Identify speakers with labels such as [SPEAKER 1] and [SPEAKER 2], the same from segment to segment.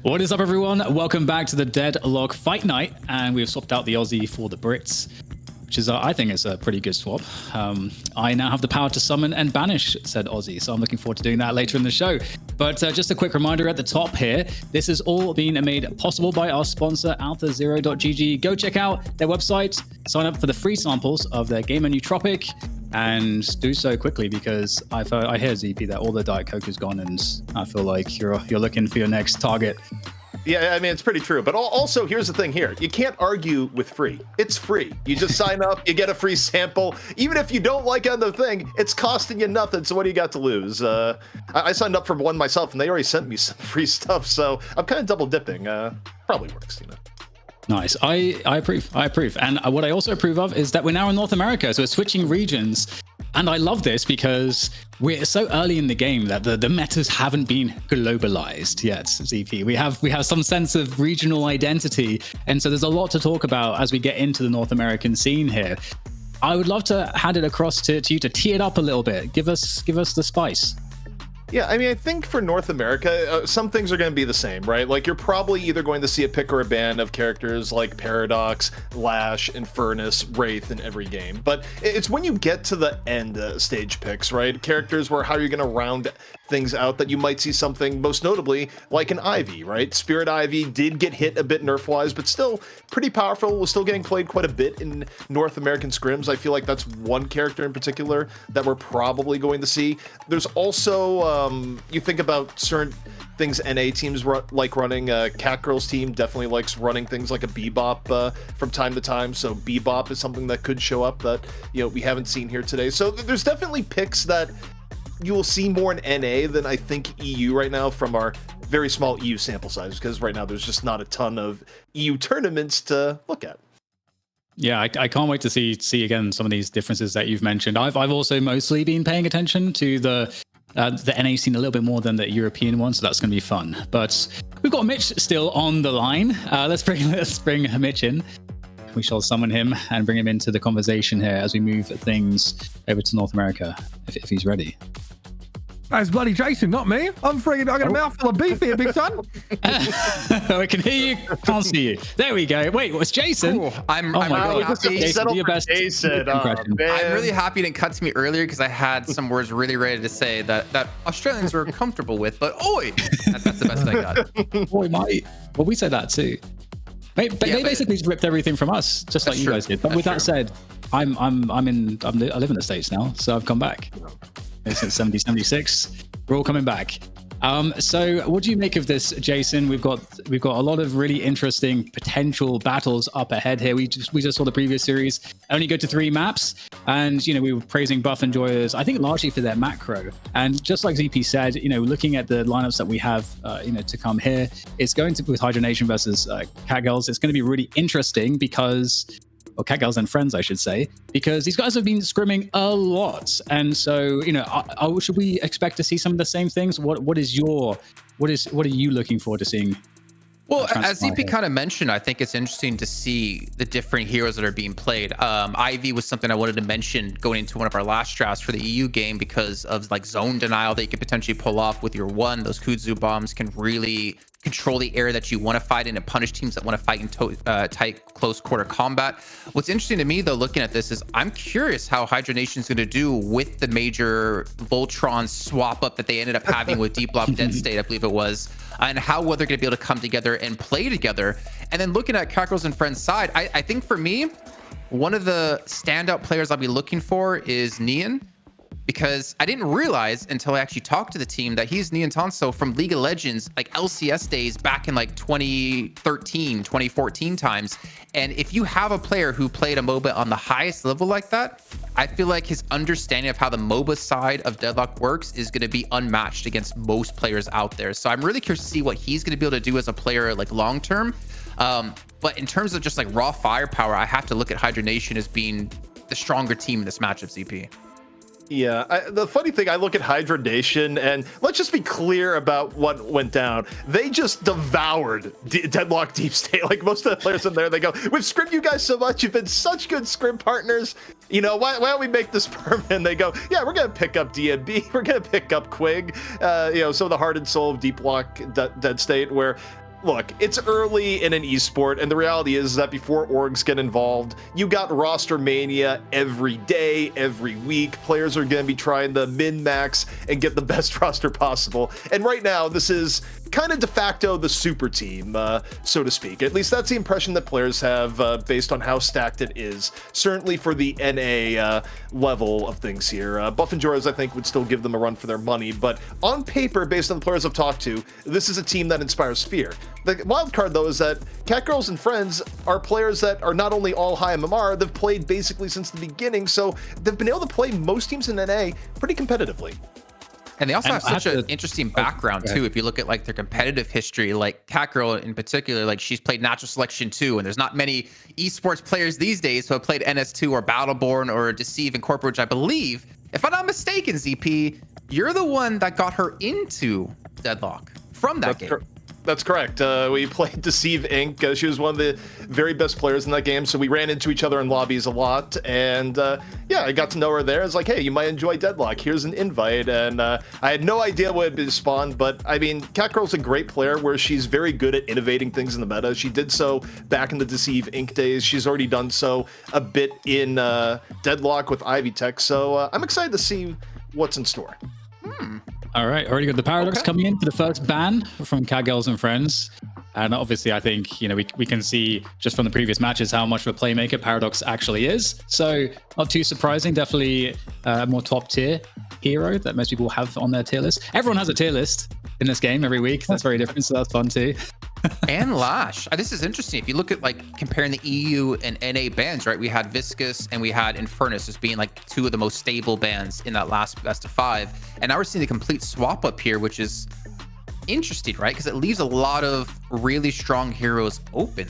[SPEAKER 1] What is up, everyone? Welcome back to the Deadlock Fight Night, and we've swapped out the Aussie for the Brits, which is, I think, is a pretty good swap. I now have the power to summon and banish said Aussie, so I'm looking forward to doing that later in the show. But just a quick reminder at the top here, this is all being made possible by our sponsor, alpha0.gg. Go check out their website, sign up for the free samples of their game menu Tropic, and do so quickly because I hear, ZP, that all the Diet Coke is gone, and I feel like you're looking for your next target.
[SPEAKER 2] Yeah, I mean, it's pretty true. But also, here's the thing here. You can't argue with free. It's free. You just sign up, you get a free sample. Even if you don't like the thing, it's costing you nothing. So what do you got to lose? I signed up for one myself, and they already sent me some free stuff. So I'm kind of double dipping. Probably works, you know.
[SPEAKER 1] Nice. I approve. And what I also approve of is that we're now in North America. So we're switching regions. And I love this because we're so early in the game that the metas haven't been globalized yet, ZP. We have some sense of regional identity. And so there's a lot to talk about as we get into the North American scene here. I would love to hand it across to you to tee it up a little bit. Give us the spice.
[SPEAKER 2] Yeah, I mean, I think for North America, some things are going to be the same, right? Like, you're probably either going to see a pick or a ban of characters like Paradox, Lash, Infernus, Wraith in every game. But it's when you get to the end stage picks, right? Characters where how you're going to round things out that you might see something, most notably, like an Ivy, right? Spirit Ivy did get hit a bit nerf-wise, but still pretty powerful, was still getting played quite a bit in North American scrims. I feel like that's one character in particular that we're probably going to see. There's also, you think about certain things NA teams like running. Catgirls team definitely likes running things like a Bebop from time to time, so Bebop is something that could show up that, you know, we haven't seen here today. So there's definitely picks that you will see more in NA than I think EU right now from our very small EU sample size, because right now there's just not a ton of EU tournaments to look at.
[SPEAKER 1] Yeah, I can't wait to see again some of these differences that you've mentioned. I've also mostly been paying attention to the NA scene a little bit more than the European one, so that's going to be fun. But we've got Mitch still on the line. Let's bring Mitch in. We shall summon him and bring him into the conversation here as we move things over to North America, if he's ready.
[SPEAKER 3] That's bloody Jason, not me. I'm freaking. I got a mouthful of beef here, big son.
[SPEAKER 1] I can hear you, can't see you. There we go. Wait, what's Jason?
[SPEAKER 4] Ooh, I'm
[SPEAKER 1] my God.
[SPEAKER 4] really happy.
[SPEAKER 1] Jason, your best
[SPEAKER 2] Jason,
[SPEAKER 1] impression.
[SPEAKER 4] I'm really happy it didn't cut to me earlier because I had some words really ready to say that Australians were comfortable with. But oi, that's the best I got.
[SPEAKER 1] Boy, mate. Well, we say that too. They basically just ripped everything from us, just like you guys did. But with that said, I live in the States now, so I've come back. Since 76, we're all coming back. So what do you make of this, Jason? We've got a lot of really interesting potential battles up ahead here. We just saw the previous series only go to 3 maps, and we were praising Buff Enjoyers, I think largely for their macro. And just like ZP said, looking at the lineups that we have, to come here, it's going to be with Hydra Nation versus Catgirls. It's going to be really interesting because. Or Catgirls and Friends, I should say, because these guys have been scrimming a lot, and so should we expect to see some of the same things? What are you looking forward to seeing?
[SPEAKER 4] Well, as ZP kind of mentioned, I think it's interesting to see the different heroes that are being played. Ivy was something I wanted to mention going into one of our last drafts for the EU game because of like zone denial that you could potentially pull off with your one. Those kudzu bombs can really control the area that you want to fight in and punish teams that want to fight in tight, close quarter combat. What's interesting to me, though, looking at this is I'm curious how Hydra Nation is going to do with the major Voltron swap up that they ended up having with Deep Block Dead State, I believe it was, and how well they're going to be able to come together and play together. And then looking at Catgirls and Friends side, I think for me, one of the standout players I'll be looking for is Neon, because I didn't realize until I actually talked to the team that he's Neon Tanso from League of Legends, like LCS days back in like 2013, 2014 times. And if you have a player who played a MOBA on the highest level like that, I feel like his understanding of how the MOBA side of Deadlock works is going to be unmatched against most players out there. So I'm really curious to see what he's going to be able to do as a player, like long term. But in terms of just like raw firepower, I have to look at Hydra Nation as being the stronger team in this matchup, ZP.
[SPEAKER 2] Yeah, the funny thing, I look at Hydra Nation, and let's just be clear about what went down. They just devoured Deadlock Deep State. Like most of the players in there, they go, "We've scrimmed you guys so much. You've been such good scrim partners. You know, why don't we make this permanent?" They go, "Yeah, we're gonna pick up DMB. We're gonna pick up Quig. You know, some of the heart and soul of Deep Lock Dead State, where." Look, it's early in an esport, and the reality is that before orgs get involved, you got roster mania every day, every week. Players are going to be trying to min-max and get the best roster possible. And right now, this is kind of de facto the super team, so to speak. At least that's the impression that players have based on how stacked it is. Certainly for the NA level of things here. Buff and Joras, I think, would still give them a run for their money, but on paper, based on the players I've talked to, this is a team that inspires fear. The wild card, though, is that Catgirls and friends are players that are not only all high MMR, they've played basically since the beginning, so they've been able to play most teams in NA pretty competitively.
[SPEAKER 4] And they also have such an interesting background too. If you look at like their competitive history, like Catgirl in particular, like she's played Natural Selection 2, and there's not many esports players these days who have played NS2 or Battleborn or Deceive and Corporate, which I believe, if I'm not mistaken, ZP, you're the one that got her into Deadlock from that game.
[SPEAKER 2] That's correct. We played Deceive Inc. She was one of the very best players in that game, so we ran into each other in lobbies a lot. And yeah, I got to know her there. I was like, hey, you might enjoy Deadlock. Here's an invite. And I had no idea what had been spawned, but I mean, Catgirl's a great player where she's very good at innovating things in the meta. She did so back in the Deceive Inc. days. She's already done so a bit in Deadlock with Ivy Tech. So I'm excited to see what's in store.
[SPEAKER 1] All right, already got the Paradox coming in for the first ban from Catgirls and Friends. And obviously, I think, you know, we can see just from the previous matches how much of a playmaker Paradox actually is. So not too surprising, definitely a more top tier hero that most people have on their tier list. Everyone has a tier list in this game every week. That's very different, so that's fun too.
[SPEAKER 4] And Lash. This is interesting. If you look at like comparing the EU and NA bans, right? We had Viscous and we had Infernus as being like two of the most stable bans in that last best of 5. And now we're seeing the complete swap up here, which is interesting, right? Because it leaves a lot of really strong heroes open.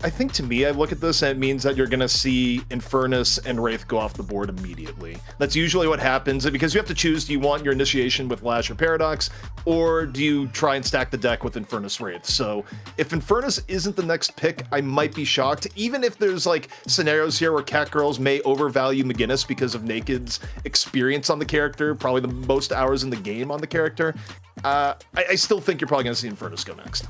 [SPEAKER 2] I think to me, I look at this and it means that you're going to see Infernus and Wraith go off the board immediately. That's usually what happens, because you have to choose, do you want your initiation with Lash or Paradox, or do you try and stack the deck with Infernus Wraith? So if Infernus isn't the next pick, I might be shocked, even if there's like scenarios here where Catgirls may overvalue McGinnis because of Naked's experience on the character, probably the most hours in the game on the character. I still think you're probably going to see Infernus go next.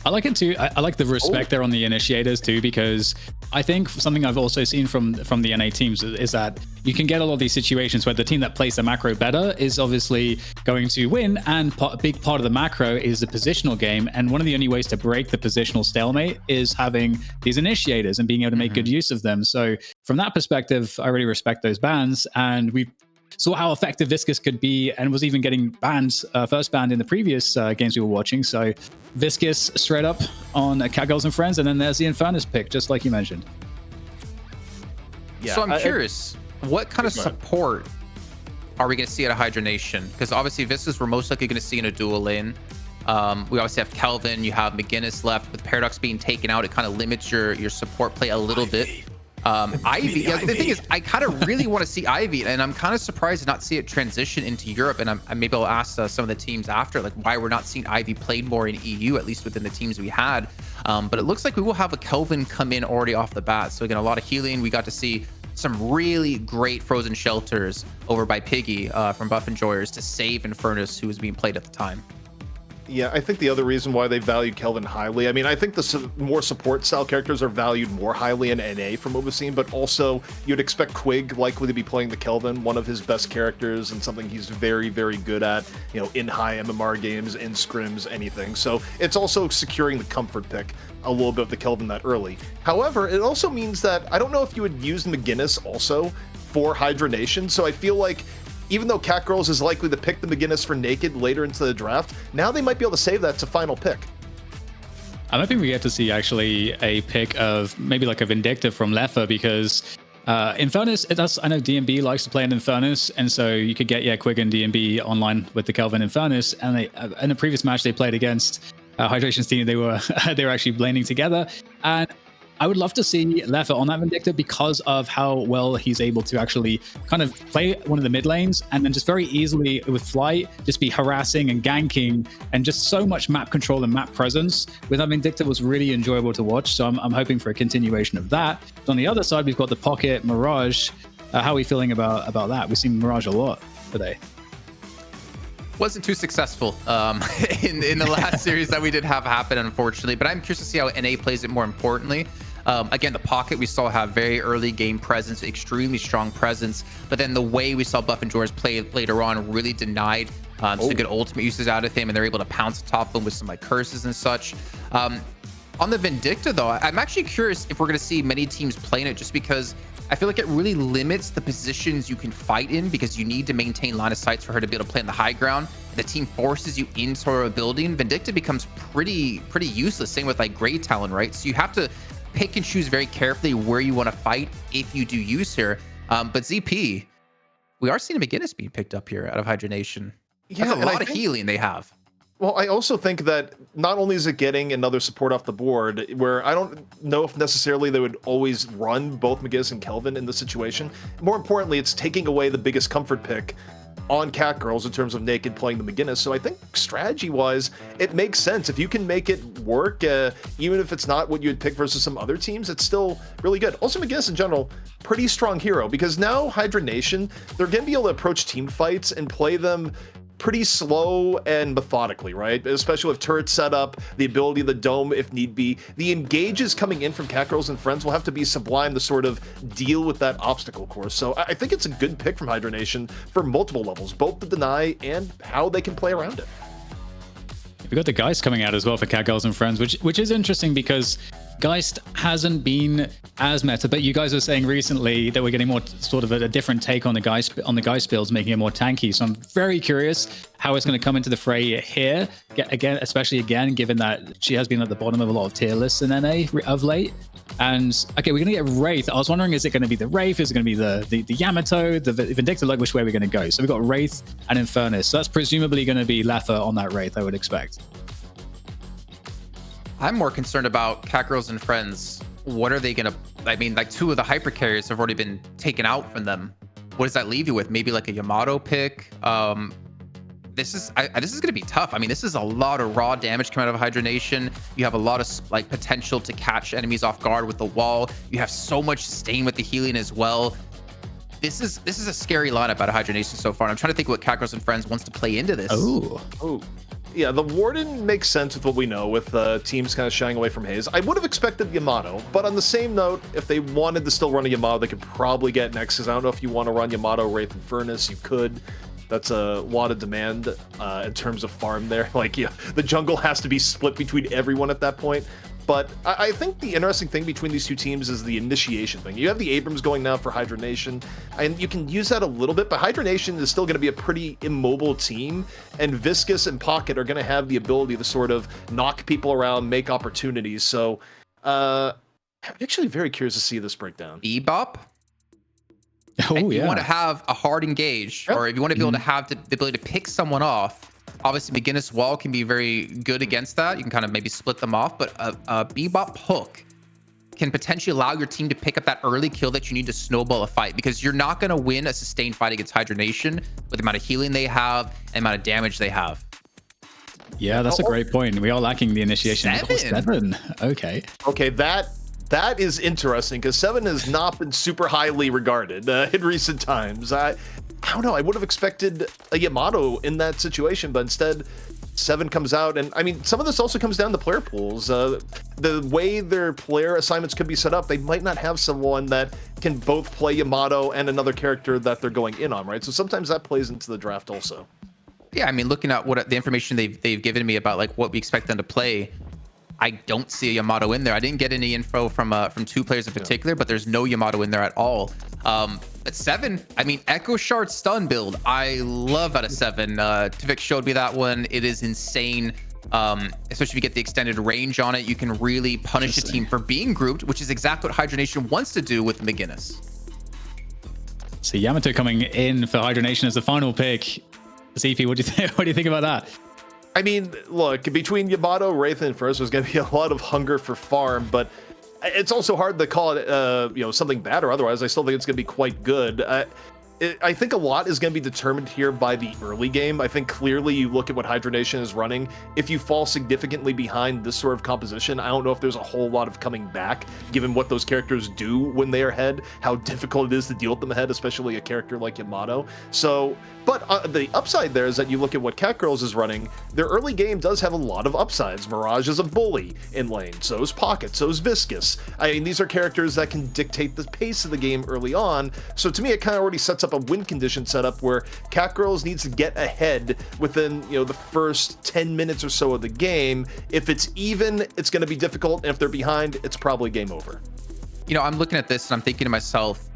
[SPEAKER 1] I like it too. I like the respect there on the initiators too, because I think something I've also seen from the NA teams is that you can get a lot of these situations where the team that plays the macro better is obviously going to win, and a big part of the macro is the positional game. And one of the only ways to break the positional stalemate is having these initiators and being able to make good use of them. So from that perspective, I really respect those bans, and we saw how effective Viscous could be, and was even getting banned, first banned in the previous games we were watching. So Viscous straight up on Catgirls and Friends, and then there's the Infernus pick, just like you mentioned.
[SPEAKER 4] Yeah, so I'm curious, what kind of support are we going to see at a Hydra Nation? Because obviously Viscous we're most likely going to see in a dual lane. We obviously have Kelvin, you have McGinnis left. With Paradox being taken out, it kind of limits your support play a little bit. Ivy, yeah, the thing is, I kind of really want to see Ivy, and I'm kind of surprised to not see it transition into Europe. And maybe I'll ask some of the teams after, like, why we're not seeing Ivy played more in EU, at least within the teams we had. But it looks like we will have a Kelvin come in already off the bat. So again, a lot of healing. We got to see some really great frozen shelters over by Piggy from Buff Enjoyers to save Infernus, who was being played at the time.
[SPEAKER 2] Yeah, I think the other reason why they valued Kelvin highly, I mean, I think the more support style characters are valued more highly in NA from what we've seen, but also you'd expect Quig likely to be playing the Kelvin, one of his best characters and something he's very, very good at, you know, in high MMR games, in scrims, anything. So it's also securing the comfort pick a little bit of the Kelvin that early. However, it also means that I don't know if you would use McGinnis also for Hydra Nation, so I feel like even though Catgirls is likely to pick the McGinnis for Naked later into the draft, now they might be able to save that to final pick.
[SPEAKER 1] I'm hoping we get to see actually a pick of maybe like a Vindictive from Leffa, because Infernus, I know DMB likes to play in Infernus, and so you could get Quig and DMB online with the Kelvin Infernus, and they in a previous match they played against Hydration's team, they were actually blending together, and I would love to see Leffa on that Vindicta because of how well he's able to actually kind of play one of the mid lanes and then just very easily with flight just be harassing and ganking and just so much map control and map presence with that Vindicta was really enjoyable to watch. So I'm hoping for a continuation of that. But on the other side, we've got the Pocket Mirage. How are we feeling about that? We've seen Mirage a lot today.
[SPEAKER 4] Wasn't too successful in the last series that we did have happen, unfortunately. But I'm curious to see how NA plays it more importantly. Again, the Pocket we saw have very early game presence, extremely strong presence. But then the way we saw Buff and George play later on really denied some good ultimate uses out of him, and they're able to pounce atop them with some like curses and such. On the Vindicta, though, I'm actually curious if we're going to see many teams playing it, just because I feel like it really limits the positions you can fight in, because you need to maintain line of sight for her to be able to play on the high ground. The team forces you into a building. Vindicta becomes pretty useless. Same with like Grey Talon, right? So you have to pick and choose very carefully where you want to fight if you do use her. But ZP, we are seeing a McGinnis being picked up here out of Hydra Nation.
[SPEAKER 2] Yeah,
[SPEAKER 4] that's a lot of healing they have.
[SPEAKER 2] Well, I also think that not only is it getting another support off the board, where I don't know if necessarily they would always run both McGinnis and Kelvin in this situation. More importantly, it's taking away the biggest comfort pick on Catgirls in terms of Naked playing the McGinnis. So I think strategy-wise, it makes sense. If you can make it work, even if it's not what you'd pick versus some other teams, it's still really good. Also, McGinnis in general, pretty strong hero, because now Hydra Nation, they're going to be able to approach team fights and play them pretty slow and methodically, right? Especially with turret setup, the ability of the dome if need be. The engages coming in from Catgirls and friends will have to be sublime to sort of deal with that obstacle course. So I think it's a good pick from Hydra Nation for multiple levels, both the deny and how they can play around it.
[SPEAKER 1] We got the Geist coming out as well for Catgirls and friends, which is interesting because Geist hasn't been as meta, but you guys were saying recently that we're getting more sort of a different take on the Geist builds, making it more tanky. So I'm very curious how it's going to come into the fray here, especially given that she has been at the bottom of a lot of tier lists in NA of late. And okay, we're going to get Wraith. I was wondering, is it going to be the Wraith? Is it going to be the Yamato, the Vindicta? Like, which way we're going to go? So we've got Wraith and Infernus. So that's presumably going to be Leffa on that Wraith, I would expect.
[SPEAKER 4] I'm more concerned about Catgirls and friends. What are they gonna? I mean, like 2 of the hyper carriers have already been taken out from them. What does that leave you with? Maybe like a Yamato pick. This is gonna be tough. I mean, this is a lot of raw damage coming out of Hydra Nation. You have a lot of like potential to catch enemies off guard with the wall. You have so much sustain with the healing as well. This is a scary lineup out of Hydra Nation so far. And I'm trying to think what Catgirls and friends wants to play into this.
[SPEAKER 2] Oh. Yeah, the Warden makes sense with what we know, with teams kind of shying away from Haze. I would have expected Yamato, but on the same note, if they wanted to still run a Yamato, they could probably get next, because I don't know if you want to run Yamato, Wraith, and Furnace. You could. That's a lot of demand in terms of farm there. Like, yeah, the jungle has to be split between everyone at that point. But I think the interesting thing between these two teams is the initiation thing. You have the Abrams going now for Hydra Nation, and you can use that a little bit, but Hydra Nation is still going to be a pretty immobile team, and Viscous and Pocket are going to have the ability to sort of knock people around, make opportunities. So I'm actually very curious to see this breakdown.
[SPEAKER 4] Bebop?
[SPEAKER 1] Oh,
[SPEAKER 4] if you want to have a hard engage, or if you want to be able to have the ability to pick someone off, obviously McGinnis Wall can be very good against that. You can kind of maybe split them off, but a Bebop hook can potentially allow your team to pick up that early kill that you need to snowball a fight, because you're not going to win a sustained fight against Hydra Nation with the amount of healing they have and the amount of damage they have.
[SPEAKER 1] Yeah, that's a great point. We are lacking the initiation. 7. Okay.
[SPEAKER 2] Okay, that is interesting, because 7 has not been super highly regarded in recent times. I don't know. I would have expected a Yamato in that situation, but instead 7 comes out. And I mean, some of this also comes down to player pools. The way their player assignments could be set up, they might not have someone that can both play Yamato and another character that they're going in on, right? So sometimes that plays into the draft also.
[SPEAKER 4] Yeah, I mean, looking at what the information they've given me about like what we expect them to play, I don't see a Yamato in there. I didn't get any info from 2 players in particular, but there's no Yamato in there at all. But 7, I mean, Echo Shard stun build, I love out of 7. Tivik showed me that one. It is insane, especially if you get the extended range on it. You can really punish a team for being grouped, which is exactly what Hydra Nation wants to do with McGinnis.
[SPEAKER 1] So Yamato coming in for Hydra Nation as the final pick. ZP, what do you think? What do you think about that?
[SPEAKER 2] I mean, look, between Yamato, Wraith, and First, there's going to be a lot of hunger for farm, but it's also hard to call it, something bad or otherwise. I still think it's going to be quite good. I think a lot is going to be determined here by the early game. I think clearly you look at what Hydra Nation is running. If you fall significantly behind this sort of composition, I don't know if there's a whole lot of coming back, given what those characters do when they are ahead, how difficult it is to deal with them ahead, especially a character like Yamato. So, but the upside there is that you look at what Catgirls is running, their early game does have a lot of upsides. Mirage is a bully in lane, so is Pocket, so is Viscous. I mean, these are characters that can dictate the pace of the game early on, so to me it kind of already sets up a win condition setup where Catgirls needs to get ahead within, the first 10 minutes or so of the game. If it's even, it's going to be difficult, and if they're behind, it's probably game over.
[SPEAKER 4] I'm looking at this and I'm thinking to myself,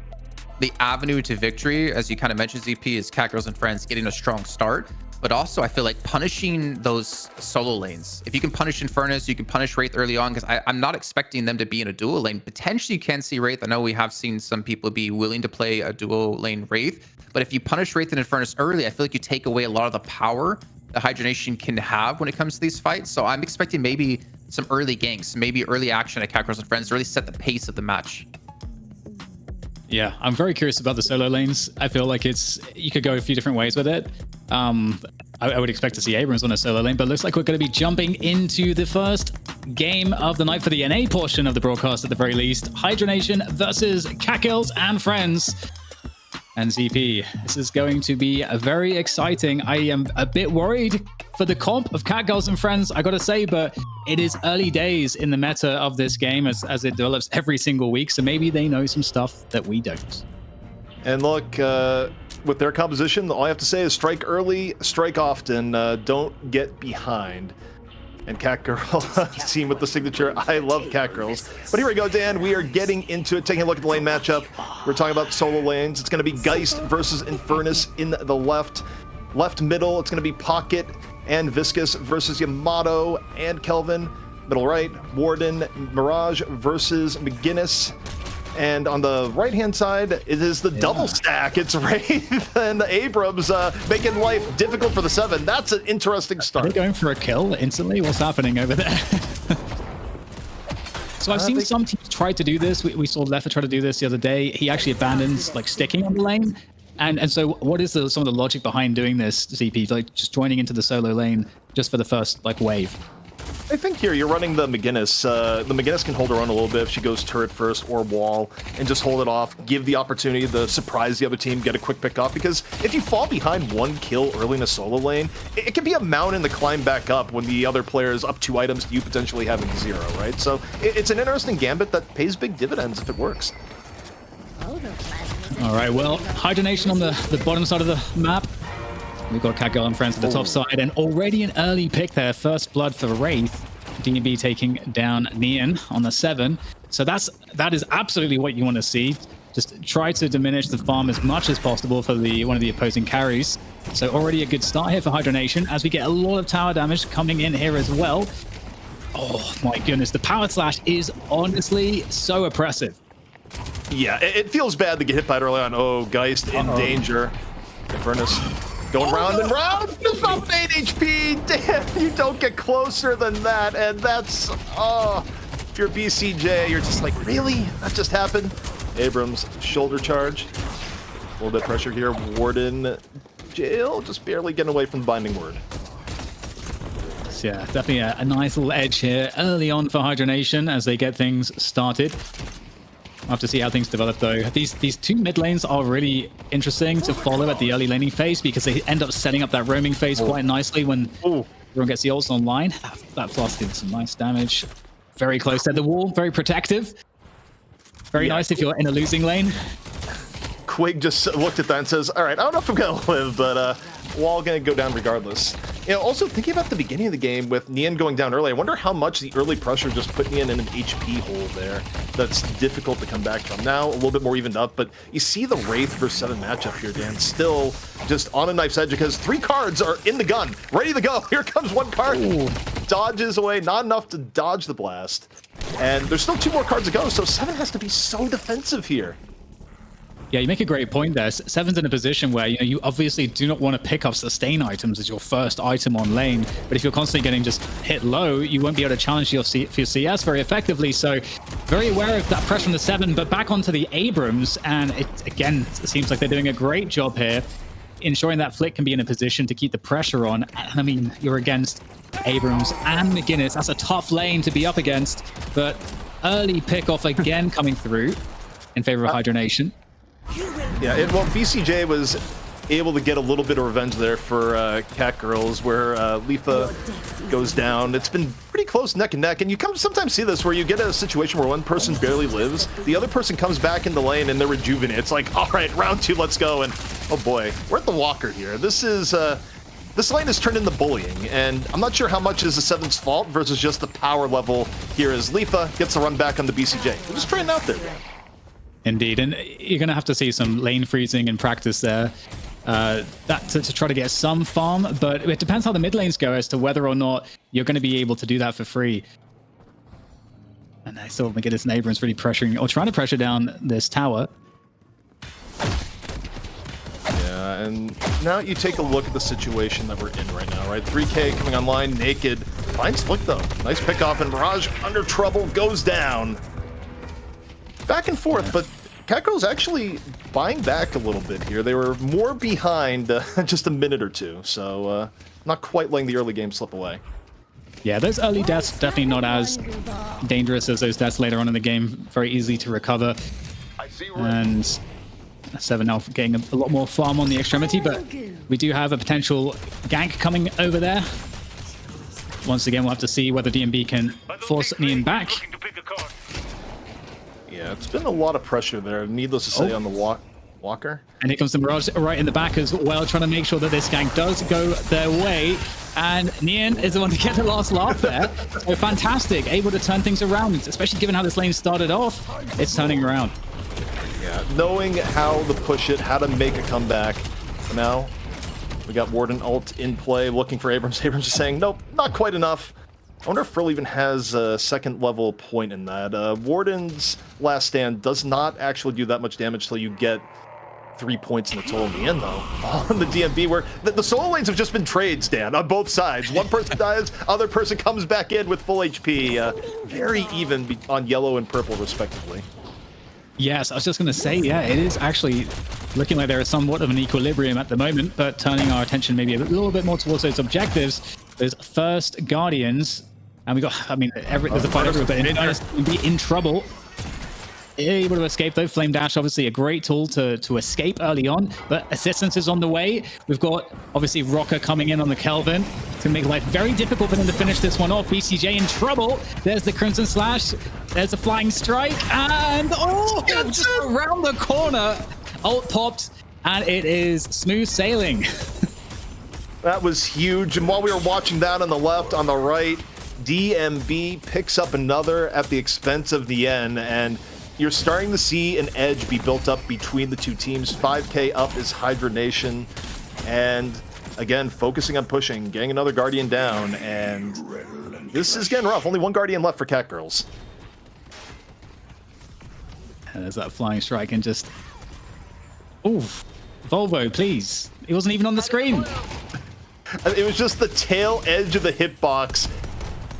[SPEAKER 4] the avenue to victory, as you kind of mentioned, ZP, is Catgirls and Friends getting a strong start. But also, I feel like punishing those solo lanes. If you can punish Infernus, you can punish Wraith early on, because I'm not expecting them to be in a dual lane. Potentially, you can see Wraith. I know we have seen some people be willing to play a dual lane Wraith. But if you punish Wraith and Infernus early, I feel like you take away a lot of the power the Hydra Nation can have when it comes to these fights. So I'm expecting maybe some early ganks, maybe early action at Catgirls and Friends to really set the pace of the match.
[SPEAKER 1] Yeah, I'm very curious about the solo lanes. I feel like you could go a few different ways with it. I would expect to see Abrams on a solo lane, but it looks like we're going to be jumping into the first game of the night for the NA portion of the broadcast at the very least. Hydra Nation versus Catgirls and Friends. And ZP, this is going to be very exciting. I am a bit worried for the comp of Catgirls and Friends, I gotta say, but it is early days in the meta of this game as it develops every single week, so maybe they know some stuff that we don't.
[SPEAKER 2] And look, with their composition, all I have to say is strike early, strike often, don't get behind. And Catgirl, team with the signature, I love Catgirls. But here we go, Dan, we are getting into it, taking a look at the lane matchup. We're talking about solo lanes. It's going to be Geist versus Infernus in the left. Left middle, it's going to be Pocket and Viscous versus Yamato and Kelvin. Middle right, Warden, Mirage versus McGinnis. And on the right-hand side, it is the double stack. It's Wraith and Abrams making life difficult for the 7. That's an interesting start.
[SPEAKER 1] Are they going for a kill instantly? What's happening over there? So I've seen some teams try to do this. We saw Leffa try to do this the other day. He actually abandons sticking on the lane. And so what is some of the logic behind doing this, ZP? Like just joining into the solo lane just for the first wave?
[SPEAKER 2] I think here you're running the McGinnis. The McGinnis can hold her own a little bit if she goes turret first or wall and just hold it off, give the opportunity to surprise the other team, get a quick pick off, because if you fall behind one kill early in a solo lane, it can be a mountain to climb back up when the other player is up 2 items to you potentially having 0, right? So it's an interesting gambit that pays big dividends if it works.
[SPEAKER 1] All right, well, Hydra Nation on the bottom side of the map. We've got Catgirl and Friends at the top side, and already an early pick there. First blood for Wraith. DB taking down Neon on the 7. So that is absolutely what you want to see. Just try to diminish the farm as much as possible for one of the opposing carries. So already a good start here for Hydra Nation as we get a lot of tower damage coming in here as well. Oh my goodness, the power slash is honestly so oppressive.
[SPEAKER 2] Yeah, it feels bad to get hit by it early on. Oh, Geist in danger. Infernus going round and round. Just up 8 HP. Damn, you don't get closer than that. And that's, if you're BCJ, you're just like, really? That just happened? Abrams, shoulder charge. A little bit of pressure here. Warden, jail, just barely getting away from the binding word.
[SPEAKER 1] Yeah, definitely a nice little edge here early on for Hydra Nation as they get things started. We'll have to see how things develop, though. These 2 mid lanes are really interesting to follow at the early laning phase because they end up setting up that roaming phase quite nicely when everyone gets the ults online. That Flask did some nice damage. Very close to the wall, very protective. Very nice if you're in a losing lane.
[SPEAKER 2] Quig just looked at that and says, all right, I don't know if I'm going to live, but wall going to go down regardless. Also thinking about the beginning of the game with Neon going down early, I wonder how much the early pressure just put Neon in an HP hole there that's difficult to come back from. Now, a little bit more evened up, but you see the Wraith versus 7 matchup here, Dan, still just on a knife's edge because 3 cards are in the gun, ready to go. Here comes 1 card. Dodges away, not enough to dodge the blast. And there's still 2 more cards to go, so 7 has to be so defensive here.
[SPEAKER 1] Yeah, you make a great point there. Seven's in a position where you obviously do not want to pick up sustain items as your first item on lane, but if you're constantly getting just hit low, you won't be able to challenge your CS very effectively. So very aware of that pressure from the Seven, but back onto the Abrams, and it seems like they're doing a great job here, ensuring that Flick can be in a position to keep the pressure on. And I mean, you're against Abrams and McGinnis. That's a tough lane to be up against, but early pick off again coming through in favor of Hydra Nation.
[SPEAKER 2] Yeah, well, BCJ was able to get a little bit of revenge there for Catgirls, where Lifa goes down. It's been pretty close neck and neck, and you sometimes see this where you get a situation where one person barely lives, the other person comes back in the lane and they're rejuvenated. It's like, all right, round 2, let's go. And oh boy, we're at the Walker here. This lane has turned into bullying, and I'm not sure how much is the Seven's fault versus just the power level here as Lifa gets the run back on the BCJ. We're just trying out there.
[SPEAKER 1] Indeed, and you're going to have to see some lane freezing in practice there to try to get some farm, but it depends how the mid lanes go as to whether or not you're going to be able to do that for free. And I saw McGinnis and Abrams really pressuring, or trying to pressure down this tower.
[SPEAKER 2] Yeah, and now you take a look at the situation that we're in right now, right? 3K coming online, naked, finds Flick though. Nice pick off, and Mirage under trouble, goes down. Back and forth, but Catgirls actually buying back a little bit here. They were more behind just a minute or two, so not quite letting the early game slip away.
[SPEAKER 1] Yeah, those early deaths definitely not as dangerous as those deaths later on in the game. Very easy to recover. And Seven now getting a lot more farm on the extremity, but we do have a potential gank coming over there. Once again, we'll have to see whether DMB can force Nian back.
[SPEAKER 2] Yeah, it's been a lot of pressure there, needless to say, on the Walker.
[SPEAKER 1] And here comes the Mirage right in the back as well, trying to make sure that this gank does go their way. And Nian is the one to get the last laugh there. So fantastic, able to turn things around, especially given how this lane started off. It's turning around.
[SPEAKER 2] Yeah, knowing how to push it, how to make a comeback. Now, we got Warden ult in play, looking for Abrams. Abrams is saying, nope, not quite enough. I wonder if Frill even has a second level point in that. Warden's last stand does not actually do that much damage till you get 3 points in the total in the end, though. On the DMB, where the solo lanes have just been trades, Dan, on both sides. One person dies, other person comes back in with full HP. Very even on yellow and purple, respectively.
[SPEAKER 1] Yes, I was just going to say, yeah, it is actually looking like there is somewhat of an equilibrium at the moment, but turning our attention maybe a little bit more towards those objectives. Those first Guardians, and we got, I mean, there's a fight everywhere, but be in trouble. Able to escape though. Flame Dash, obviously a great tool to escape early on, but assistance is on the way. We've got obviously Rocker coming in on the Kelvin. It's gonna make life very difficult for them to finish this one off. BCJ in trouble. There's the Crimson Slash. There's the Flying Strike, and just around the corner, ult popped, and it is smooth sailing.
[SPEAKER 2] That was huge. And while we were watching that on the left, on the right, DMB picks up another at the expense of Nian, and you're starting to see an edge be built up between the two teams. 5K up is Hydra Nation, and again, focusing on pushing, getting another Guardian down, and this is getting rough. Only one Guardian left for Catgirls.
[SPEAKER 1] And there's that Flying Strike, and just... Oof. Volvo, please. He wasn't even on the screen.
[SPEAKER 2] It was just the tail edge of the hitbox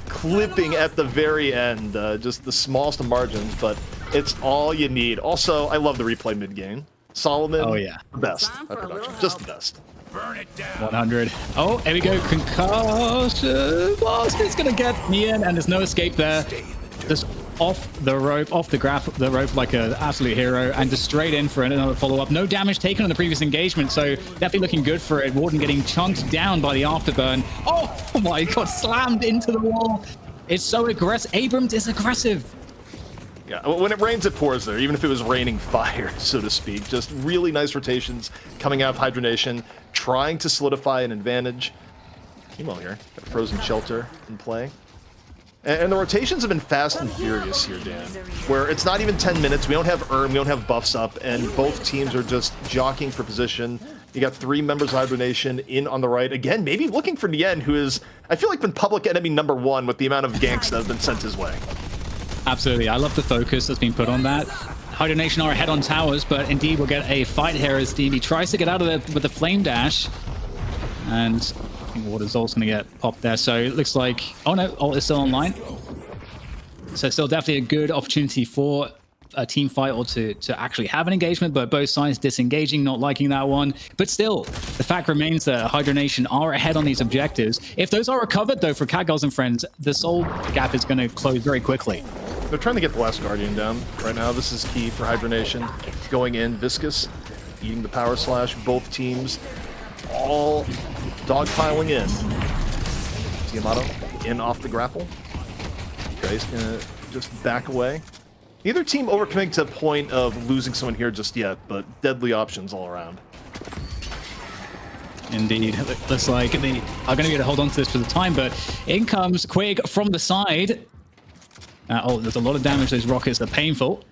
[SPEAKER 2] clipping at the very end. Just the smallest of margins, but it's all you need. Also, I love the replay mid-game. Solomon,
[SPEAKER 1] oh yeah,
[SPEAKER 2] the best at production. Just the best.
[SPEAKER 5] Burn it down.
[SPEAKER 1] 100. Oh, here we go. Concussion blast. It's going to get Nian, and there's no escape there. Just off the rope, off the rope like an absolute hero, and just straight in for another follow-up. No damage taken on the previous engagement, so definitely looking good for it. Warden getting chunked down by the afterburn. Oh my god, slammed into the wall. It's so aggressive. Abrams is aggressive.
[SPEAKER 2] Yeah, when it rains, it pours there, even if it was raining fire, so to speak. Just really nice rotations coming out of Hydra Nation, trying to solidify an advantage. Chemo here, got a Frozen Shelter in play. And the rotations have been fast and furious here, Dan, where it's not even 10 minutes, we don't have we don't have buffs up, and both teams are just jockeying for position. You got 3 members of Hydra Nation in on the right. Again, maybe looking for Nian, who is, I feel like, been public enemy #1 with the amount of ganks that have been sent his way.
[SPEAKER 1] Absolutely. I love the focus that's been put on that. Hydra Nation are ahead on towers, but indeed we'll get a fight here as DB tries to get out of there with the flame dash. And I think Water's ult's going to get popped there. So it looks like, oh no, ult is still online. So still definitely a good opportunity for a team fight or to actually have an engagement, but both sides disengaging, not liking that one. But still, the fact remains that Hydra Nation are ahead on these objectives. If those are recovered, though, for Catgirls and friends, the soul gap is going to close very quickly.
[SPEAKER 2] They're trying to get the last Guardian down right now. This is key for Hydra Nation. Going in, Viscous eating the power slash. Both teams all dogpiling in. Tiamato in off the grapple. Gray's gonna just back away. Neither team overcommitting to the point of losing someone here just yet, but deadly options all around.
[SPEAKER 1] Indeed. Looks like they are going to be able to hold on to this for the time, but in comes Quig from the side. Oh, there's a lot of damage. Those rockets are painful.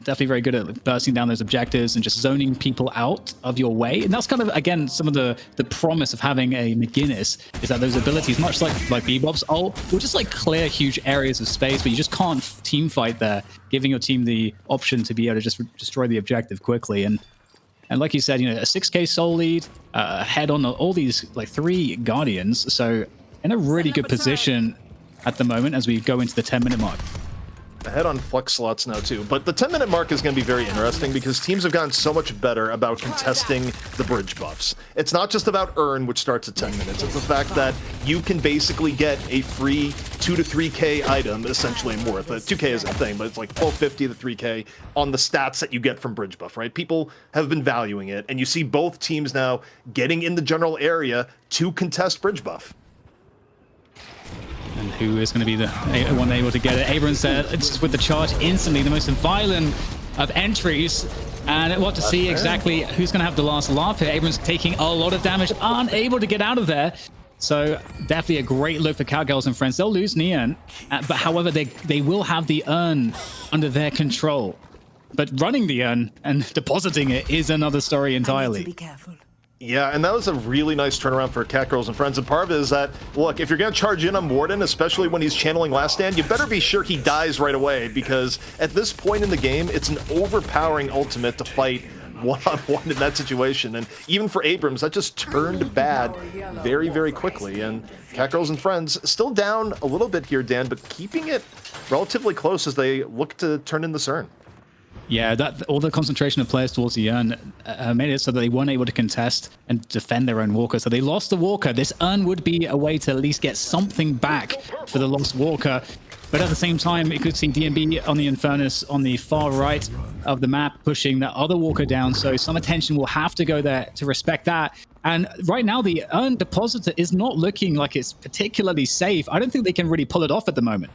[SPEAKER 1] Definitely very good at bursting down those objectives and just zoning people out of your way. And that's kind of, again, some of the promise of having a McGinnis is that those abilities, much like Bebop's ult, will just like clear huge areas of space, but you just can't team fight there, giving your team the option to be able to just destroy the objective quickly. And like you said, you know, a 6k soul lead, ahead on all these like 3 Guardians. So in a really good position at the moment as we go into the 10-minute mark.
[SPEAKER 2] Ahead on flex slots now too, but the 10-minute mark is going to be very interesting because teams have gotten so much better about contesting the bridge buffs. It's not just about earn, which starts at 10 minutes. It's the fact that you can basically get a free 2 to 3k item, essentially more. 2k isn't a thing, but it's like 1250 to 3k on the stats that you get from bridge buff, right? People have been valuing it, and you see both teams now getting in the general area to contest bridge buff.
[SPEAKER 1] And who is going to be the one able to get it? Abrams there, just with the charge instantly, the most violent of entries. And what to see exactly who's going to have the last laugh here. Abrams taking a lot of damage, unable to get out of there. So definitely a great look for Catgirls and friends. They'll lose Neon, but however, they will have the urn under their control. But running the urn and depositing it is another story entirely.
[SPEAKER 5] I need to be careful.
[SPEAKER 2] Yeah, and that was a really nice turnaround for Catgirls and friends. And part of it is that, look, if you're going to charge in on Warden, especially when he's channeling Last Stand, you better be sure he dies right away, because at this point in the game, it's an overpowering ultimate to fight one-on-one in that situation. And even for Abrams, that just turned bad very, very quickly. And Catgirls and friends still down a little bit here, Dan, but keeping it relatively close as they look to turn in the CERN.
[SPEAKER 1] Yeah, that all the concentration of players towards the urn made it so that they weren't able to contest and defend their own walker. So they lost the walker. This urn would be a way to at least get something back for the lost walker. But at the same time, you could see DMB on the Infernus on the far right of the map pushing that other walker down. So some attention will have to go there to respect that. And right now, the urn depositor is not looking like it's particularly safe. I don't think they can really pull it off at the moment.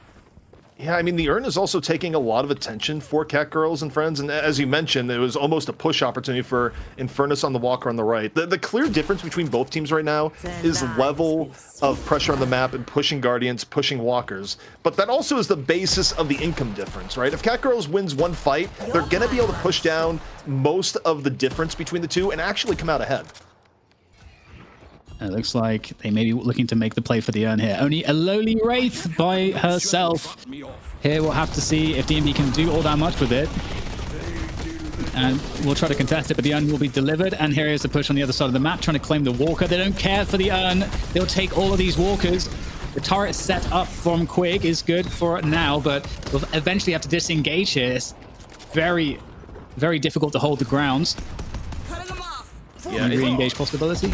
[SPEAKER 2] Yeah, I mean, the urn is also taking a lot of attention for Catgirls and friends, and as you mentioned, it was almost a push opportunity for Infernus on the walker on the right. The clear difference between both teams right now is level of pressure on the map and pushing Guardians, pushing walkers, but that also is the basis of the income difference, right? If Catgirls wins one fight, they're going to be able to push down most of the difference between the two and actually come out ahead.
[SPEAKER 1] It looks like they may be looking to make the play for the urn here. Only a lowly Wraith by herself. Here we'll have to see if DMB can do all that much with it. And we'll try to contest it, but the urn will be delivered. And here is the push on the other side of the map, trying to claim the walker. They don't care for the urn. They'll take all of these walkers. The turret set up from Quig is good for it now, but we'll eventually have to disengage here. It's very, very difficult to hold the grounds.
[SPEAKER 2] Yeah,
[SPEAKER 1] re-engage possibility.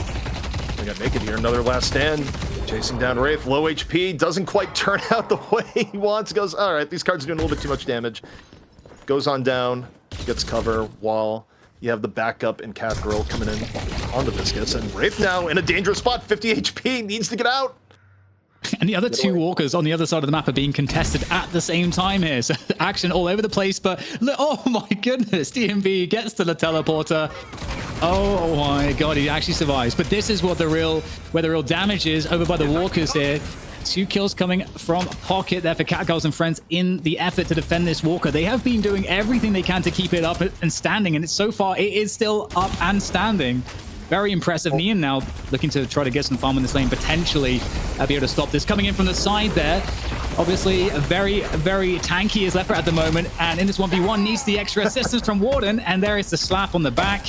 [SPEAKER 2] We got Naked here, another Last Stand, chasing down Wraith, low HP, doesn't quite turn out the way he wants, goes, all right, these cards are doing a little bit too much damage. Goes on down, gets cover, while you have the backup and Catgirl coming in on the Viscous, and Wraith now in a dangerous spot, 50 HP, needs to get out.
[SPEAKER 1] And the other two walkers on the other side of the map are being contested at the same time here. So action all over the place, but look, oh my goodness, DMB gets to the teleporter. Oh my god, he actually survives. But this is what where the real damage is over by the walkers here. 2 kills coming from Pocket there for Catgirls and friends in the effort to defend this walker. They have been doing everything they can to keep it up and standing, and so far it is still up and standing. very impressive. Neon now looking to try to get some farm in this lane, potentially be able to stop this. Coming in from the side there, obviously very, very tanky is left at the moment, and in this 1v1 needs the extra assistance from Warden, and there is the slap on the back.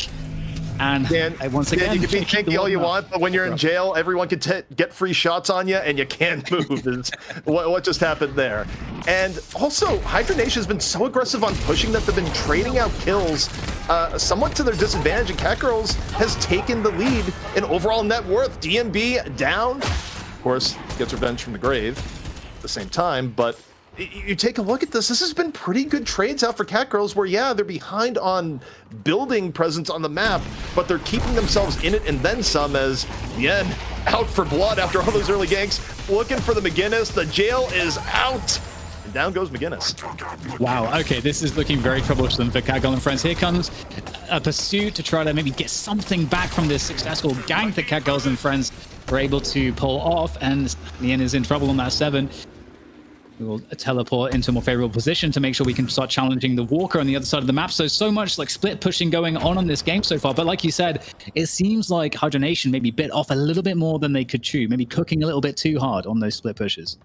[SPEAKER 1] And once again,
[SPEAKER 2] you can be tanky all you want, but when you're in jail, everyone can get free shots on you, and you can't move. Is what just happened there. And also, Hydra Nation has been so aggressive on pushing that they've been trading out kills somewhat to their disadvantage, and Catgirls has taken the lead in overall net worth. DMB down, of course, gets revenge from the grave at the same time, but you take a look at this. This has been pretty good trades out for Catgirls where, yeah, they're behind on building presence on the map, but they're keeping themselves in it and then some as Yen out for blood after all those early ganks, looking for the McGinnis. The jail is out. And down goes McGinnis.
[SPEAKER 1] Wow, okay, this is looking very troublesome for Catgirl and friends. Here comes a pursuit to try to maybe get something back from this successful gank that Catgirls and friends were able to pull off, and Yen is in trouble on that 7. We will teleport into a more favorable position to make sure we can start challenging the Walker on the other side of the map. So much like split pushing going on this game so far. But like you said, it seems like Hydra Nation maybe bit off a little bit more than they could chew, maybe cooking a little bit too hard on those split pushes.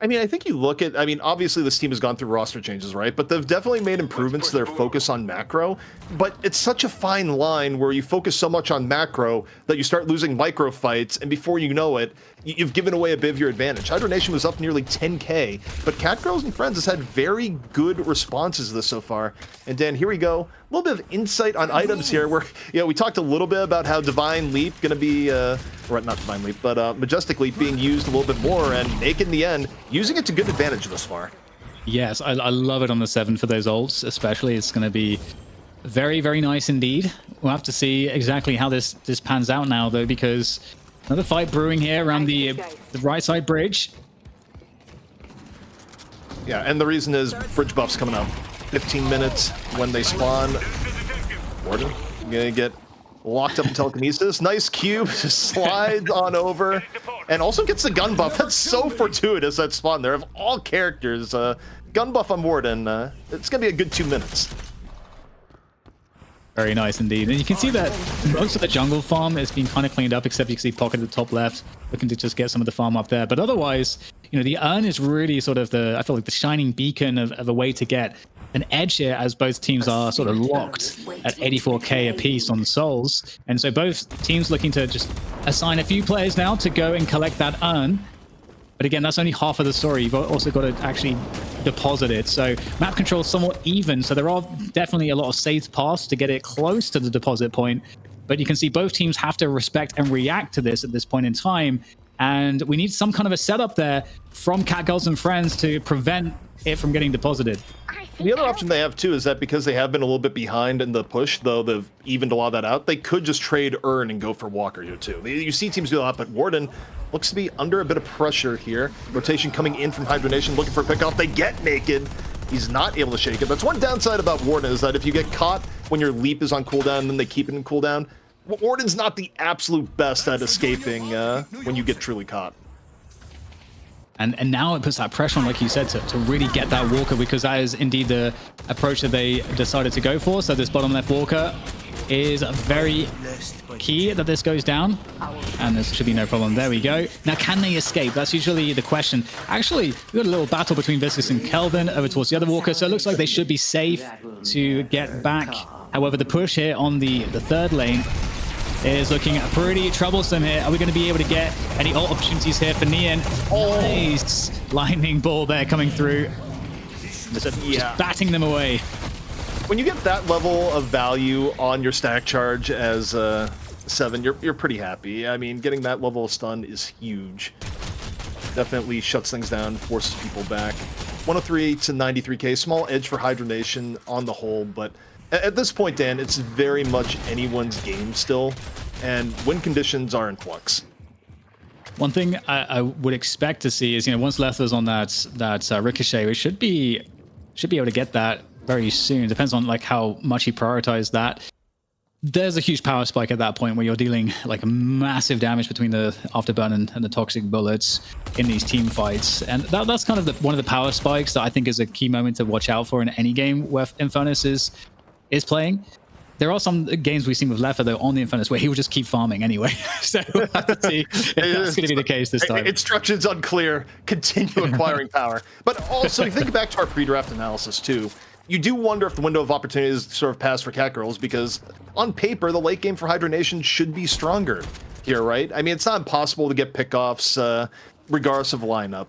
[SPEAKER 2] I mean, I think you look at, I mean, obviously this team has gone through roster changes, right? But they've definitely made improvements to their focus on macro. But it's such a fine line where you focus so much on macro that you start losing micro fights, and before you know it, you've given away a bit of your advantage. Hydra Nation was up nearly 10K, but Catgirls and friends has had very good responses to this so far. And Dan, here we go. A little bit of insight on items here where, you know, we talked a little bit about how Divine Leap going to be, or not Divine Leap, but Majestic Leap being used a little bit more, and Naked in the end, using it to good advantage thus far.
[SPEAKER 1] Yes, I love it on the 7 for those ults, especially. It's going to be very, very nice indeed. We'll have to see exactly how this pans out now, though, because another fight brewing here around the right side bridge.
[SPEAKER 2] Yeah, and the reason is bridge buff's coming out. 15 minutes when they spawn. Warden, gonna get locked up in telekinesis. Nice cube, just slides on over, and also gets the gun buff. That's so fortuitous, that spawn there. Of all characters, gun buff on Warden, it's gonna be a good 2 minutes.
[SPEAKER 1] Very nice indeed. And you can see that most of the jungle farm has been kind of cleaned up, except you can see Pocket at the top left, looking to just get some of the farm up there. But otherwise, you know, the urn is really sort of I feel like the shining beacon of a way to get an edge here, as both teams are sort of locked at 84k apiece on souls. And so both teams looking to just assign a few players now to go and collect that urn. But again, that's only half of the story. You've also got to actually deposit it. So map control is somewhat even. So there are definitely a lot of safe paths to get it close to the deposit point. But you can see both teams have to respect and react to this at this point in time. And we need some kind of a setup there from Catgirls and friends to prevent it from getting deposited.
[SPEAKER 2] The other option they have too is that because they have been a little bit behind in the push, though they've evened a lot of that out, they could just trade Urn and go for Walker here too. You see teams do a lot, but Warden looks to be under a bit of pressure here. Rotation coming in from Hydra Nation, looking for a pickoff. They get Naked. He's not able to shake it. That's one downside about Warden, is that if you get caught when your leap is on cooldown and then they keep it in cooldown, Warden's not the absolute best at escaping when you get truly caught.
[SPEAKER 1] And now it puts that pressure on, like you said, to really get that Walker, because that is indeed the approach that they decided to go for. So this bottom left Walker is very key that this goes down, and there should be no problem. There we go. Now, can they escape? That's usually the question. Actually, we got a little battle between Viscus and Kelvin over towards the other Walker, so it looks like they should be safe to get back. However, the push here on the third lane is looking pretty troublesome here. Are we going to be able to get any ult opportunities here for Neon? Oh, nice lightning ball there coming through. Just batting them away.
[SPEAKER 2] When you get that level of value on your stack charge as 7, you're pretty happy. I mean, getting that level of stun is huge. Definitely shuts things down, forces people back. 103 to 93k, small edge for Hydra Nation on the whole, but at this point, Dan, it's very much anyone's game still, and win conditions are in flux.
[SPEAKER 1] One thing I would expect to see is, you know, once Letha's on that ricochet, we should be able to get that very soon. Depends on like how much he prioritized that. There's a huge power spike at that point where you're dealing like massive damage between the afterburn and the toxic bullets in these team fights, and that's kind of one of the power spikes that I think is a key moment to watch out for in any game where Infernus is playing. there are some games we've seen with Leffa though on the Infernus where he will just keep farming anyway. So we'll have to see if that's going to be the case this time.
[SPEAKER 2] Instructions unclear. Continue acquiring power. But also, think back to our pre-draft analysis too. You do wonder if the window of opportunity is sort of passed for Catgirls, because on paper, the late game for Hydra Nation should be stronger here, right? I mean, it's not impossible to get pickoffs regardless of lineup.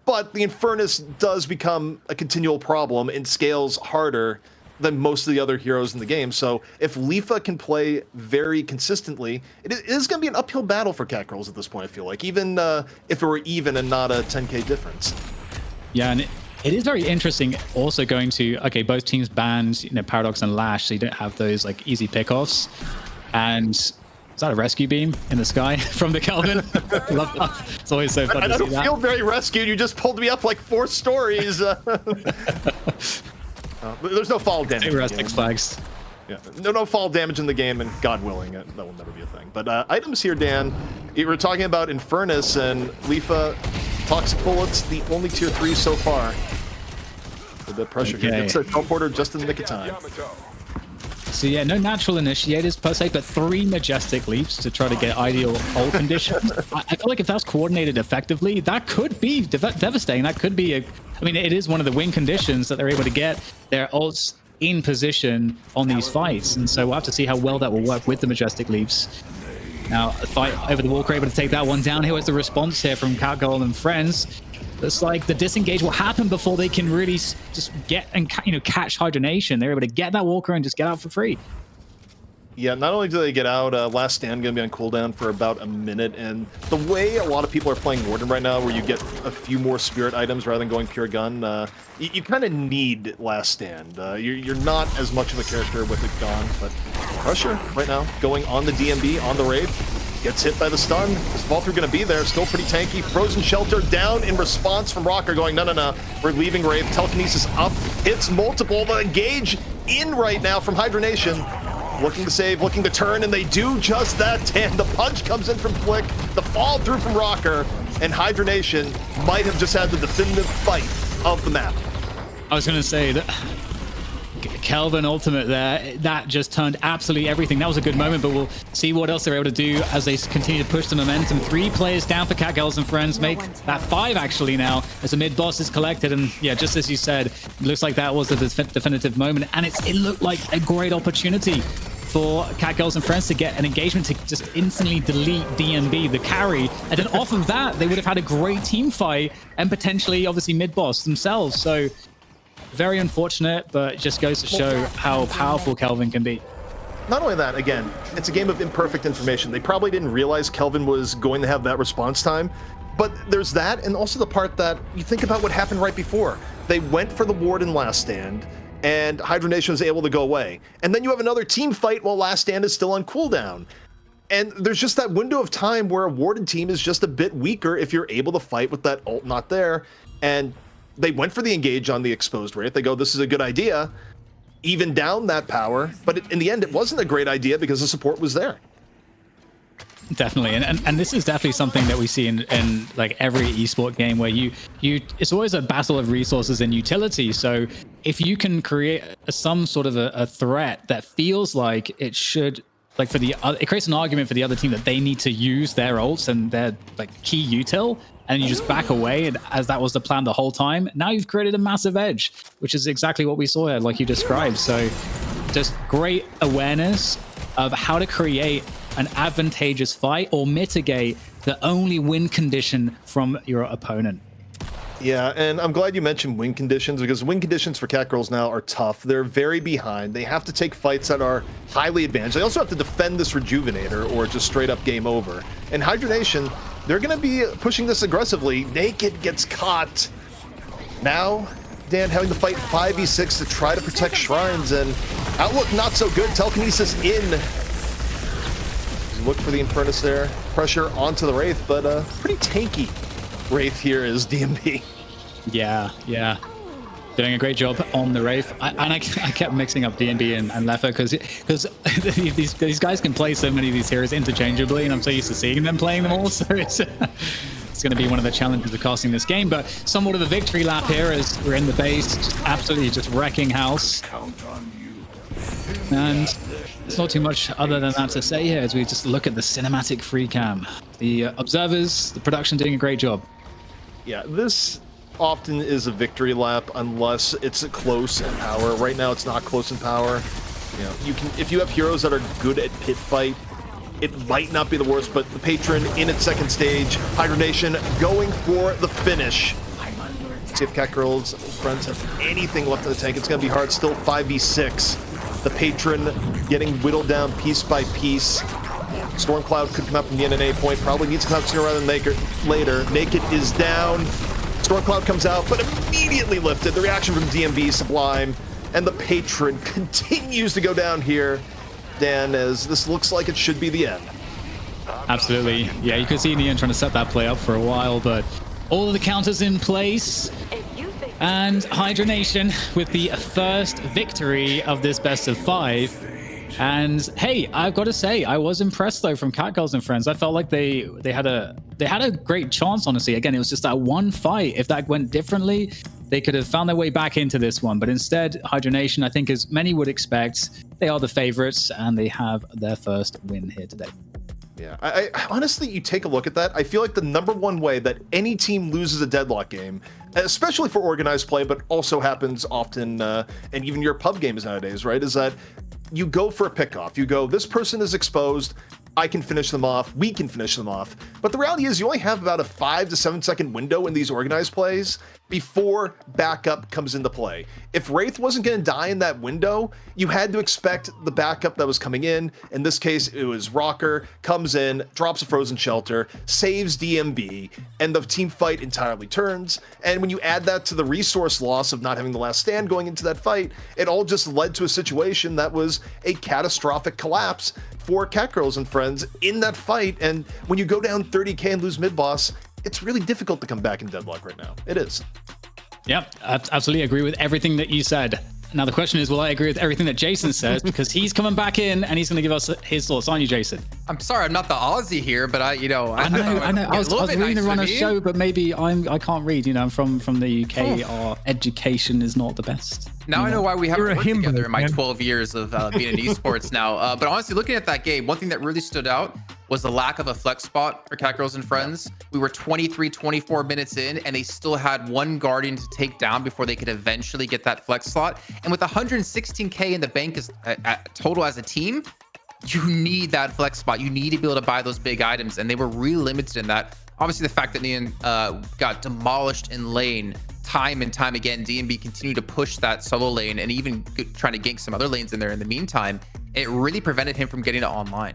[SPEAKER 2] But the Infernus does become a continual problem and scales harder than most of the other heroes in the game. So if Leafa can play very consistently, it is going to be an uphill battle for Catgirls at this point, I feel like, even if it were even and not a 10k difference.
[SPEAKER 1] Yeah, and it is very interesting also going to, okay, both teams banned, Paradox and Lash, so you don't have those like easy pickoffs. And is that a rescue beam in the sky from the Kelvin? Love that. It's always so fun to see that.
[SPEAKER 2] I don't feel very rescued. You just pulled me up like 4 stories. There's no fall damage.
[SPEAKER 1] Six flags.
[SPEAKER 2] Yeah, no fall damage in the game, and God willing, that will never be a thing. But items here, Dan. You were talking about Infernus and Leafa. Toxic Bullets, the only tier 3 so far. A bit of pressure here. Gets a teleporter just in the nick of time.
[SPEAKER 1] So yeah, no natural initiators per se, but 3 majestic leaps to try to get ideal ult conditions. I feel like if that's coordinated effectively, that could be devastating. That could be I mean, it is one of the win conditions that they're able to get their ults in position on these fights. And so we'll have to see how well that will work with the majestic leaps. Now, a fight over the Walker, able to take that one down. Here was the response here from Catgirl and friends. It's like the disengage will happen before they can really just get and catch Hydra Nation. They're able to get that Walker and just get out for free.
[SPEAKER 2] Yeah, not only do they get out, Last Stand going to be on cooldown for about a minute, and the way a lot of people are playing Warden right now, where you get a few more spirit items rather than going pure gun, you kind of need Last Stand. You're not as much of a character with it gone, but pressure right now going on the DMB, on the Wraith. Gets hit by the stun. Is fall through going to be there? Still pretty tanky. Frozen Shelter down in response from Rocker, going, no. We're leaving Wraith. Telekinesis up. Hits multiple. The engage in right now from Hydra Nation. Looking to save, looking to turn, and they do just that. And the punch comes in from Flick. The fall through from Rocker. And Hydra Nation might have just had the definitive fight of the map.
[SPEAKER 1] I was going to say that Kelvin ultimate there, that just turned absolutely everything. That was a good moment, but we'll see what else they're able to do as they continue to push the momentum. 3 players down for Catgirls and friends, make that 5 actually now as the mid boss is collected. And yeah, just as you said, it looks like that was the definitive moment, and it looked like a great opportunity for Catgirls and friends to get an engagement to just instantly delete DMB, the carry, and then off of that they would have had a great team fight and potentially obviously mid boss themselves. So very unfortunate, but it just goes to show how powerful Kelvin can be.
[SPEAKER 2] Not only that, again, it's a game of imperfect information. They probably didn't realize Kelvin was going to have that response time, but there's that, and also the part that you think about what happened right before. They went for the Warden Last Stand, and Hydra Nation was able to go away. And then you have another team fight while Last Stand is still on cooldown. And there's just that window of time where a Warden team is just a bit weaker if you're able to fight with that ult not there. And they went for the engage on the exposed Wraith. They go, this is a good idea. Even down that power. But in the end, it wasn't a great idea because the support was there.
[SPEAKER 1] Definitely. And this is definitely something that we see in like every esport game where it's always a battle of resources and utility. So if you can create some sort of a threat that feels like it should, like for the it creates an argument for the other team that they need to use their ults and their like key util, and you just back away, and as that was the plan the whole time, now you've created a massive edge, which is exactly what we saw here, like you described. So just great awareness of how to create an advantageous fight or mitigate the only win condition from your opponent.
[SPEAKER 2] Yeah, and I'm glad you mentioned win conditions, because win conditions for Catgirls now are tough. They're very behind. They have to take fights that are highly advantaged. They also have to defend this Rejuvenator or just straight up game over. And Hydra Nation, they're going to be pushing this aggressively. Naked gets caught. Now, Dan having to fight 5v6 to try to protect shrines, and outlook not so good. Telekinesis in. Look for the Infernus there. Pressure onto the Wraith, but pretty tanky Wraith here is DMB.
[SPEAKER 1] Yeah. Doing a great job on the Wraith. I kept mixing up DMB and Leffa because these guys can play so many of these heroes interchangeably, and I'm so used to seeing them playing them all, so it's going to be one of the challenges of casting this game. But somewhat of a victory lap here as we're in the base, absolutely just wrecking house. And There's not too much other than that to say here as we just look at the cinematic free cam. The observers, the production doing a great job.
[SPEAKER 2] Yeah, this often is a victory lap unless it's close in power. Right now, it's not close in power. You know, you can, if you have heroes that are good at pit fight, it might not be the worst, but the Patron in its second stage, Hydra Nation going for the finish. See if Catgirls friends have anything left in the tank. It's going to be hard. Still 5v6. The Patron getting whittled down piece by piece. Stormcloud could come out from the NNA point. Probably needs to come out sooner rather than later. Naked is down. Stormcloud comes out, but immediately lifted. The reaction from DMB sublime. And the Patron continues to go down here, Dan, as this looks like it should be the end.
[SPEAKER 1] Absolutely. Yeah, you could see Neon trying to set that play up for a while, but all of the counters in place. And Hydra Nation with the first victory of this best of 5. And hey, I've got to say, I was impressed though from Catgirls and friends. I felt like they had a great chance, honestly. Again, it was just that one fight. If that went differently, they could have found their way back into this one. But instead, Hydra Nation, I think as many would expect, they are the favorites and they have their first win here today.
[SPEAKER 2] Yeah, I honestly, you take a look at that. I feel like the #1 way that any team loses a Deadlock game, especially for organized play, but also happens often, and even your pub games nowadays, right, is that you go for a pickoff. You go, this person is exposed. I can finish them off. We can finish them off. But the reality is you only have about a 5 to 7 second window in these organized plays before backup comes into play. If Wraith wasn't going to die in that window, you had to expect the backup that was coming in. In this case, it was Rocker, comes in, drops a frozen shelter, saves DMB, and the team fight entirely turns. And when you add that to the resource loss of not having the last stand going into that fight, it all just led to a situation that was a catastrophic collapse for Catgirls and friends in that fight. And when you go down 30k and lose mid-boss, it's really difficult to come back in Deadlock right now. It is.
[SPEAKER 1] Yep, I absolutely agree with everything that you said. Now the question is, will I agree with everything that Jason says? Because he's coming back in and he's going to give us his thoughts on you, Jason.
[SPEAKER 4] I'm sorry, I'm not the Aussie here, but I know.
[SPEAKER 1] I was reading to run a show, but maybe I can't read. You know, I'm from the UK. Our education is not the best.
[SPEAKER 4] Now I know why we haven't worked together in my 12 years of being in esports now. But honestly, looking at that game, one thing that really stood out was the lack of a flex spot for Catgirls and friends. We were 24 minutes in, and they still had one Guardian to take down before they could eventually get that flex slot. And with 116k in the bank as total as a team, you need that flex spot. You need to be able to buy those big items, and they were really limited in that. Obviously, the fact that Neon got demolished in lane time and time again, DMB continued to push that solo lane and even trying to gank some other lanes in there in the meantime, it really prevented him from getting it online.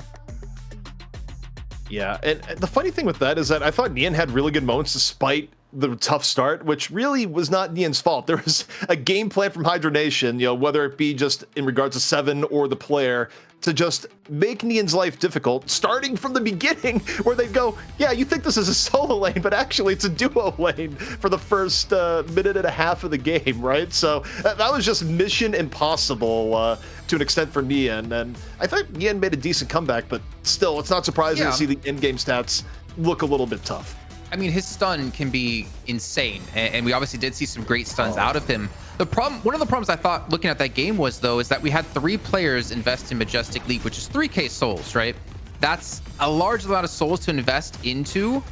[SPEAKER 2] Yeah, and the funny thing with that is that I thought Neon had really good moments despite the tough start, which really was not Neon's fault. There was a game plan from Hydra Nation, you know, whether it be just in regards to Seven or the player, to just make Neon's life difficult, starting from the beginning, where they'd go, yeah, you think this is a solo lane, but actually it's a duo lane for the first minute and a half of the game, right? So that was just mission impossible to an extent for Neon, and I think Neon made a decent comeback, but still, it's not surprising to see the in-game stats look a little bit tough.
[SPEAKER 4] I mean, his stun can be insane, and we obviously did see some great stuns out of him. The problem, one of the problems I thought looking at that game was, though, is that we had 3 players invest in Majestic Leap, which is 3k souls, right? That's a large amount of souls to invest into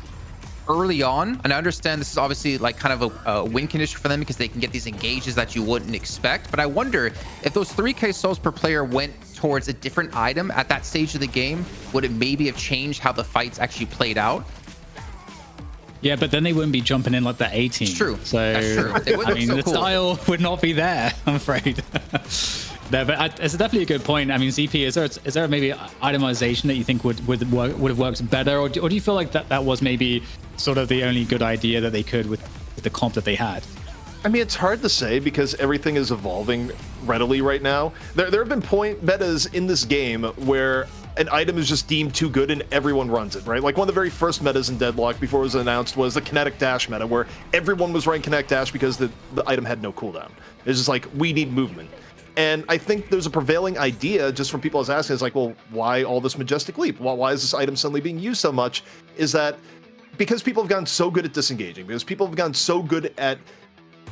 [SPEAKER 4] early on, and I understand this is obviously like kind of a win condition for them because they can get these engages that you wouldn't expect, but I wonder if those 3k souls per player went towards a different item at that stage of the game, would it maybe have changed how the fights actually played out?
[SPEAKER 1] Yeah, but then they wouldn't be jumping in like the 18.
[SPEAKER 4] It's true.
[SPEAKER 1] So,
[SPEAKER 4] that's true.
[SPEAKER 1] I mean, the style would not be there, I'm afraid. No, but it's definitely a good point. I mean, ZP, is there maybe itemization that you think would have worked better, or do you feel like that was maybe sort of the only good idea that they could with the comp that they had?
[SPEAKER 2] I mean, it's hard to say because everything is evolving readily right now. There have been point metas in this game where an item is just deemed too good and everyone runs it, right? Like one of the very first metas in Deadlock before it was announced was the kinetic dash meta, where everyone was running kinetic dash because the item had no cooldown. It's just like, we need movement. And I think there's a prevailing idea just from people as asking, is like, well, why all this Majestic Leap? Why is this item suddenly being used so much? Is that because people have gotten so good at disengaging, because people have gotten so good at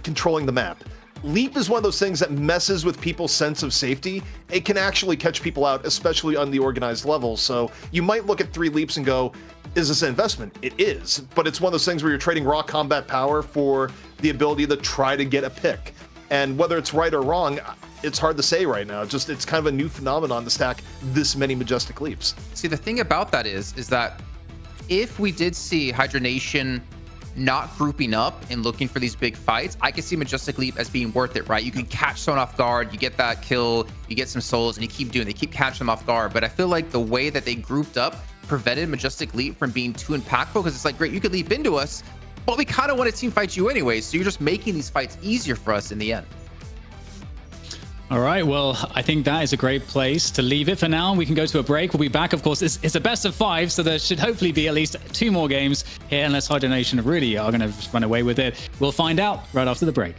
[SPEAKER 2] controlling the map, Leap is one of those things that messes with people's sense of safety. It can actually catch people out, especially on the organized levels. So you might look at 3 leaps and go, is this an investment? It is, but it's one of those things where you're trading raw combat power for the ability to try to get a pick. And whether it's right or wrong, it's hard to say right now. Just it's kind of a new phenomenon to stack this many Majestic Leaps.
[SPEAKER 4] See, the thing about that is that if we did see Hydra Nation not grouping up and looking for these big fights, I can see Majestic Leap as being worth it, right? You can catch someone off guard, you get that kill, you get some souls, and you keep doing it. They keep catching them off guard. But I feel like the way that they grouped up prevented Majestic Leap from being too impactful, because it's like, great, you could leap into us, but we kind of want to team fight you anyway. So you're just making these fights easier for us in the end.
[SPEAKER 1] All right, well, I think that is a great place to leave it for now. We can go to a break. We'll be back. Of course, it's a best of 5, so there should hopefully be at least 2 more games here, unless Hydra Nation really are going to run away with it. We'll find out right after the break.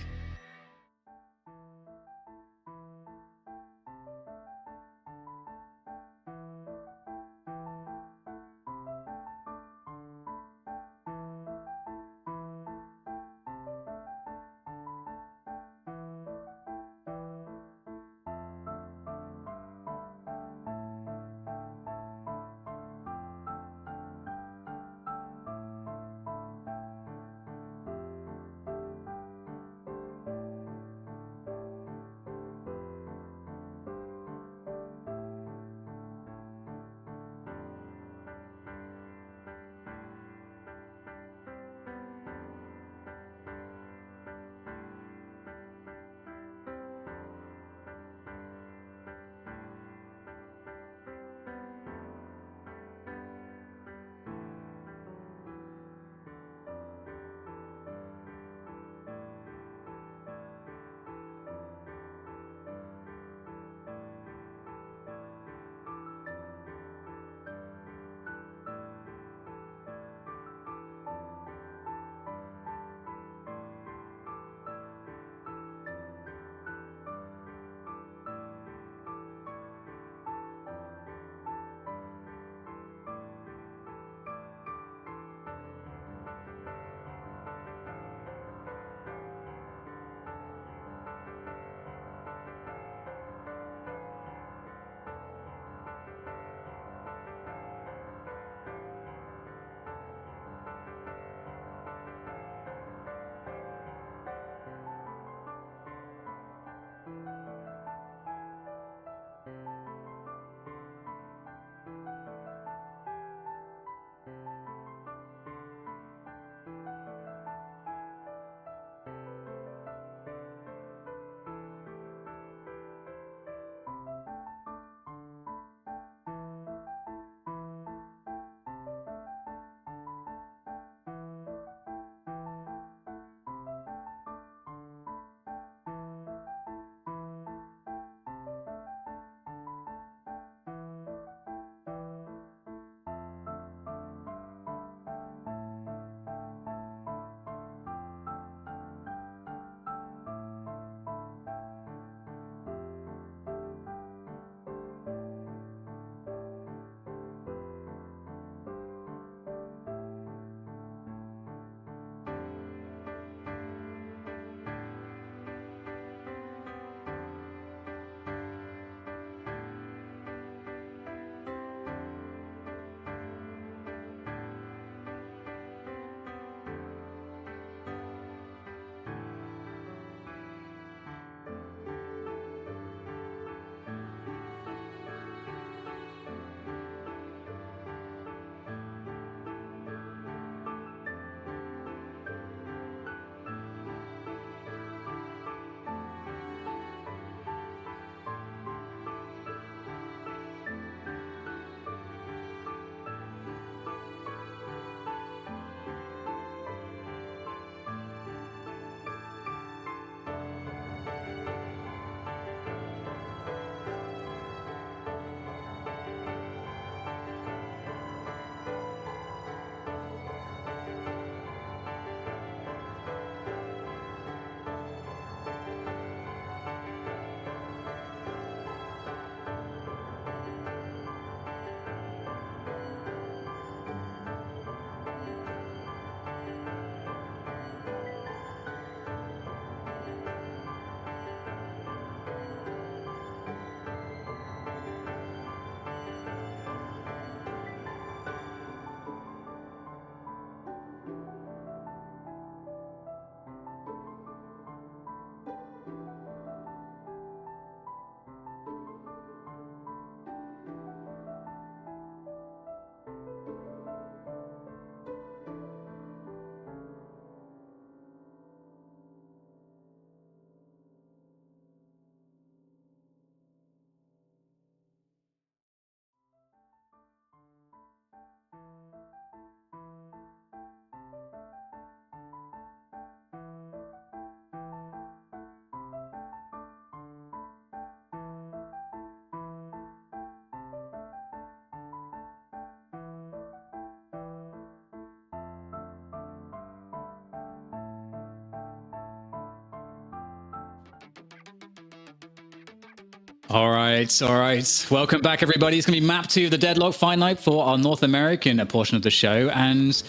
[SPEAKER 1] All right, all right. Welcome back, everybody. It's going to be map 2 of the Deadlock Fight Night for our North American portion of the show. And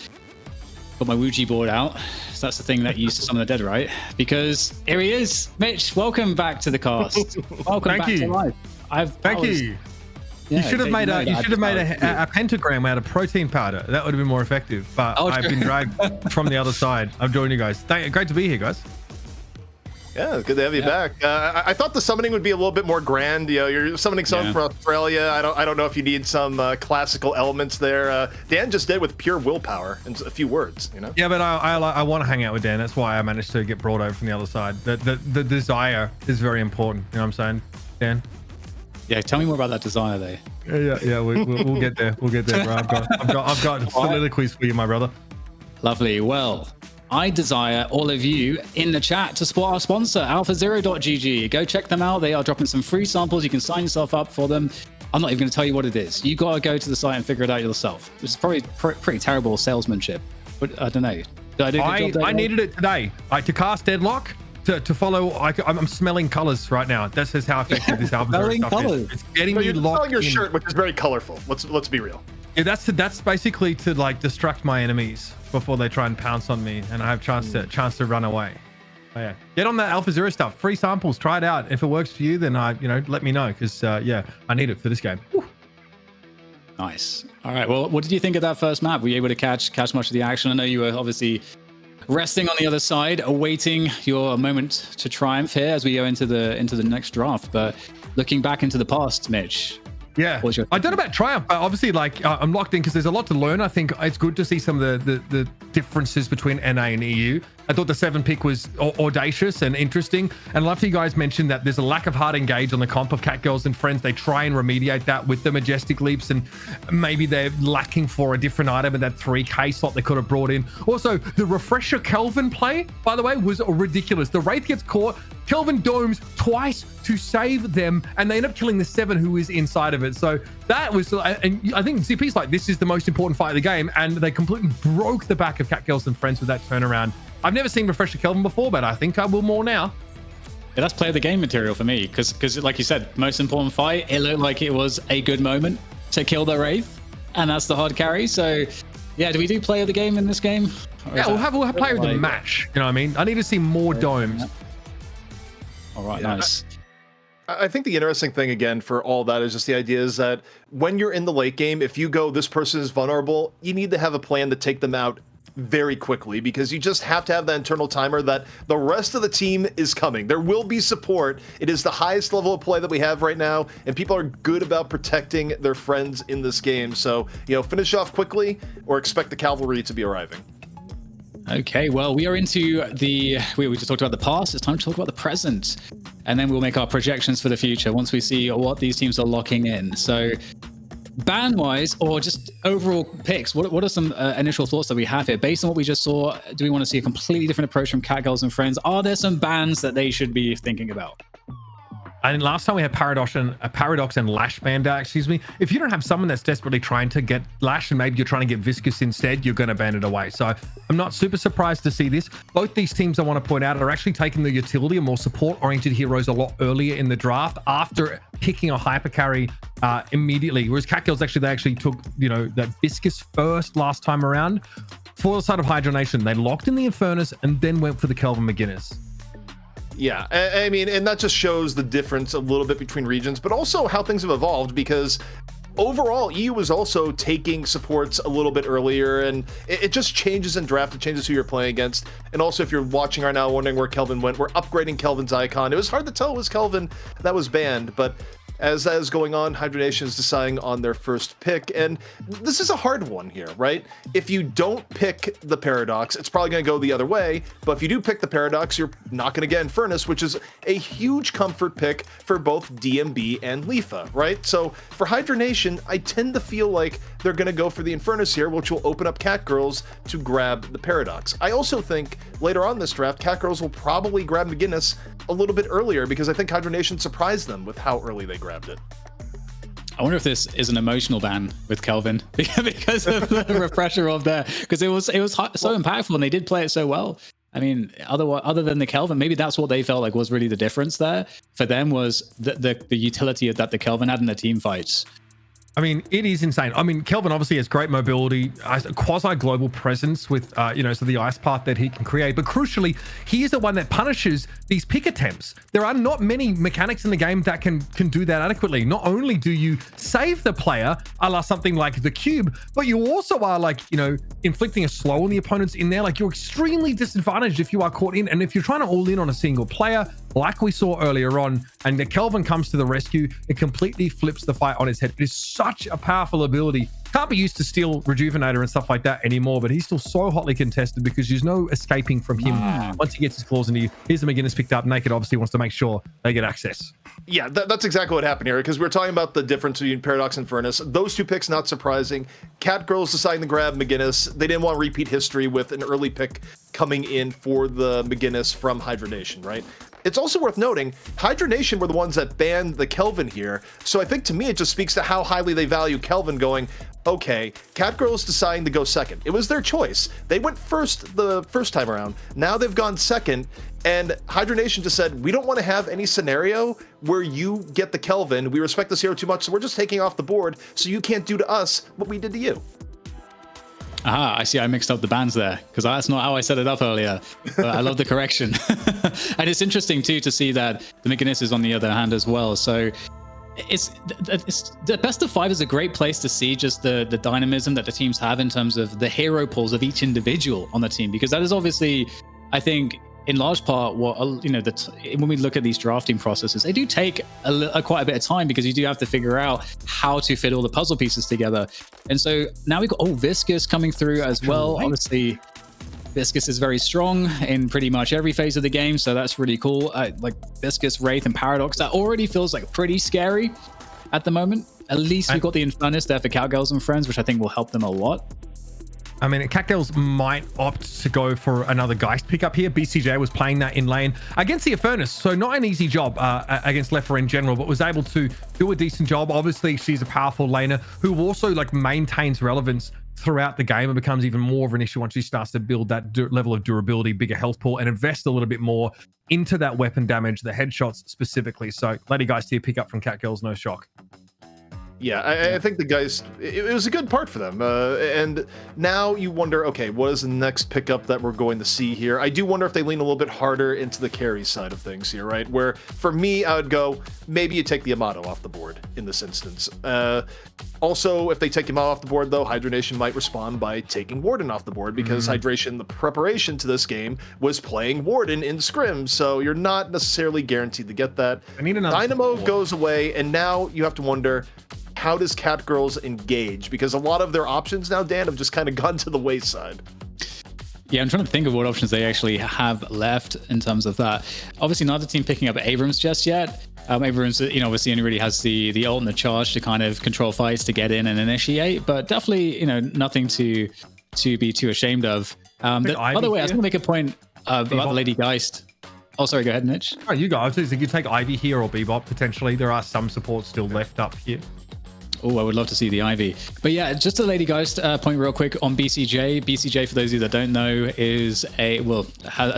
[SPEAKER 1] got my Ouija board out. So that's the thing that you used to summon the dead, right? Because here he is. Mitch, welcome back to the cast. Welcome back to life.
[SPEAKER 3] Thank you. Yeah, you should have made a pentagram out of protein powder. That would have been more effective. But I've been dragged from the other side. I'm joining you guys. Great to be here, guys.
[SPEAKER 2] Yeah, it's good to have you back. I thought the summoning would be a little bit more grand. You know, you're summoning someone from Australia. I don't know if you need some classical elements there. Dan just did with pure willpower and a few words. You know.
[SPEAKER 3] Yeah, but I want to hang out with Dan. That's why I managed to get brought over from the other side. The desire is very important. You know what I'm saying, Dan?
[SPEAKER 1] Yeah, tell me more about that desire, though.
[SPEAKER 3] Yeah. We'll get there. We'll get there, bro. I've got soliloquies for you, my brother.
[SPEAKER 1] Lovely. Well, I desire all of you in the chat to support our sponsor, alphazero.gg. Go check them out. They are dropping some free samples. You can sign yourself up for them. I'm not even going to tell you what it is. You got to go to the site and figure it out yourself. This is probably pretty terrible salesmanship, but I don't know. Did I do a good job?
[SPEAKER 3] I needed it today. To cast Deadlock, to follow. I'm smelling colors right now. That's just how effective this alphazero stuff is. It's getting you locked in.
[SPEAKER 2] Your shirt, which is very colorful. Let's be real.
[SPEAKER 3] Yeah, that's basically to like distract my enemies before they try and pounce on me, and I have chance to run away. Oh, yeah, get on that AlphaZero stuff. Free samples, try it out. If it works for you, then let me know, because I need it for this game. Woo.
[SPEAKER 1] Nice. All right. Well, what did you think of that first map? Were you able to catch much of the action? I know you were obviously resting on the other side, awaiting your moment to triumph here as we go into the next draft. But looking back into the past, Mitch.
[SPEAKER 3] Yeah, I don't know about Triumph, but obviously, I'm locked in because there's a lot to learn. I think it's good to see some of the differences between NA and EU. I thought the 7 pick was audacious and interesting. And I love that you guys mentioned that there's a lack of hard engage on the comp of Catgirls and Friends. They try and remediate that with the Majestic Leaps, and maybe they're lacking for a different item in that 3K slot they could have brought in. Also, the Refresher Kelvin play, by the way, was ridiculous. The Wraith gets caught, Kelvin domes twice to save them, and they end up killing the 7 who is inside of it. So that was, and I think ZP's like, this is the most important fight of the game, and they completely broke the back of Catgirls and Friends with that turnaround. I've never seen Refresher Kelvin before, but I think I will more now.
[SPEAKER 1] Yeah, that's play of the game material for me, because like you said, most important fight, it looked like it was a good moment to kill the Wraith, and that's the hard carry. So yeah, do we do play of the game in this game?
[SPEAKER 3] Yeah, we'll have play of the match. You know what I mean? I need to see more domes.
[SPEAKER 1] All right, nice.
[SPEAKER 2] I think the interesting thing, again, for all that is just the idea is that when you're in the late game, if you go, this person is vulnerable, you need to have a plan to take them out very quickly, because you just have to have that internal timer that the rest of the team is coming. There will be support. It is the highest level of play that we have right now, and people are good about protecting their friends in this game. So, finish off quickly or expect the cavalry to be arriving.
[SPEAKER 1] Okay, well, we are into we just talked about the past. It's time to talk about the present, and then we'll make our projections for the future once we see what these teams are locking in. So ban-wise, or just overall picks, what are some initial thoughts that we have here? Based on what we just saw, do we want to see a completely different approach from Catgirls and Friends? Are there some bans that they should be thinking about?
[SPEAKER 3] I think last time we had Paradox and Lash banned out, excuse me. If you don't have someone that's desperately trying to get Lash and maybe you're trying to get Viscous instead, you're going to ban it away. So I'm not super surprised to see this. Both these teams, I want to point out, are actually taking the utility and more support-oriented heroes a lot earlier in the draft after picking a hyper carry immediately. Whereas Catgirls, they actually took, that Viscous first last time around. For the side of Hydra Nation, they locked in the Infernus and then went for the Kelvin McGinnis.
[SPEAKER 2] Yeah, I mean, and that just shows the difference a little bit between regions, but also how things have evolved, because overall, EU is also taking supports a little bit earlier, and it just changes in draft. It changes who you're playing against. And also, if you're watching right now wondering where Kelvin went, we're upgrading Kelvin's icon. It was hard to tell it was Kelvin that was banned, but as that is going on, Hydra Nation is deciding on their first pick, and this is a hard one here, right? If you don't pick the Paradox, it's probably going to go the other way, but if you do pick the Paradox, you're not going to get Infernus, which is a huge comfort pick for both DMB and Lifa, right? So for Hydra Nation, I tend to feel like they're going to go for the Infernus here, which will open up Catgirls to grab the Paradox. I also think later on this draft, Catgirls will probably grab McGinnis a little bit earlier, because I think Hydra Nation surprised them with how early they grabbed it.
[SPEAKER 1] I wonder if this is an emotional ban with Kelvin because of the refresher of there, because it was so impactful and they did play it so well. I mean, other than the Kelvin, maybe that's what they felt like was really the difference there for them, was the utility that the Kelvin had in the team fights.
[SPEAKER 3] I mean, it is insane. I mean, Kelvin obviously has great mobility, a quasi-global presence with, so the ice path that he can create. But crucially, he is the one that punishes these pick attempts. There are not many mechanics in the game that can do that adequately. Not only do you save the player, a la something like the cube, but you also are like, inflicting a slow on the opponents in there. Like, you're extremely disadvantaged if you are caught in. And if you're trying to all in on a single player, like we saw earlier on, and the Kelvin comes to the rescue, it completely flips the fight on its head. It is such a powerful ability. Can't be used to Steel Rejuvenator and stuff like that anymore, but he's still so hotly contested because there's no escaping from him. Once he gets his claws into you, here's the McGinnis picked up. Naked obviously wants to make sure they get access.
[SPEAKER 2] Yeah, that's exactly what happened here, because we're talking about the difference between Paradox and Furnace. Those two picks, not surprising. Catgirls deciding to grab McGinnis. They didn't want to repeat history with an early pick coming in for the McGinnis from Hydra Nation, right? It's also worth noting, Hydra Nation were the ones that banned the Kelvin here. So I think to me, it just speaks to how highly they value Kelvin, going, okay, Catgirls deciding to go second. It was their choice. They went first the first time around. Now they've gone second. And Hydra Nation just said, we don't want to have any scenario where you get the Kelvin. We respect this hero too much, so we're just taking off the board so you can't do to us what we did to you.
[SPEAKER 1] Aha, I see. I mixed up the bands there because that's not how I set it up earlier. But I love the correction. And it's interesting too to see that the McGinnis is on the other hand as well. So it's the best of 5 is a great place to see just the dynamism that the teams have in terms of the hero pools of each individual on the team, because that is obviously, I think, in large part, what when we look at these drafting processes, they do take quite a bit of time, because you do have to figure out how to fit all the puzzle pieces together. And so now we've got Viscous coming through as well. Obviously, Viscous is very strong in pretty much every phase of the game, so that's really cool. Like Viscous, Wraith, and Paradox, that already feels like pretty scary at the moment. At least we've got the Infernus there for Catgirls and friends, which I think will help them a lot.
[SPEAKER 3] I mean, Catgirls might opt to go for another Geist pickup here. BCJ was playing that in lane against the Infernus, so not an easy job against Leffer in general, but was able to do a decent job. Obviously, she's a powerful laner who also like maintains relevance throughout the game and becomes even more of an issue once she starts to build that level of durability, bigger health pool, and invest a little bit more into that weapon damage, the headshots specifically. So Lady Geist here, pick up from Catgirls, no shock.
[SPEAKER 2] Yeah, I think the guys, it was a good part for them. And now you wonder, okay, what is the next pickup that we're going to see here? I do wonder if they lean a little bit harder into the carry side of things here, right? Where for me, I would go, maybe you take the Yamato off the board in this instance. Also, if they take Yamato off the board, though, Hydra Nation might respond by taking Warden off the board, because Hydration, the preparation to this game, was playing Warden in Scrim, so you're not necessarily guaranteed to get that. Dynamo goes away, and now you have to wonder, how does Catgirls engage? Because a lot of their options now, Dan, have just kind of gone to the wayside.
[SPEAKER 1] Yeah, I'm trying to think of what options they actually have left in terms of that. Obviously, not the team picking up Abrams just yet. Abrams, obviously only really has the ult and the charge to kind of control fights, to get in and initiate, but definitely, nothing to be too ashamed of. By the way, I was going to make a point about the Lady Geist. Oh, sorry, go ahead, Mitch.
[SPEAKER 3] Oh, you go. I was thinking you take Ivy here or Bebop, potentially. There are some supports still left up here.
[SPEAKER 1] Oh, I would love to see the Ivy. But yeah, just a Lady Geist point real quick on BCJ. BCJ, for those of you that don't know, has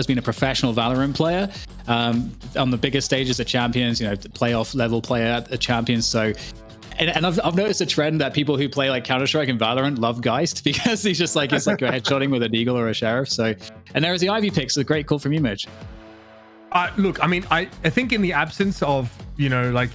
[SPEAKER 1] been a professional Valorant player on the biggest stages at Champions, playoff level player at the Champions. So, and I've noticed a trend that people who play like Counter-Strike and Valorant love Geist, because he's just like, it's like a headshotting with a Deagle or a Sheriff. So, and there is the Ivy pick. So great call from you, Mitch.
[SPEAKER 3] Look, I mean, I think in the absence of, like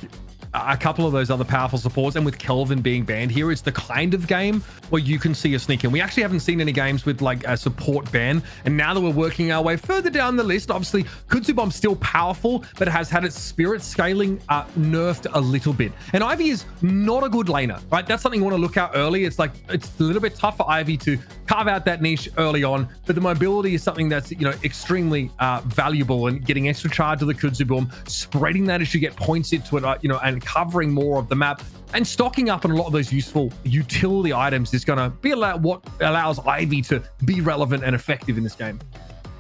[SPEAKER 3] a couple of those other powerful supports, and with Kelvin being banned here, it's the kind of game where you can see a sneak in. We actually haven't seen any games with like a support ban, and now that we're working our way further down the list, obviously Kudzu Bomb's still powerful, but it has had its spirit scaling nerfed a little bit. And Ivy is not a good laner, right? That's something you want to look out early. It's like, it's a little bit tough for Ivy to carve out that niche early on, but the mobility is something that's extremely valuable, and getting extra charge of the Kudzu Bomb, spreading that as you get points into it, and covering more of the map, and stocking up on a lot of those useful utility items is going to be what allows Ivy to be relevant and effective in this game.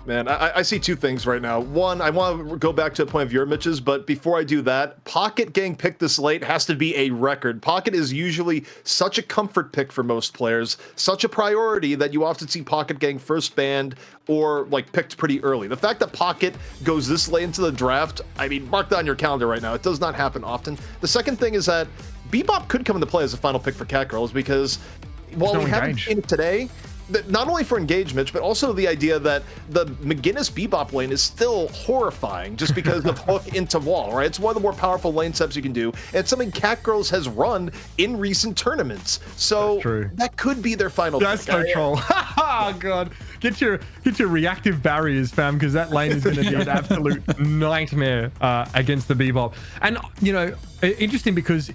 [SPEAKER 2] Man, I see two things right now. One, I want to go back to a point of your Mitch's, but before I do that, Pocket getting picked this late has to be a record. Pocket is usually such a comfort pick for most players, such a priority that you often see Pocket getting first banned or like picked pretty early. The fact that Pocket goes this late into the draft, I mean, mark that on your calendar right now. It does not happen often. The second thing is that Bebop could come into play as a final pick for Catgirls because while we haven't seen it today, not only for engagement, but also the idea that the McGinnis Bebop lane is still horrifying just because of hook into wall, right? It's one of the more powerful lane steps you can do. And it's something Catgirls has run in recent tournaments. So that could be their final
[SPEAKER 3] That's
[SPEAKER 2] pick.
[SPEAKER 3] so troll. Oh, God. Get your reactive barriers, fam, because that lane is going to be an absolute nightmare against the Bebop. And, you know, interesting because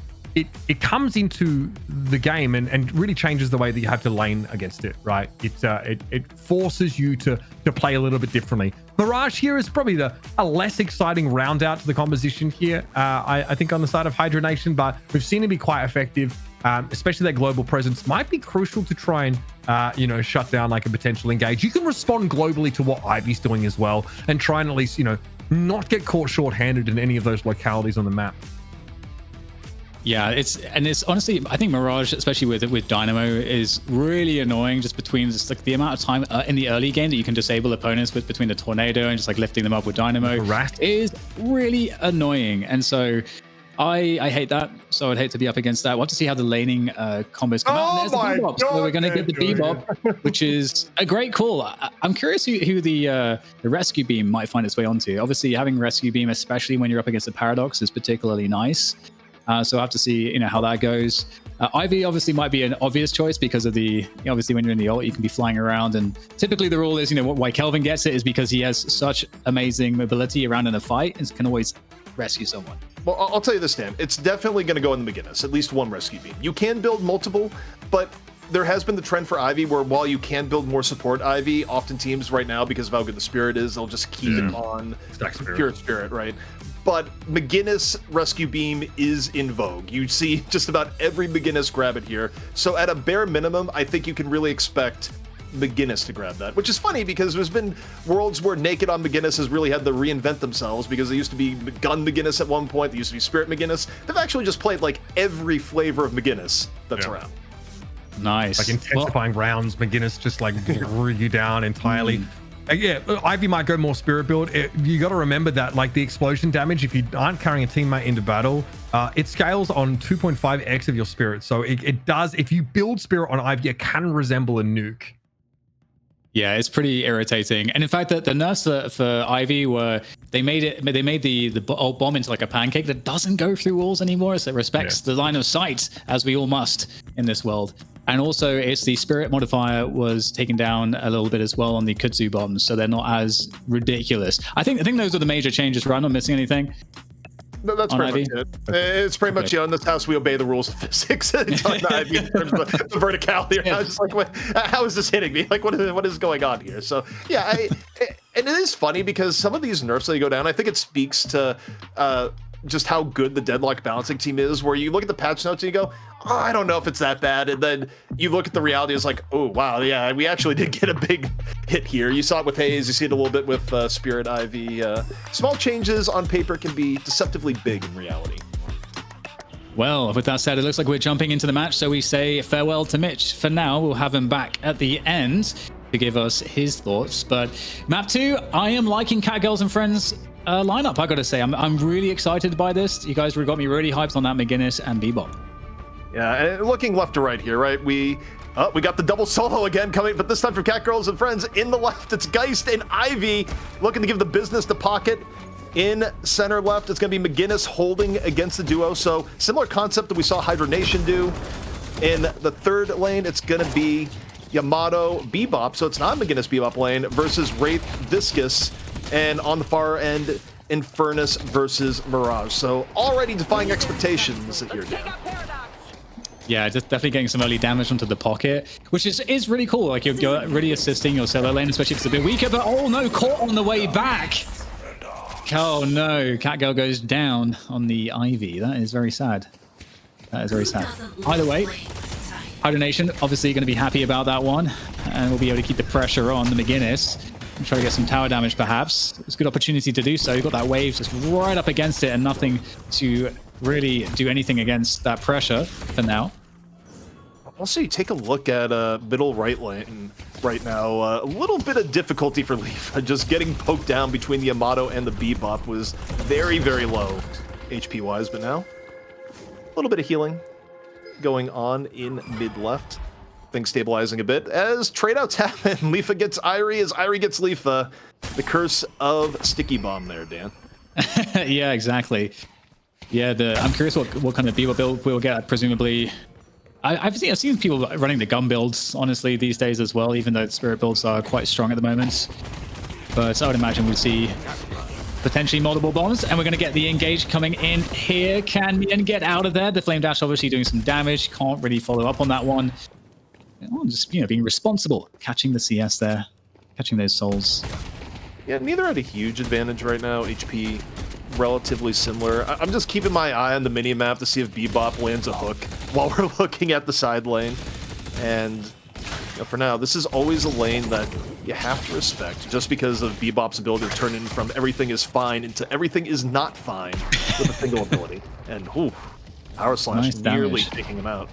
[SPEAKER 3] it comes into the game and really changes the way that you have to lane against it, right? It forces you to play a little bit differently. Mirage here is probably a less exciting round out to the composition here, I think on the side of Hydra Nation, but we've seen it be quite effective, especially their global presence might be crucial to try and, you know, shut down like a potential engage. You can respond globally to what Ivy's doing as well and try and at least, you know, not get caught short-handed in any of those localities on the map.
[SPEAKER 1] Yeah, it's honestly, I think Mirage, especially with Dynamo, is really annoying just between just like the amount of time in the early game that you can disable opponents with between the tornado and just like lifting them up with Dynamo is really annoying. And so I hate that. So I'd hate to be up against that. We'll have to see how the laning combos come out. And there's the Bebop. So we're going to get the Bebop, which is a great call. I'm curious who the Rescue Beam might find its way onto. Obviously, having Rescue Beam, especially when you're up against the Paradox, is particularly nice. So I have to see, you know, how that goes. Ivy obviously might be an obvious choice because of obviously when you're in the ult, you can be flying around. And typically the rule is, you know, why Kelvin gets it is because he has such amazing mobility around in a fight and can always rescue someone.
[SPEAKER 2] Well, I'll tell you this, Dan. It's definitely going to go in the McGinnis, at least one Rescue Beam. You can build multiple, but there has been the trend for Ivy where while you can build more support Ivy, often teams right now, because of how good the Spirit is, they'll just keep it on pure Spirit, right? But McGinnis Rescue Beam is in vogue. You see just about every McGinnis grab it here. So at a bare minimum, I think you can really expect McGinnis to grab that, which is funny because there's been worlds where Naked on McGinnis has really had to reinvent themselves because they used to be Gun McGinnis at one point, they used to be Spirit McGinnis. They've actually just played like every flavor of McGinnis that's around.
[SPEAKER 1] Nice.
[SPEAKER 3] Like intensifying rounds, McGinnis just like drew you down entirely. Yeah, Ivy might go more Spirit build. You got to remember that like the explosion damage, if you aren't carrying a teammate into battle, it scales on 2.5x of your Spirit. So it does, if you build Spirit on Ivy, it can resemble a nuke.
[SPEAKER 1] Yeah, it's pretty irritating. And in fact, the nerfs for Ivy were they made the old bomb into like a pancake that doesn't go through walls anymore. So it respects the line of sight, as we all must in this world. And also, it's the Spirit modifier was taken down a little bit as well on the Kudzu bombs, so they're not as ridiculous. I think those are the major changes. Right? I'm not missing anything.
[SPEAKER 2] No, that's pretty much it. It's pretty much, you know, in this house we obey the rules of physics in terms of the verticality. I was just like, how is this hitting me? Like, what is going on here? So yeah, and it is funny because some of these nerfs that go down, I think it speaks to just how good the Deadlock balancing team is, where you look at the patch notes and you go, oh, I don't know if it's that bad. And then you look at the reality, it's like, oh, wow, yeah, we actually did get a big hit here. You saw it with Haze, you see it a little bit with Spirit Ivy. Small changes on paper can be deceptively big in reality.
[SPEAKER 1] Well, with that said, it looks like we're jumping into the match, so we say farewell to Mitch. For now, we'll have him back at the end to give us his thoughts. But map 2, I am liking Catgirls and Friends lineup, I gotta say. I'm really excited by this. You guys got me really hyped on that McGinnis and Bebop.
[SPEAKER 2] Yeah, and looking left to right here, right? We got the double solo again coming, but this time from Catgirls and Friends. In the left, it's Geist and Ivy looking to give the business to Pocket. In center left, it's going to be McGinnis holding against the duo. So similar concept that we saw Hydra Nation do. In the third lane, it's going to be Yamato Bebop. So it's not McGinnis Bebop lane versus Wraith Viscous. And on the far end, Infernus versus Mirage. So already defying expectations here, Dan.
[SPEAKER 1] Yeah, just definitely getting some early damage onto the Pocket, which is really cool. Like you're really assisting your solo lane, especially if it's a bit weaker. But oh no, caught on the way back. Oh no, Catgirl goes down on the Ivy. That is very sad. That is very sad. Either way, Hydra Nation obviously going to be happy about that one, and we'll be able to keep the pressure on the McGinnis. Try to get some tower damage, perhaps. It's a good opportunity to do so. You've got that wave just right up against it and nothing to really do anything against that pressure for now.
[SPEAKER 2] Also, you take a look at middle right lane right now. A little bit of difficulty for Leaf. Just getting poked down between the Yamato and the Bebop was very, very low HP-wise, but now a little bit of healing going on in mid-left. Things stabilizing a bit as trade-outs happen. Leafa gets Irie as Irie gets Leafa. The curse of Sticky Bomb there, Dan.
[SPEAKER 1] Yeah, exactly. Yeah, I'm curious what kind of Bebop build we'll get, presumably. I've seen people running the gun builds, honestly, these days as well, even though the spirit builds are quite strong at the moment. But I would imagine we'll see potentially multiple bombs, and we're going to get the engage coming in here. Can Mian get out of there? The Flame Dash obviously doing some damage. Can't really follow up on that one. Just, being responsible, catching the CS there, catching those souls.
[SPEAKER 2] Yeah, neither had a huge advantage right now. HP relatively similar. I'm just keeping my eye on the mini-map to see if Bebop lands a hook while we're looking at the side lane. And for now, this is always a lane that you have to respect, just because of Bebop's ability to turn in from everything is fine into everything is not fine with a single ability. And Power Slash
[SPEAKER 1] nice
[SPEAKER 2] nearly
[SPEAKER 1] damage.
[SPEAKER 2] taking him out.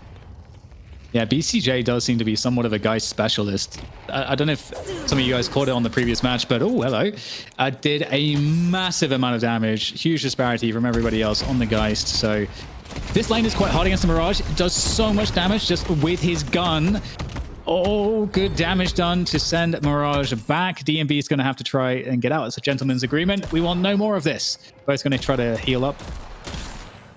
[SPEAKER 1] Yeah, BCJ does seem to be somewhat of a Geist specialist. I don't know if some of you guys caught it on the previous match, but hello. Did a massive amount of damage, huge disparity from everybody else on the Geist. So this lane is quite hard against the Mirage. It does so much damage just with his gun. Oh, good damage done to send Mirage back. DMB is going to have to try and get out. It's a gentleman's agreement. We want no more of this. Both going to try to heal up.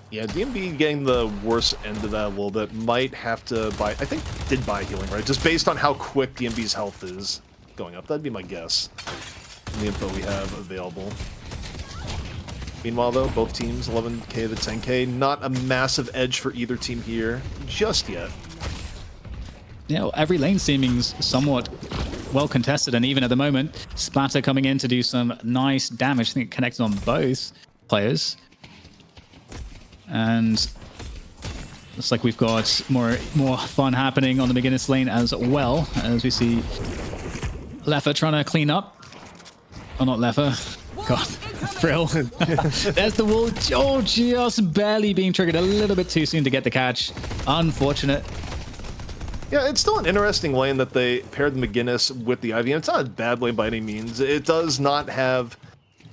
[SPEAKER 2] Yeah, DMB getting the worst end of that a little bit. Might have to buy, I think did buy healing, right? Just based on how quick DMB's health is going up. That'd be my guess. The info we have available. Meanwhile, though, both teams, 11k to 10k. Not a massive edge for either team here just yet.
[SPEAKER 1] Every lane seeming somewhat well contested, and even at the moment, Splatter coming in to do some nice damage. I think it connected on both players. And looks like we've got more fun happening on the beginner's lane as well, as we see Leffa trying to clean up. Oh, not Leffa. God, Frill. There's the wall. Oh, just barely being triggered a little bit too soon to get the catch. Unfortunate.
[SPEAKER 2] Yeah, it's still an interesting lane that they paired the McGinnis with the Ivy. And it's not a bad lane by any means. It does not have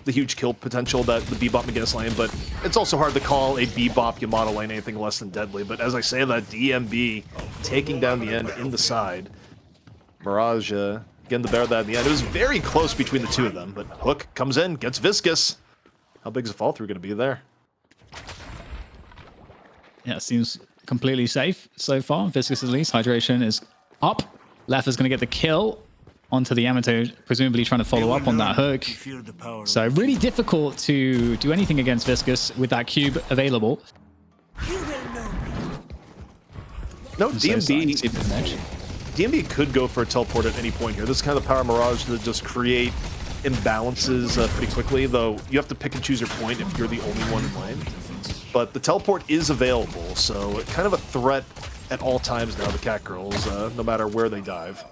[SPEAKER 2] the huge kill potential that the Bebop McGinnis lane, but it's also hard to call a Bebop Yamato lane anything less than deadly. But as I say that, DMB taking down the end in the side. Mirage getting the bear that in the end. It was very close between the two of them, but Hook comes in, gets Viscous. How big is the fall through going to be there?
[SPEAKER 1] Yeah, seems completely safe so far. Viscous at least. Hydration is up. Leffa's going to get the kill onto the Yamato, presumably trying to follow up on that hook. So really difficult to do anything against Viscous with that cube available.
[SPEAKER 2] No, DMB could go for a teleport at any point here. This is kind of the power Mirage to just create imbalances pretty quickly, though you have to pick and choose your point if you're the only one in lane. But the teleport is available, so kind of a threat at all times now, the Catgirls, no matter where they dive.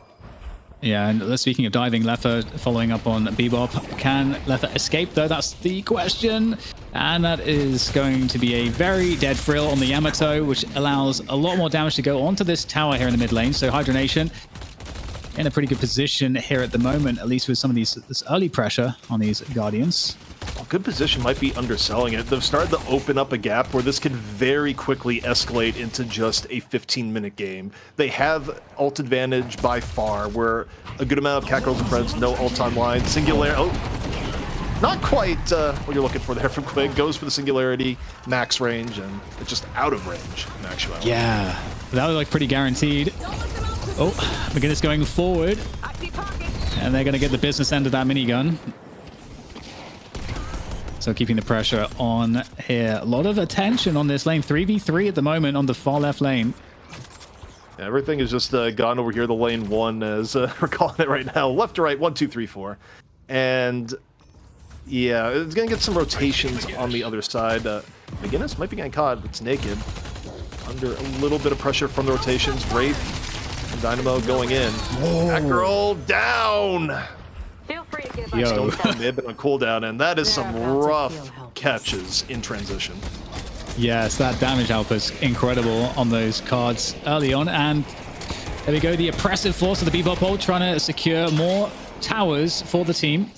[SPEAKER 1] Yeah, and speaking of diving, Leffa following up on Bebop. Can Leffa escape, though? That's the question. And that is going to be a very dead Frill on the Yamato, which allows a lot more damage to go onto this tower here in the mid lane. So Hydra Nation in a pretty good position here at the moment, at least with some of this early pressure on these Guardians.
[SPEAKER 2] A good position might be underselling it. They've started to open up a gap where this could very quickly escalate into just a 15-minute game. They have ult advantage by far, where a good amount of Catgirls and friends, no ult online. Singularity, not quite what you're looking for there from Quig. Goes for the Singularity, max range, and it's just out of range in actuality.
[SPEAKER 1] Yeah, that was like pretty guaranteed. Oh, McGinnis going forward. And they're going to get the business end of that minigun. So keeping the pressure on here. A lot of attention on this lane. 3v3 at the moment on the far left lane.
[SPEAKER 2] Everything is just gone over here. The lane one, as we're calling it right now. Left to right, 1, 2, 3, 4. And yeah, it's going to get some rotations on the other side. McGinnis might be getting caught. It's naked. Under a little bit of pressure from the rotations. Wraith and Dynamo going in. Catgirl down.
[SPEAKER 5] Feel free
[SPEAKER 1] Yo.
[SPEAKER 2] May have been on cooldown, and that is some rough catches in transition.
[SPEAKER 1] Yes, that damage output is incredible on those cards early on. And there we go, the oppressive force of the Bebop ult trying to secure more towers for the team.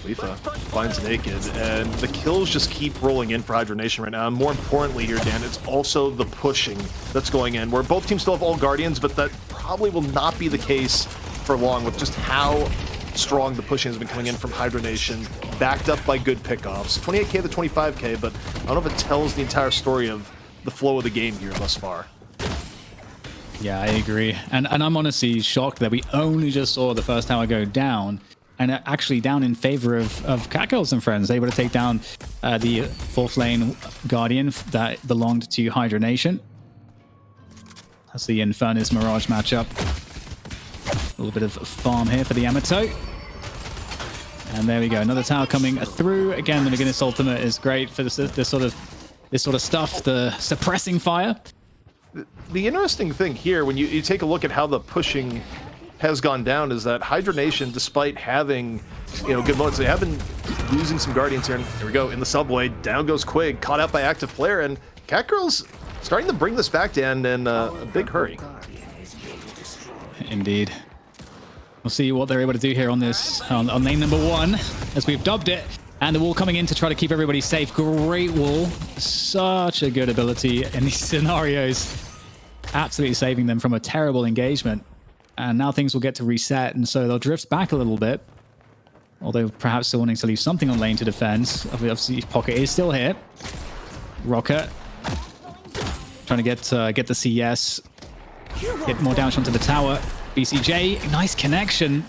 [SPEAKER 2] Leafa finds Naked, and the kills just keep rolling in for Hydra Nation right now. And more importantly here, Dan, it's also the pushing that's going in, where both teams still have all Guardians, but that probably will not be the case for long with just how strong the pushing has been coming in from Hydra Nation, backed up by good pickoffs. 28k to 25k, but I don't know if it tells the entire story of the flow of the game here thus far.
[SPEAKER 1] Yeah, I agree. And I'm honestly shocked that we only just saw the first tower go down, and actually down in favor of Catgirls and friends. Able to take down the 4th lane Guardian that belonged to Hydra Nation. That's the Infernus Mirage matchup. A little bit of farm here for the Yamato. And there we go, another tower coming through. Again, the McGinnis ultimate is great for this sort of stuff, the suppressing fire.
[SPEAKER 2] The interesting thing here, when you take a look at how the pushing has gone down, is that Hydra Nation, despite having good moments, they have been losing some Guardians here. And here we go, in the subway, down goes Quig, caught out by active player, and Catgirls starting to bring this back, Dan, in a big hurry.
[SPEAKER 1] Indeed. We'll see what they're able to do here on this on lane number 1, as we've dubbed it. And the wall coming in to try to keep everybody safe. Great wall. Such a good ability in these scenarios. Absolutely saving them from a terrible engagement. And now things will get to reset, and so they'll drift back a little bit. Although perhaps still wanting to leave something on lane to defend. Obviously, Pocket is still here. Rocket trying to get the CS. Get more damage onto the tower. BCJ, nice connection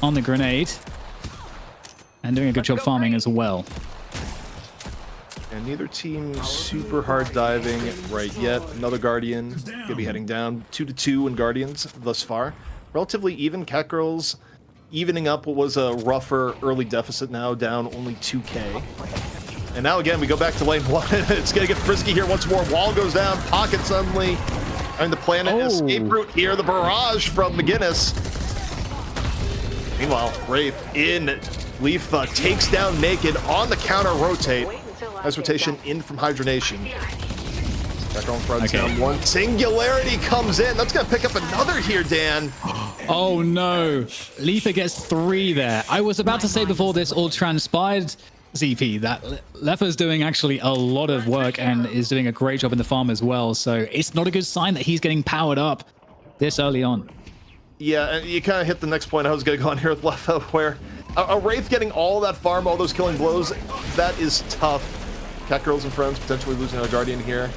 [SPEAKER 1] on the grenade. And doing a good job farming as well.
[SPEAKER 2] And neither team super hard diving right yet. Another Guardian gonna be heading down 2-2 in Guardians thus far. Relatively even. Catgirls evening up what was a rougher early deficit, now down only 2k. And now again we go back to lane 1. It's gonna get frisky here once more. Wall goes down, Pocket suddenly. And the planet escape route here, the barrage from McGinnis. Meanwhile, Wraith in. Leafa takes down Naked on the counter rotate. Nice rotation in from Hydra Nation. Back on front down 1. Singularity comes in. That's going to pick up another here, Dan.
[SPEAKER 1] Oh no. Leafa gets 3 there. I was about to say before this all transpired, ZP, that Lefa's doing actually a lot of work and is doing a great job in the farm as well. So it's not a good sign that he's getting powered up this early on.
[SPEAKER 2] Yeah, and you kind of hit the next point I was going to go on here with Lefa, where a Wraith getting all that farm, all those killing blows, that is tough. Catgirls and friends potentially losing a Guardian here.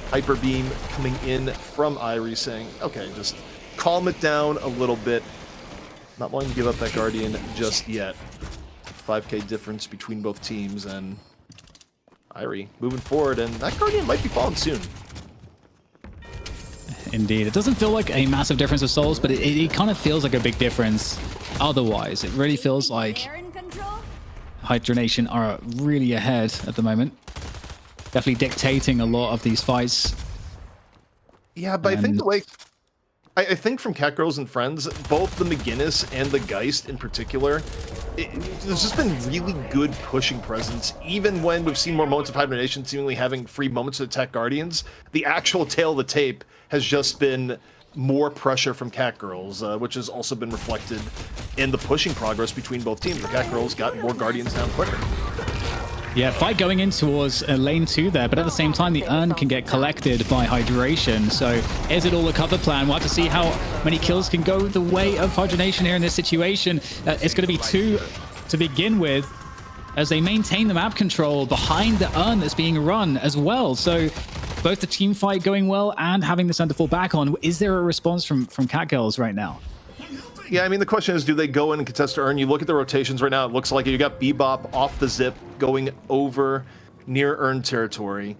[SPEAKER 2] Hyper Beam coming in from Irie saying, okay, just calm it down a little bit. Not wanting to give up that Guardian just yet. 5k difference between both teams, and Irie moving forward, and that Guardian might be falling soon.
[SPEAKER 1] Indeed. It doesn't feel like a massive difference of souls, but it kind of feels like a big difference otherwise. It really feels like Hydra Nation are really ahead at the moment. Definitely dictating a lot of these fights.
[SPEAKER 2] Yeah, but I think the way... I think from Catgirls and friends, both the McGinnis and the Geist in particular, there's just been really good pushing presence. Even when we've seen more moments of Hydra Nation seemingly having free moments to attack Guardians, the actual tail of the tape has just been more pressure from Catgirls, which has also been reflected in the pushing progress between both teams. The Catgirls got more Guardians down quicker.
[SPEAKER 1] Yeah, fight going in towards lane 2 there, but at the same time, the urn can get collected by Hydration. So is it all a cover plan? We'll have to see how many kills can go the way of Hydra Nation here in this situation. It's going to be 2 to begin with, as they maintain the map control behind the urn that's being run as well. So both the team fight going well and having the center fall back on. Is there a response from Catgirls right now?
[SPEAKER 2] Yeah, I mean, the question is, do they go in and contest to earn? You look at the rotations right now, it looks like you got Bebop off the zip going over near Urn territory.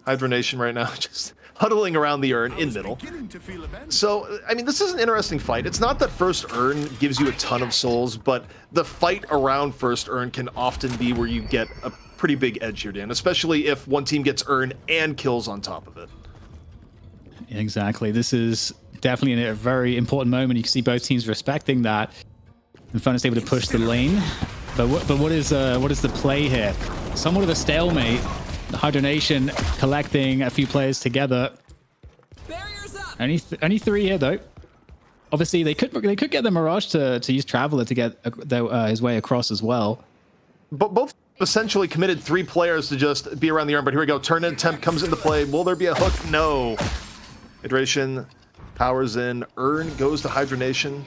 [SPEAKER 2] Hydra Nation right now just huddling around the Urn in middle. So, I mean, this is an interesting fight. It's not that first Urn gives you a ton of souls, but the fight around first Urn can often be where you get a pretty big edge here, Dan, especially if one team gets Urn and kills on top of it.
[SPEAKER 1] Exactly. This is definitely in a very important moment. You can see both teams respecting that. Infernus able to push the lane. But what is the play here? Somewhat of a stalemate. The Hydra Nation collecting a few players together. Only 3 here though. Obviously they could get the Mirage to use Traveler to get his way across as well.
[SPEAKER 2] But both essentially committed 3 players to just be around the arm. But here we go. Turn attempt comes into play. Will there be a hook? No. Hydration powers in. Urn goes to Hydra Nation.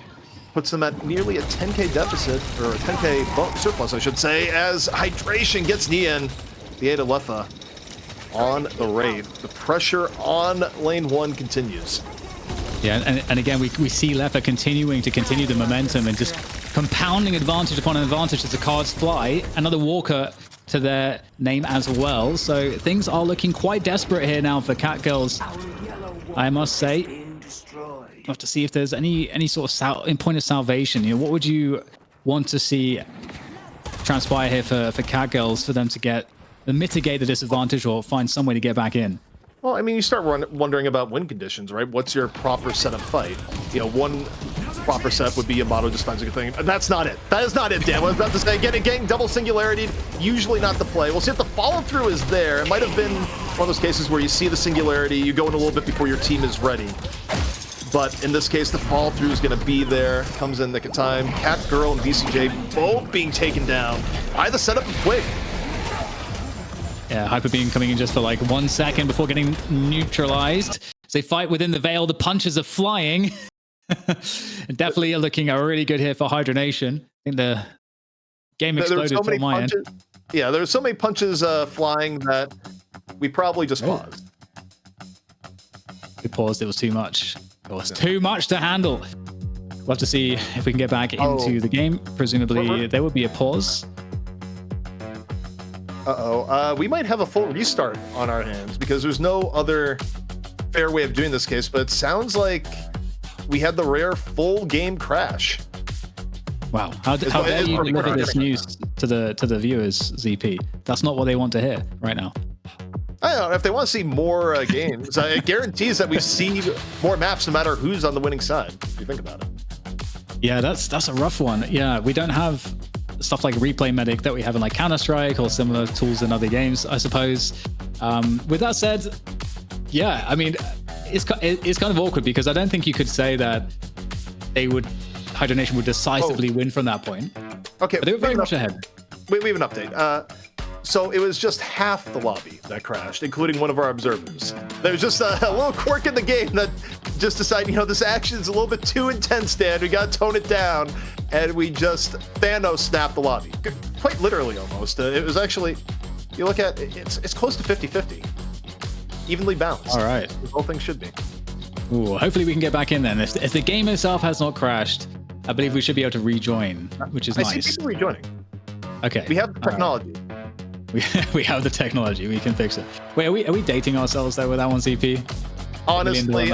[SPEAKER 2] Puts them at nearly a 10k deficit, or a 10k surplus, I should say, as Hydration gets Nian. The Ada Lefa on the Wraith. The pressure on lane 1 continues.
[SPEAKER 1] Yeah, and again, we see Lefa continue the momentum and just compounding advantage upon advantage as the cards fly. Another Walker to their name as well. So things are looking quite desperate here now for Catgirls, I must say. We'll have to see if there's any sort of point of salvation. You know, what would you want to see transpire here for Catgirls for them to mitigate the disadvantage or find some way to get back in?
[SPEAKER 2] Well, I mean, you start wondering about win conditions, right? What's your proper setup fight? You know, one proper setup would be Yamato just finds a good thing. And that's not it. That is not it, Dan. I was about to say, getting double singularity, usually not the play. We'll see if the follow-through is there. It might have been one of those cases where you see the singularity, you go in a little bit before your team is ready. But in this case, the follow-through is going to be there. Comes in nick of time. Catgirl and BCJ both being taken down by the setup of Quake.
[SPEAKER 1] Yeah, Hyper Beam coming in just for like 1 second before getting neutralized. As they fight within the veil, the punches are flying. Definitely looking really good here for Hydra Nation. I think the game exploded from my end.
[SPEAKER 2] Yeah, there were so many punches flying that we probably just paused.
[SPEAKER 1] We paused, it was too much. It was too much to handle. We'll have to see if we can get back into the game. Presumably there would be a pause.
[SPEAKER 2] We might have a full restart on our hands because there's no other fair way of doing this case, but it sounds like we had the rare full game crash.
[SPEAKER 1] Wow, how dare you deliver this news to the viewers, ZP? That's not what they want to hear right now.
[SPEAKER 2] I don't know, if they want to see more games, it guarantees that we see more maps no matter who's on the winning side, if you think about it.
[SPEAKER 1] Yeah, that's a rough one. Yeah, we don't have stuff like Replay Medic that we have in like Counter-Strike or similar tools in other games, I suppose. With that said, yeah, I mean, it's kind of awkward because I don't think you could say that Hydra Nation would decisively win from that point.
[SPEAKER 2] Okay,
[SPEAKER 1] but they were very much ahead.
[SPEAKER 2] We have an update. So it was just half the lobby that crashed, including one of our observers. There was just a little quirk in the game that just decided, you know, this action's a little bit too intense, Dan. We got to tone it down. And we just Thanos snapped the lobby. Quite literally, almost. It was actually, you look at it's close to 50-50. Evenly balanced.
[SPEAKER 1] All right.
[SPEAKER 2] The whole thing should be.
[SPEAKER 1] Ooh, hopefully we can get back in then. If the game itself has not crashed, I believe we should be able to rejoin, which is nice.
[SPEAKER 2] I see people rejoining.
[SPEAKER 1] Okay.
[SPEAKER 2] We have the technology.
[SPEAKER 1] Right. We have the technology. We can fix it. Wait, are we dating ourselves though with that one, CP?
[SPEAKER 2] Honestly,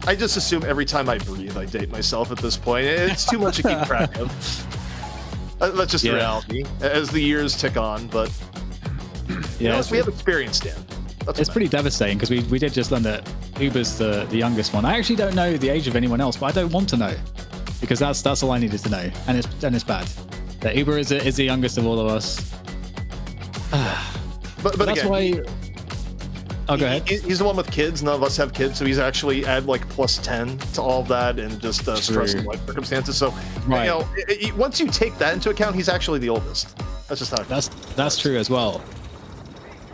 [SPEAKER 2] I just assume every time I breathe, I date myself at this point. It's too much to keep track of. That's just the reality as the years tick on. But yeah, we have experience, Dan.
[SPEAKER 1] It's pretty devastating because we did just learn that Uber's the youngest one. I actually don't know the age of anyone else, but I don't want to know because that's all I needed to know, and it's bad. That Uber is the youngest of all of us.
[SPEAKER 2] but
[SPEAKER 1] that's
[SPEAKER 2] again,
[SPEAKER 1] why. Oh, go ahead.
[SPEAKER 2] He's the one with kids. None of us have kids, so he's actually add like plus 10 to all of that and just stressful life circumstances. So, right. You know, once you take that into account, he's actually the oldest. That's just how it goes.
[SPEAKER 1] That's true as well.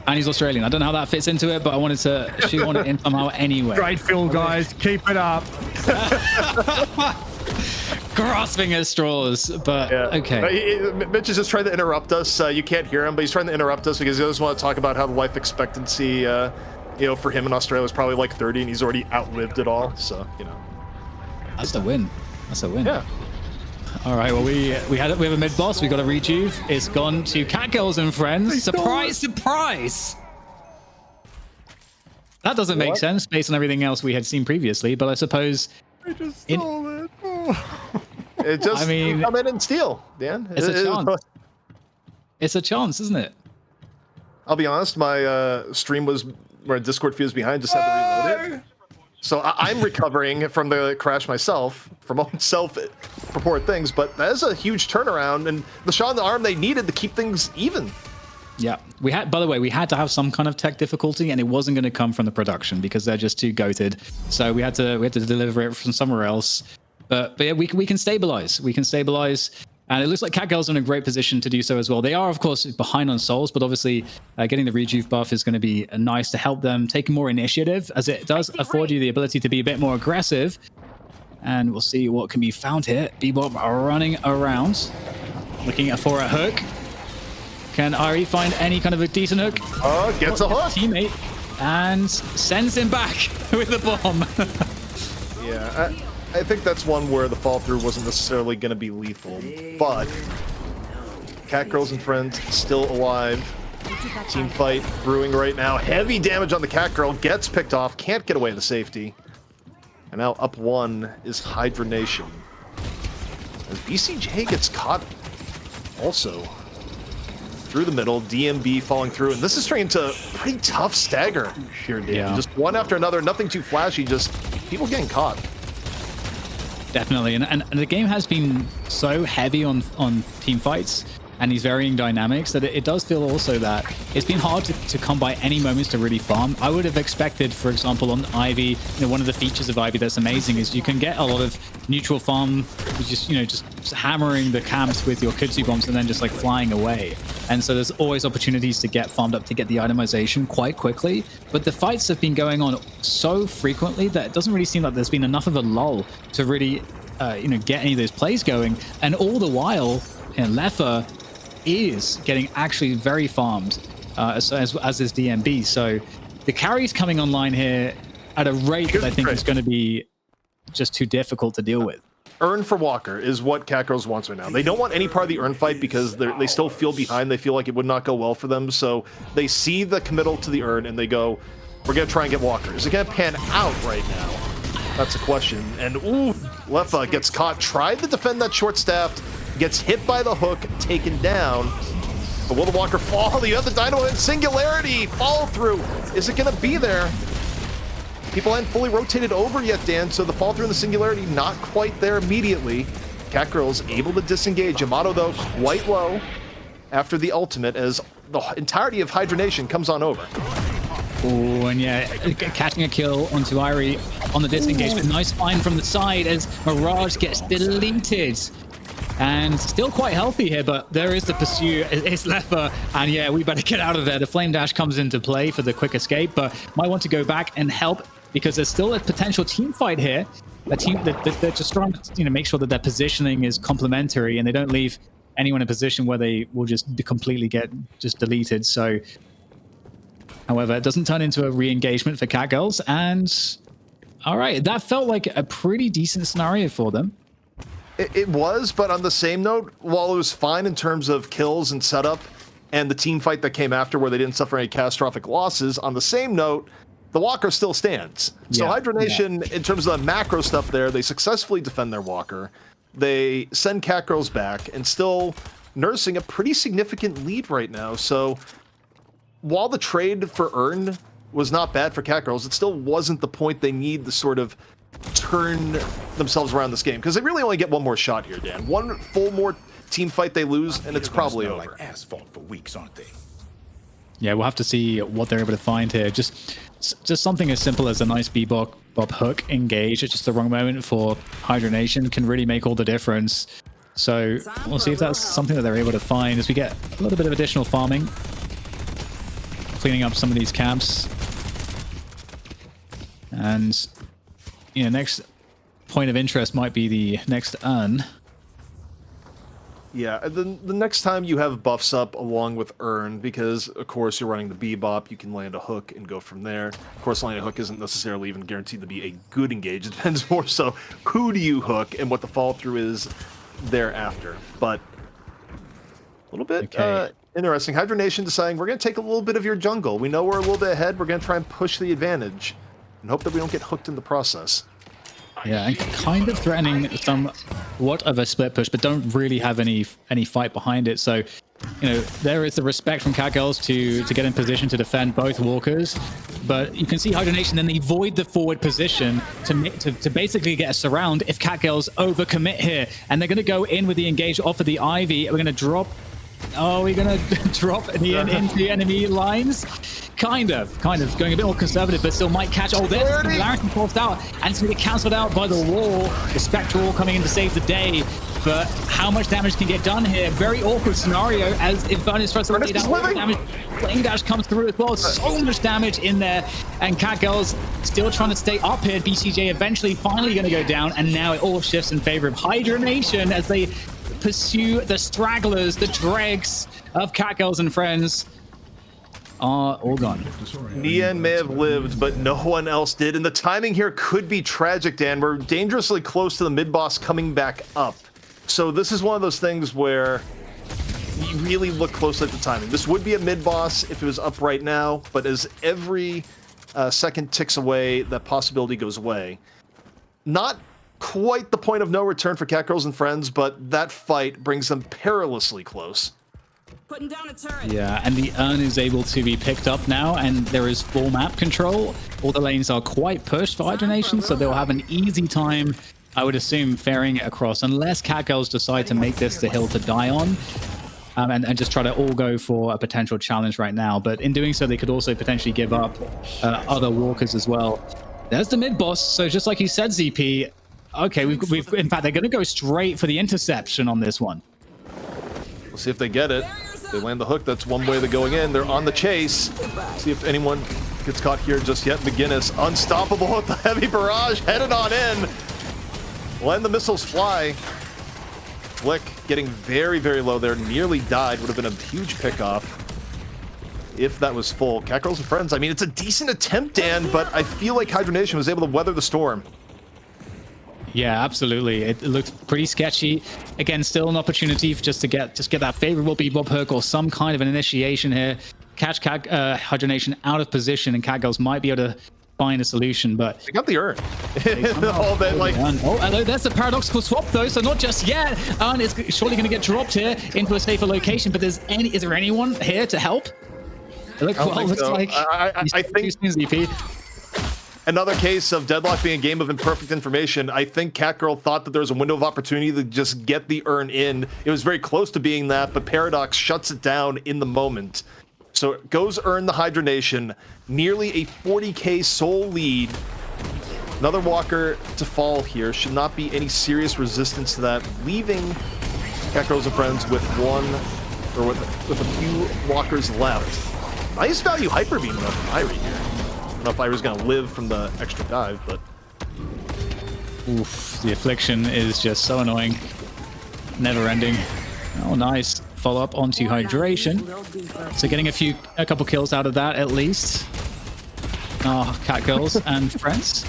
[SPEAKER 1] And he's Australian. I don't know how that fits into it, but I wanted to shoehorn it in somehow anyway.
[SPEAKER 3] Great film, guys. Keep it up.
[SPEAKER 1] Grasping at straws, but okay.
[SPEAKER 2] Mitch is just trying to interrupt us. You can't hear him, but he's trying to interrupt us because he doesn't want to talk about how the life expectancy, for him in Australia is probably like 30, and he's already outlived it all. So, you know,
[SPEAKER 1] that's a win. That's a win.
[SPEAKER 2] Yeah.
[SPEAKER 1] All right. Well, we have a mid boss. We got a rejuve. It's gone to Catgirls and friends. Surprise! Surprise! That doesn't make sense based on everything else we had seen previously, but I suppose.
[SPEAKER 3] I just stole it.
[SPEAKER 2] It just, come in and steal, Dan.
[SPEAKER 1] It's a chance. It's a chance, isn't it?
[SPEAKER 2] I'll be honest, my stream was where Discord feed was behind, just had to reload it. So I'm recovering from the crash myself, from own self-report things, but that is a huge turnaround, and the shot in the arm they needed to keep things even.
[SPEAKER 1] Yeah, we had. By the way, we had to have some kind of tech difficulty, and it wasn't going to come from the production because they're just too goated. So we had to deliver it from somewhere else. But yeah, we can stabilize. We can stabilize, and it looks like Catgirls are in a great position to do so as well. They are, of course, behind on souls, but obviously getting the rejuve buff is going to be nice to help them take more initiative, as it does afford you the ability to be a bit more aggressive. And we'll see what can be found here. Bebop running around, looking for a hook. Can Ari find any kind of a decent hook?
[SPEAKER 2] Oh, gets a hook.
[SPEAKER 1] Teammate and sends him back with the bomb.
[SPEAKER 2] Yeah, I think that's one where the fall through wasn't necessarily going to be lethal, but Catgirls and friends still alive. Team fight brewing right now. Heavy damage on the Catgirl, gets picked off, can't get away to safety. And now up one is Hydra Nation. As BCJ gets caught also through the middle, DMB falling through, and this is turning into a pretty tough stagger here, Dan.
[SPEAKER 1] Yeah.
[SPEAKER 2] Just one after another, nothing too flashy, just people getting caught.
[SPEAKER 1] Definitely, and the game has been so heavy on team fights and these varying dynamics that it does feel also that it's been hard to come by any moments to really farm. I would have expected, for example, on Ivy, one of the features of Ivy that's amazing is you can get a lot of neutral farm, just hammering the camps with your Kudzu bombs and then just like flying away. And so there's always opportunities to get farmed up to get the itemization quite quickly. But the fights have been going on so frequently that it doesn't really seem like there's been enough of a lull to really, get any of those plays going. And all the while, Lefa is getting actually very farmed, as is DMB. So the carry's coming online here at a rate that I think is going to be just too difficult to deal with.
[SPEAKER 2] Earn for Walker is what Catgirls wants right now. They don't want any part of the earn fight because they still feel behind. They feel like it would not go well for them. So they see the committal to the earn and they go, we're going to try and get Walker. Is it going to pan out right now? That's a question. And ooh, Lefa gets caught. Tried to defend that short staffed. Gets hit by the hook, taken down. But will the Walker fall? The other Dynamo and Singularity follow through. Is it going to be there? People aren't fully rotated over yet, Dan, so the fall through and the Singularity not quite there immediately. Catgirls able to disengage. Yamato, though, quite low after the ultimate as the entirety of Hydra Nation comes on over.
[SPEAKER 1] Oh, and yeah, catching a kill onto Irie on the disengagement. Nice find from the side as Mirage gets deleted. And still quite healthy here, but there is the pursuit. It's Lefa, and yeah, we better get out of there. The Flame Dash comes into play for the quick escape, but might want to go back and help because there's still a potential team fight here. A team that they're just trying to make sure that their positioning is complementary and they don't leave anyone in a position where they will just completely get just deleted. So, however, it doesn't turn into a re-engagement for Catgirls, and all right, that felt like a pretty decent scenario for them.
[SPEAKER 2] It was, but on the same note, while it was fine in terms of kills and setup and the team fight that came after where they didn't suffer any catastrophic losses, on the same note, the Walker still stands. So Hydra Nation, in terms of the macro stuff there, they successfully defend their Walker. They send Catgirls back and still nursing a pretty significant lead right now. So while the trade for Earn was not bad for Catgirls, it still wasn't the point they need to sort of turn themselves around this game, because they really only get one more shot here, Dan. One full more team fight they lose, and it's probably over.
[SPEAKER 5] Like asphalt for weeks, aren't they?
[SPEAKER 1] Yeah, we'll have to see what they're able to find here. Just something as simple as a nice bebop hook engage at just the wrong moment for Hydra Nation can really make all the difference. So we'll see if that's something that they're able to find as we get a little bit of additional farming, cleaning up some of these camps, and next point of interest might be the next Earn.
[SPEAKER 2] Yeah, the next time you have buffs up along with Earn, because of course you're running the bebop, you can land a hook and go from there. Of course, landing a hook isn't necessarily even guaranteed to be a good engage. It depends more so who do you hook and what the fall through is thereafter. But a little bit interesting. Hydra Nation deciding we're going to take a little bit of your jungle. We know we're a little bit ahead. We're going to try and push the advantage and hope that we don't get hooked in the process.
[SPEAKER 1] Yeah, and kind of threatening somewhat of a split push, but don't really have any fight behind it. So, you know, there is the respect from Catgirls to get in position to defend both walkers. But you can see Hydra Nation then they void the forward position to basically get a surround if Catgirls overcommit here. And they're going to go in with the engage off of the Ivy. We're going to drop. Oh, we're going to drop the into enemy lines. Kind of going a bit more conservative, but still might catch. Oh, there's the Singularity forced out, and it's going to get cancelled out by the wall. The Spectral coming in to save the day, but how much damage can get done here? Very awkward scenario as Infernus tries to lay down all the damage. Flame Dash comes through as well. So much damage in there, and Catgirls still trying to stay up here. BCJ eventually finally going to go down, and now it all shifts in favor of Hydra Nation as they pursue the stragglers, the dregs of Catgirls and friends. Are all gone.
[SPEAKER 2] Nian may have lived, but no one else did. And the timing here could be tragic, Dan. We're dangerously close to the mid-boss coming back up. So this is one of those things where you really look closely at the timing. This would be a mid-boss if it was up right now, but as every second ticks away, that possibility goes away. Not quite the point of no return for Catgirls and friends, but that fight brings them perilously close.
[SPEAKER 6] Putting down a turret.
[SPEAKER 1] Yeah, and the urn is able to be picked up now, and there is full map control. All the lanes are quite pushed for Hydra Nation, so they'll have an easy time, I would assume, ferrying it across, unless Catgirls decide to make this the hill to die on, and just try to all go for a potential challenge right now. But in doing so, they could also potentially give up other walkers as well. There's the mid-boss, so just like you said, ZP, okay, we've in fact, they're going to go straight for the interception on this one.
[SPEAKER 2] We'll see if they get it. They land the hook. That's one way they're going in. They're on the chase. See if anyone gets caught here just yet. McGinnis, unstoppable with the heavy barrage, headed on in. Letting the missiles fly. Flick getting very, very low there. Nearly died. Would have been a huge pickoff if that was full. Catgirls and friends. I mean, it's a decent attempt, Dan, but I feel like Hydra Nation was able to weather the storm.
[SPEAKER 1] Yeah, absolutely. It looked pretty sketchy. Again, still an opportunity for just get that favorable bebop hook or some kind of an initiation here. Catch Hydra Nation out of position, and Catgirls might be able to find a solution, but
[SPEAKER 2] they got the urn. All that, like...
[SPEAKER 1] Oh, hello, there's a paradoxical swap though, so not just yet. Urn is surely going to get dropped here into a safer location, but is there anyone here to help? Looks like
[SPEAKER 2] I think another case of Deadlock being a game of imperfect information. I think Catgirl thought that there was a window of opportunity to just get the urn in. It was very close to being that, but Paradox shuts it down in the moment. So it goes urn the Hydra Nation, nearly a 40k soul lead. Another walker to fall here. Should not be any serious resistance to that, leaving Catgirls and friends with with a few walkers left. Nice value hyper beam though from Irie here. I don't know if Irie's gonna live from the extra dive, but
[SPEAKER 1] oof, the affliction is just so annoying. Never ending. Oh, nice. Follow up onto hydration. So getting a couple kills out of that at least. Oh, Catgirls and friends.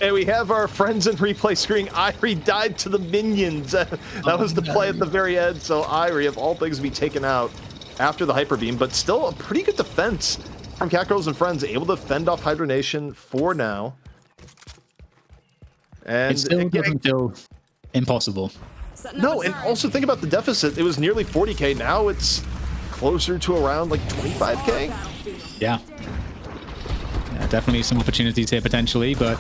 [SPEAKER 2] And we have our friends in replay screen. Irie died to the minions. That was the play at the very end. So Irie, of all things, be taken out after the hyper beam, but still a pretty good defense from Catgirls and friends, able to fend off Hydra Nation for now. And
[SPEAKER 1] it still doesn't feel impossible.
[SPEAKER 2] No, and also think about the deficit. It was nearly 40k. Now it's closer to around like 25k.
[SPEAKER 1] Yeah. Definitely some opportunities here potentially, but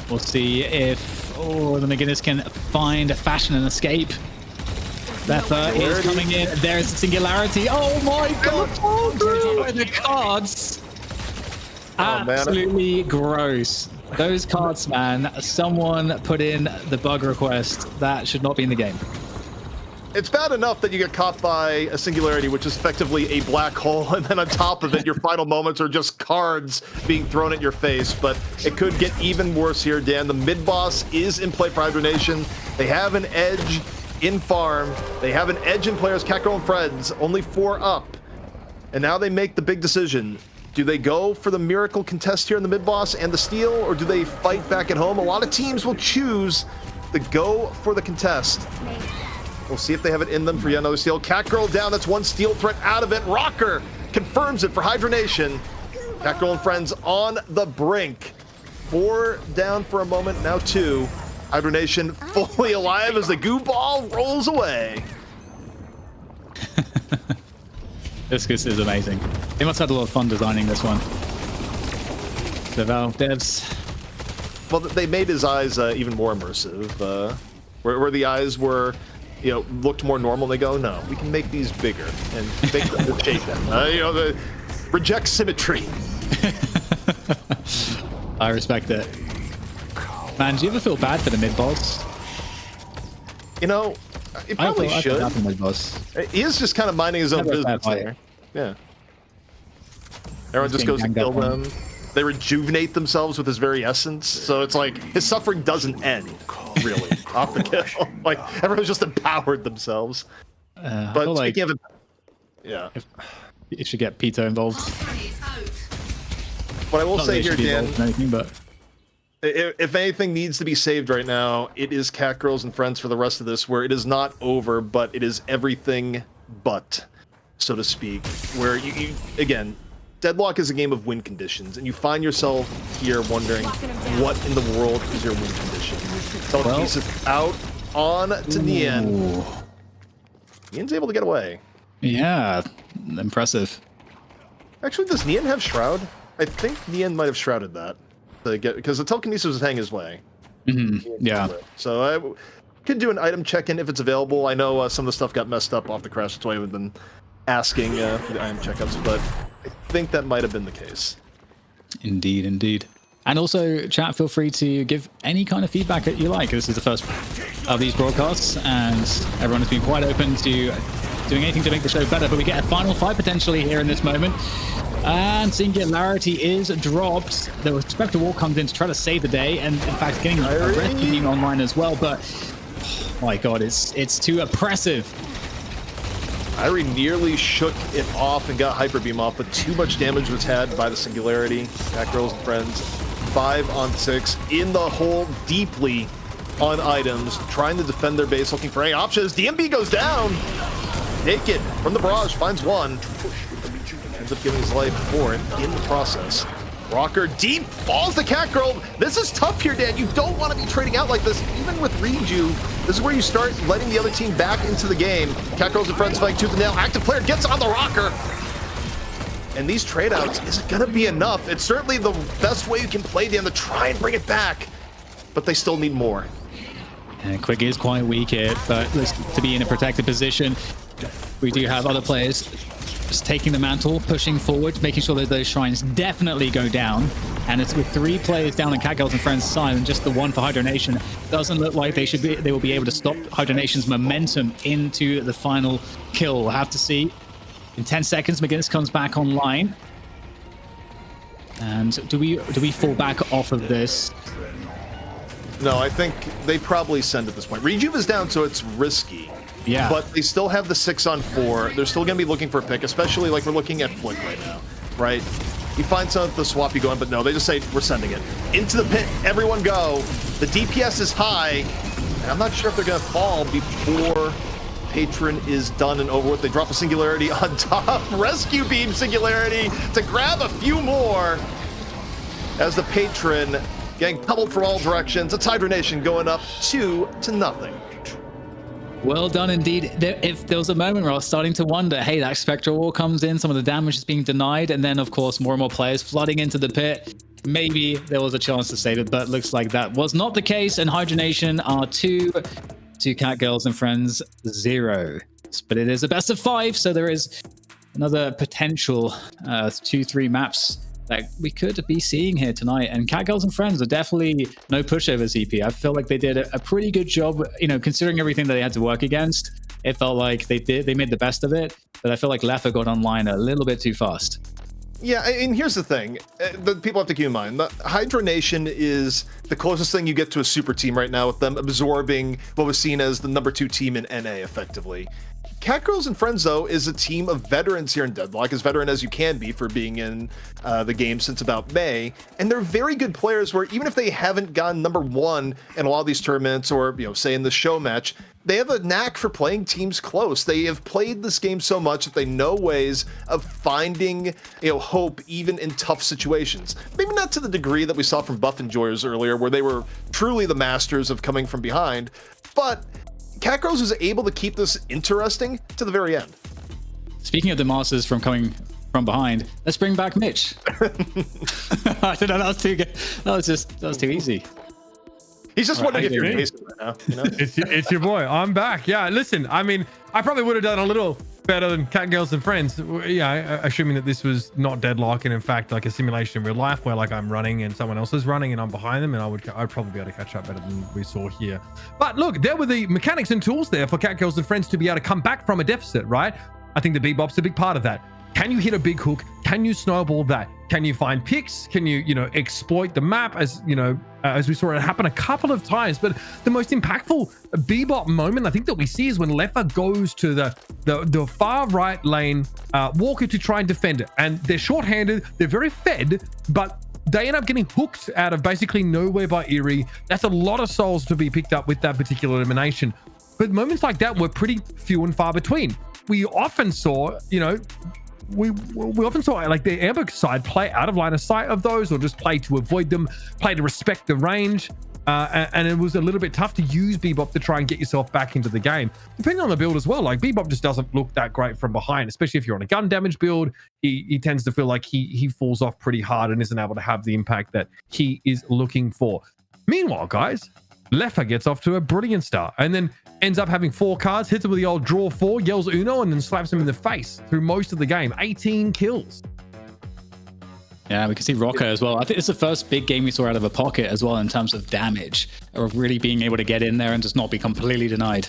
[SPEAKER 1] we'll see if the McGinnis can find a fashion and escape. Betha is coming in. There's the Singularity. Oh my god! The cards. Absolutely gross. Those cards, man. Someone put in the bug request. That should not be in the game.
[SPEAKER 2] It's bad enough that you get caught by a Singularity, which is effectively a black hole, and then on top of it, your final moments are just cards being thrown at your face. But it could get even worse here, Dan. The mid-boss is in play for Hydra Nation. They have an edge in farm. They have an edge in players, Catgirl and friends, only 4 up. And now they make the big decision. Do they go for the miracle contest here in the mid-boss and the steal, or do they fight back at home? A lot of teams will choose to go for the contest. We'll see if they have it in them for yet another steal. Catgirl down, that's one steal threat out of it. Rocker confirms it for Hydra Nation. Catgirl and friends on the brink. 4 down for a moment, now 2. Hydra Nation fully alive as the goo ball rolls away.
[SPEAKER 1] This is amazing. They must have had a lot of fun designing this one. The Valve devs.
[SPEAKER 2] Well, they made his eyes even more immersive. Where the eyes were, looked more normal. They go, no, we can make these bigger and make them shape them. Reject symmetry.
[SPEAKER 1] I respect it. Man, do you ever feel bad for the mid boss?
[SPEAKER 2] He probably should.
[SPEAKER 1] I feel mid boss.
[SPEAKER 2] He is just kind of minding his own business there. Yeah. Everyone just goes to kill them. They rejuvenate themselves with his very essence. So it's like his suffering doesn't end, really, off the kill. Like everyone's just empowered themselves. But speaking of it, yeah.
[SPEAKER 1] It should get Pito involved.
[SPEAKER 2] What I will say here, Dan,
[SPEAKER 1] anything, but
[SPEAKER 2] if anything needs to be saved right now, it is Catgirls and Friends for the rest of this, where it is not over, but it is everything but, so to speak. Where you again, Deadlock is a game of win conditions, and you find yourself here wondering, what in the world is your win condition? Telekinesis out on to Nian. Nian's able to get away.
[SPEAKER 1] Yeah, impressive.
[SPEAKER 2] Actually, does Nian have Shroud? I think Nian might have shrouded that because the telekinesis was hanging his way.
[SPEAKER 1] Yeah.
[SPEAKER 2] So I could do an item check-in if it's available. I know some of the stuff got messed up off the crash. That's why I haven't been asking for the item checkups, but I think that might have been the case.
[SPEAKER 1] Indeed. And also, chat, feel free to give any kind of feedback that you like. This is the first of these broadcasts, and everyone has been quite open to doing anything to make the show better, but we get a final fight potentially here in this moment. And Singularity is dropped. The Spectre Wall comes in to try to save the day, and in fact getting a rescue team online as well, but oh my god, it's too oppressive.
[SPEAKER 2] Irie nearly shook it off and got Hyper Beam off, but too much damage was had by the Singularity. Catgirls and Friends, 5 on 6, in the hole deeply on items, trying to defend their base, looking for any options. DMB goes down. Naked from the barrage, finds one. Ends up giving his life for it in the process. Rocker deep, falls the Catgirl. This is tough here, Dan. You don't want to be trading out like this, even with Reju. This is where you start letting the other team back into the game. Catgirls and Friends fighting tooth and nail. Active player gets on the Rocker. And these trade outs, is it gonna be enough? It's certainly the best way you can play, Dan, to try and bring it back. But they still need more.
[SPEAKER 1] And Quick is quite weak here, but to be in a protected position. We do have other players just taking the mantle, pushing forward, making sure that those shrines definitely go down. And it's with 3 players down on Catgirls and Friends' side, and just the one for Hydra Nation. Doesn't look like they will be able to stop Hydra Nation's momentum into the final kill. We'll have to see. In 10 seconds, McGinnis comes back online. And do we fall back off of this?
[SPEAKER 2] No, I think they probably send at this point. Rejuve is down, so it's risky.
[SPEAKER 1] Yeah.
[SPEAKER 2] But they still have the 6 on 4. They're still going to be looking for a pick, especially like we're looking at Flick right now, right? You find some of the swap you go in, but no, they just say, we're sending it. Into the pit, everyone go. The DPS is high. And I'm not sure if they're going to fall before Patron is done and over with. They drop a Singularity on top. Rescue Beam Singularity to grab a few more. As the Patron getting pummeled from all directions. It's Hydra Nation going up 2-0.
[SPEAKER 1] Well done indeed. If there was a moment where I was starting to wonder, hey, that Spectral Wall comes in, some of the damage is being denied, and then of course more and more players flooding into the pit. Maybe there was a chance to save it, but looks like that was not the case, and Hydra Nation are 2 to Catgirls and Friends 0. But it is a best of 5, so there is another potential 2-3 maps that we could be seeing here tonight. And Catgirls and Friends are definitely no pushovers, EP. I feel like they did a pretty good job, considering everything that they had to work against. It felt like they made the best of it, but I feel like Leffa got online a little bit too fast.
[SPEAKER 2] Yeah, and here's the thing that people have to keep in mind. The Hydra Nation is the closest thing you get to a super team right now, with them absorbing what was seen as the number 2 team in NA effectively. Catgirls and Friends, though, is a team of veterans here in Deadlock, as veteran as you can be for being in the game since about May. And they're very good players where even if they haven't gone #1 in a lot of these tournaments or, say in the show match, they have a knack for playing teams close. They have played this game so much that they know ways of finding, hope even in tough situations. Maybe not to the degree that we saw from Buff Enjoyers earlier, where they were truly the masters of coming from behind, but Catgirls is able to keep this interesting to the very end.
[SPEAKER 1] Speaking of the masters from coming from behind, let's bring back Mitch. I don't know, that was too good. That was too easy.
[SPEAKER 2] He's just wondering if you're Jason right now.
[SPEAKER 3] It's your boy. I'm back. Yeah, listen, I mean, I probably would have done a little better than Catgirls and Friends. Yeah, assuming that this was not Deadlock and in fact like a simulation in real life where like I'm running and someone else is running and I'm behind them, and I'd probably be able to catch up better than we saw here. But look, there were the mechanics and tools there for Catgirls and Friends to be able to come back from a deficit, right? I think the bebop's a big part of that. Can you hit a big hook? Can you snowball that? Can you find picks? Can you, exploit the map as we saw it happen a couple of times? But the most impactful bebop moment I think that we see is when Leffa goes to the far right lane, Walker to try and defend it. And they're short-handed, they're very fed, but they end up getting hooked out of basically nowhere by Eerie. That's a lot of souls to be picked up with that particular elimination. But moments like that were pretty few and far between. We often saw, we often saw like the Amber side play out of line of sight of those, or just play to avoid them, play to respect the range. And it was a little bit tough to use bebop to try and get yourself back into the game. Depending on the build as well, like bebop just doesn't look that great from behind, especially if you're on a gun damage build. He tends to feel like he falls off pretty hard and isn't able to have the impact that he is looking for. Meanwhile, guys, Leffa gets off to a brilliant start and then ends up having 4 cards, hits him with the old draw 4, yells Uno, and then slaps him in the face through most of the game. 18 kills.
[SPEAKER 1] Yeah, we can see Rocker as well. I think it's the first big game we saw out of a pocket as well in terms of damage, or really being able to get in there and just not be completely denied.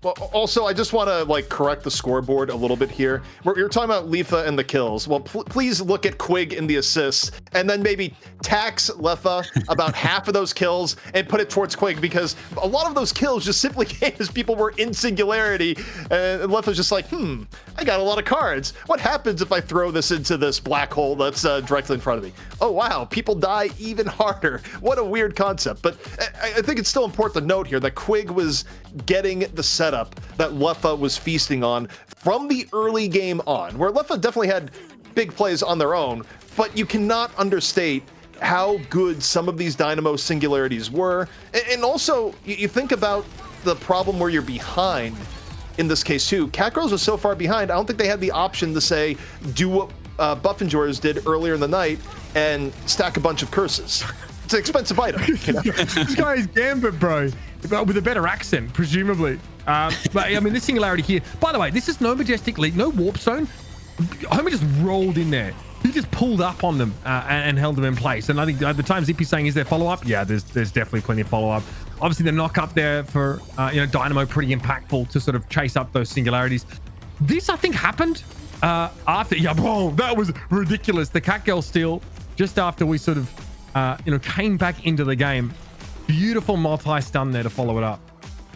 [SPEAKER 2] Well, also, I just want to correct the scoreboard a little bit here. You're talking about Lefa and the kills. Well, please look at Quig in the assists, and then maybe tax Lefa about half of those kills and put it towards Quig, because a lot of those kills just simply came as people were in Singularity, and Lefa's just like, I got a lot of cards. What happens if I throw this into this black hole that's directly in front of me? Oh, wow, people die even harder. What a weird concept. But I think it's still important to note here that Quig was getting the setup that Leffa was feasting on from the early game on, where Leffa definitely had big plays on their own, but you cannot understate how good some of these Dynamo singularities were. And also, you think about the problem where you're behind in this case too. Catgirls was so far behind, I don't think they had the option to say, do what Buff Enjoyers did earlier in the night and stack a bunch of curses. It's an expensive item.
[SPEAKER 3] This guy is Gambit, bro, with a better accent, presumably. But I mean, this singularity here, by the way, this is no Majestic Leap, no Warp Zone. Homer just rolled in there. He just pulled up on them and held them in place. And I think at the time Zippy's saying, is there follow-up? Yeah, there's definitely plenty of follow-up. Obviously, the knock up there for Dynamo, pretty impactful to sort of chase up those singularities. This, I think, happened after. Yeah, bro, that was ridiculous. The Catgirl steal just after we sort of came back into the game. Beautiful multi-stun there to follow it up.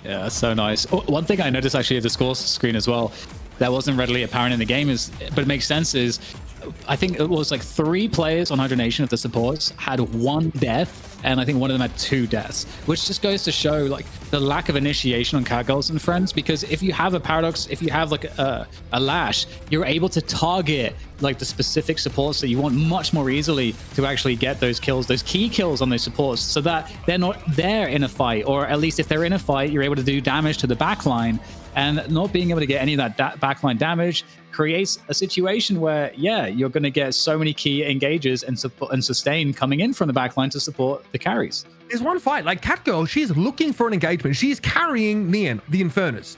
[SPEAKER 1] Yeah, that's so nice. One thing I noticed actually at the score screen as well that wasn't readily apparent in the game but it makes sense, is I think it was 3 players on Hydra Nation of the supports had 1 death, and I think one of them had 2 deaths, which just goes to show the lack of initiation on Catgirls and Friends. Because if you have a Paradox, if you have a Lash, you're able to target the specific supports that you want much more easily to actually get those kills, those key kills on those supports, so that they're not there in a fight, or at least if they're in a fight, you're able to do damage to the backline. And not being able to get any of that backline damage creates a situation where, you're going to get so many key engages and sustain coming in from the backline to support the carries.
[SPEAKER 3] There's one fight, Catgirl, she's looking for an engagement. She's carrying Nian, the Infernus,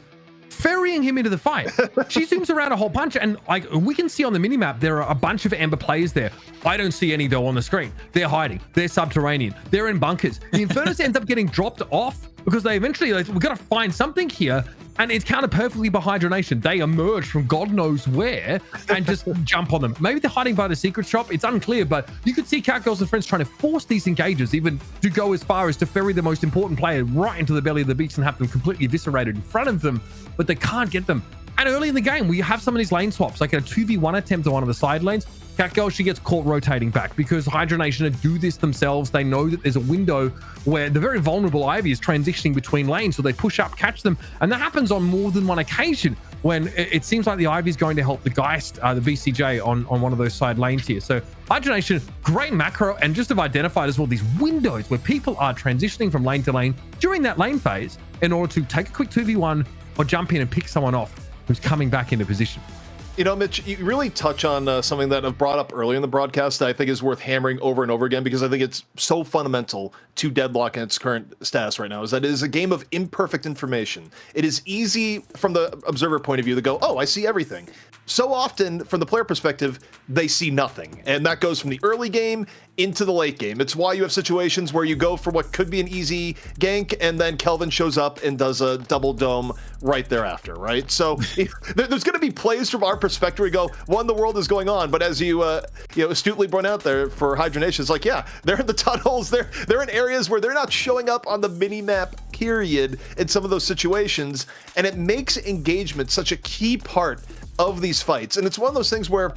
[SPEAKER 3] ferrying him into the fight. She zooms around a whole bunch, and we can see on the minimap, there are a bunch of Amber players there. I don't see any, though, on the screen. They're hiding. They're subterranean. They're in bunkers. The Infernus ends up getting dropped off because they eventually, we've got to find something here. And it's counted perfectly by Hydra Nation. They emerge from God knows where and just jump on them. Maybe they're hiding by the secret shop. It's unclear, but you could see Catgirls and friends trying to force these engagers even to go as far as to ferry the most important player right into the belly of the beast and have them completely eviscerated in front of them, but they can't get them. And early in the game, we have some of these lane swaps, like a 2v1 attempt on one of the side lanes. Catgirl, she gets caught rotating back because Hydra Nation do this themselves. They know that there's a window where the very vulnerable Ivy is transitioning between lanes, so they push up, catch them, and that happens on more than one occasion when it seems like the Ivy is going to help the Geist, the BCJ, on one of those side lanes here. So Hydra Nation, great macro, and just have identified as well these windows where people are transitioning from lane to lane during that lane phase in order to take a quick 2v1 or jump in and pick someone off who's coming back into position.
[SPEAKER 2] You know, Mitch, you really touch on something that I've brought up earlier in the broadcast that I think is worth hammering over and over again because I think it's so fundamental to Deadlock and its current status right now, is that it is a game of imperfect information. It is easy from the observer point of view to go, oh, I see everything. So often, from the player perspective, they see nothing. And that goes from the early game into the late game. It's why you have situations where you go for what could be an easy gank, and then Kelvin shows up and does a double dome right thereafter, right? So there's going to be plays from our perspective where we go, what in the world is going on? But as you astutely brought out there for Hydra Nation, it's like, yeah, they're in the tunnels. They're in areas where they're not showing up on the mini-map, period, in some of those situations. And it makes engagement such a key part of these fights. And it's one of those things where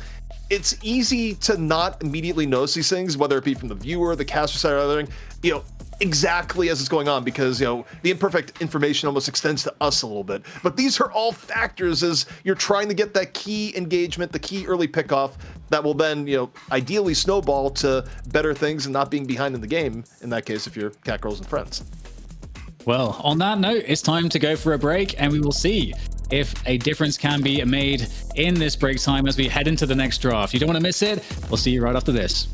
[SPEAKER 2] it's easy to not immediately notice these things, whether it be from the viewer, the caster side, or other thing, exactly as it's going on, because, the imperfect information almost extends to us a little bit. But these are all factors as you're trying to get that key engagement, the key early pickoff that will then, ideally snowball to better things and not being behind in the game, in that case, if you're Catgirls and friends.
[SPEAKER 1] Well, on that note, it's time to go for a break, and we will see if a difference can be made in this break time as we head into the next draft. You don't want to miss it. We'll see you right after this.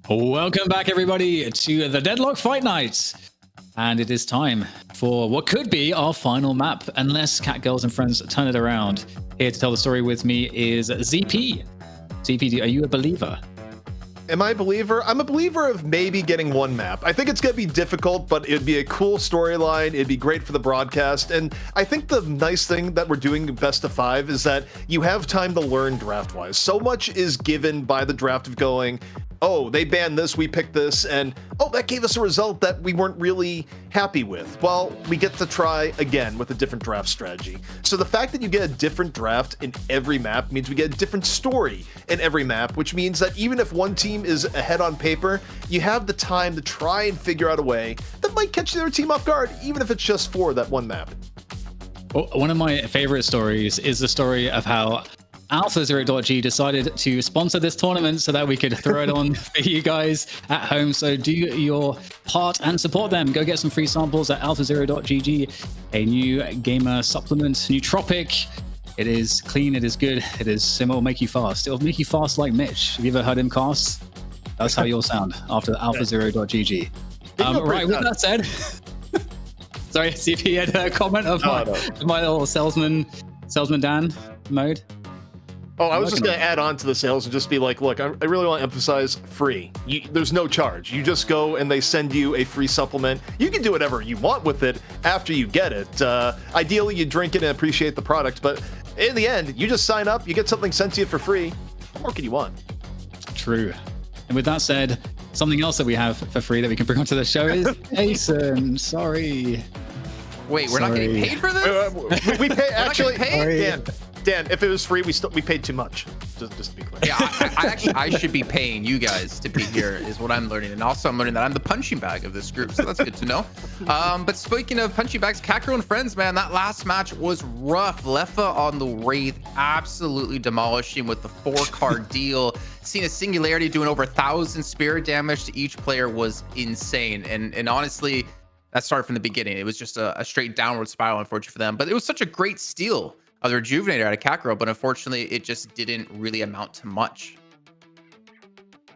[SPEAKER 1] Welcome back, everybody, to the Deadlock Fight Night. And it is time for what could be our final map, unless Catgirls and friends turn it around. Here to tell the story with me is ZP. ZP, are you a believer?
[SPEAKER 2] Am I a believer? I'm a believer of maybe getting one map. I think it's going to be difficult, but it'd be a cool storyline. It'd be great for the broadcast. And I think the nice thing that we're doing best of 5 is that you have time to learn draft-wise. So much is given by the draft of going, oh, they banned this, we picked this, and oh, that gave us a result that we weren't really happy with. Well, we get to try again with a different draft strategy. So the fact that you get a different draft in every map means we get a different story in every map, which means that even if one team is ahead on paper, you have the time to try and figure out a way that might catch the other team off guard, even if it's just for that one map.
[SPEAKER 1] Well, one of my favorite stories is the story of how AlphaZero.g decided to sponsor this tournament so that we could throw it on for you guys at home. So do your part and support them. Go get some free samples at AlphaZero.gg, a new gamer supplement, nootropic. It is clean, it is good, it will make you fast. It'll make you fast like Mitch. Have you ever heard him cast? That's how you'll sound after AlphaZero.gg. Right, with that said, sorry, see if you had a comment of my little salesman Dan mode.
[SPEAKER 2] Oh, I was just going to add on to the sales and just be like, look, I really want to emphasize free. There's no charge. You just go and they send you a free supplement. You can do whatever you want with it after you get it. Ideally, you drink it and appreciate the product, but in the end, you just sign up, you get something sent to you for free. What more can you want?
[SPEAKER 1] True. And with that said, something else that we have for free that we can bring onto the show is Asen. Sorry.
[SPEAKER 4] Wait, we're not getting paid for this?
[SPEAKER 2] We pay, actually, Dan, if it was free, we paid too much. Just to be clear.
[SPEAKER 4] Yeah, I should be paying you guys to be here, is what I'm learning. And also, I'm learning that I'm the punching bag of this group, so that's good to know. But speaking of punching bags, Catgirl and friends, man, that last match was rough. Leffa on the Wraith, absolutely demolishing with the 4-card deal. Seeing a Singularity doing over 1,000 spirit damage to each player was insane. And honestly, that started from the beginning. It was just a straight downward spiral, unfortunately, for them. But it was such a great steal of the Rejuvenator out of Catgirl, but unfortunately, it just didn't really amount to much.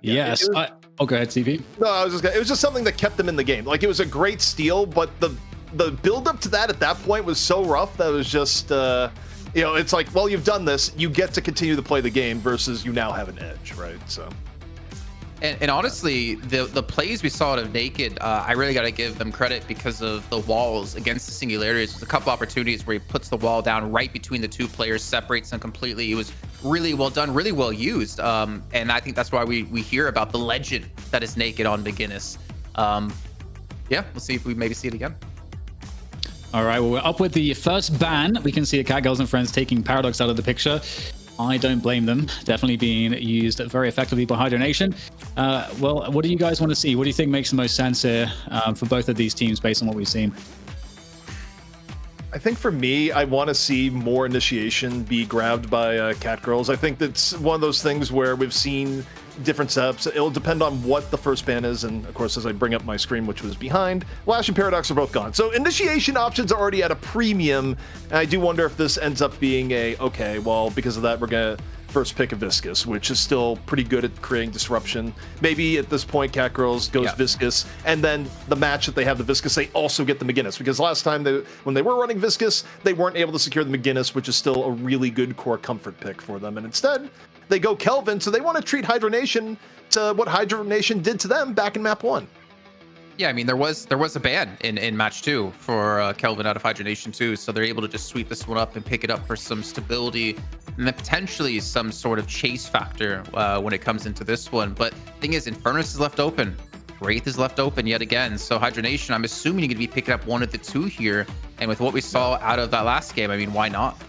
[SPEAKER 1] Yes. Go ahead, CV.
[SPEAKER 2] No, it was just something that kept them in the game. Like, it was a great steal, but the build up to that at that point was so rough that it was just, it's like, well, you've done this, you get to continue to play the game versus you now have an edge, right? So.
[SPEAKER 4] And honestly, the plays we saw out of Naked, I really got to give them credit because of the walls against the Singularities. There's a couple opportunities where he puts the wall down right between the two players, separates them completely. It was really well done, really well used. And I think that's why we hear about the legend that is Naked on McGinnis. Yeah, we'll see if we maybe see it again.
[SPEAKER 1] All right, well, we're up with the first ban. We can see the Catgirls and friends taking Paradox out of the picture. I don't blame them. Definitely being used very effectively by Hydra Nation. Well, what do you guys want to see? What do you think makes the most sense here for both of these teams based on what we've seen?
[SPEAKER 2] I think for me, I want to see more initiation be grabbed by Catgirls. I think that's one of those things where we've seen different setups. It'll depend on what the first ban is, and of course, as I bring up my screen, which was behind, Lash and Paradox are both gone. So initiation options are already at a premium, and I do wonder if this ends up being okay, well, because of that, we're gonna first pick a Viscous, which is still pretty good at creating disruption. Maybe at this point, Catgirls goes Viscous, and then the match that they have the Viscous, they also get the McGinnis, because last time when they were running Viscous, they weren't able to secure the McGinnis, which is still a really good core comfort pick for them, and instead, they go Kelvin, so they want to treat Hydra Nation to what Hydra Nation did to them back in map 1.
[SPEAKER 4] Yeah, I mean, there was a ban in match 2 for Kelvin out of Hydra Nation 2, so they're able to just sweep this one up and pick it up for some stability and then potentially some sort of chase factor when it comes into this one. But the thing is, Infernus is left open. Wraith is left open yet again. So Hydra Nation, I'm assuming you're going to be picking up one of the two here. And with what we saw out of that last game, I mean, why not?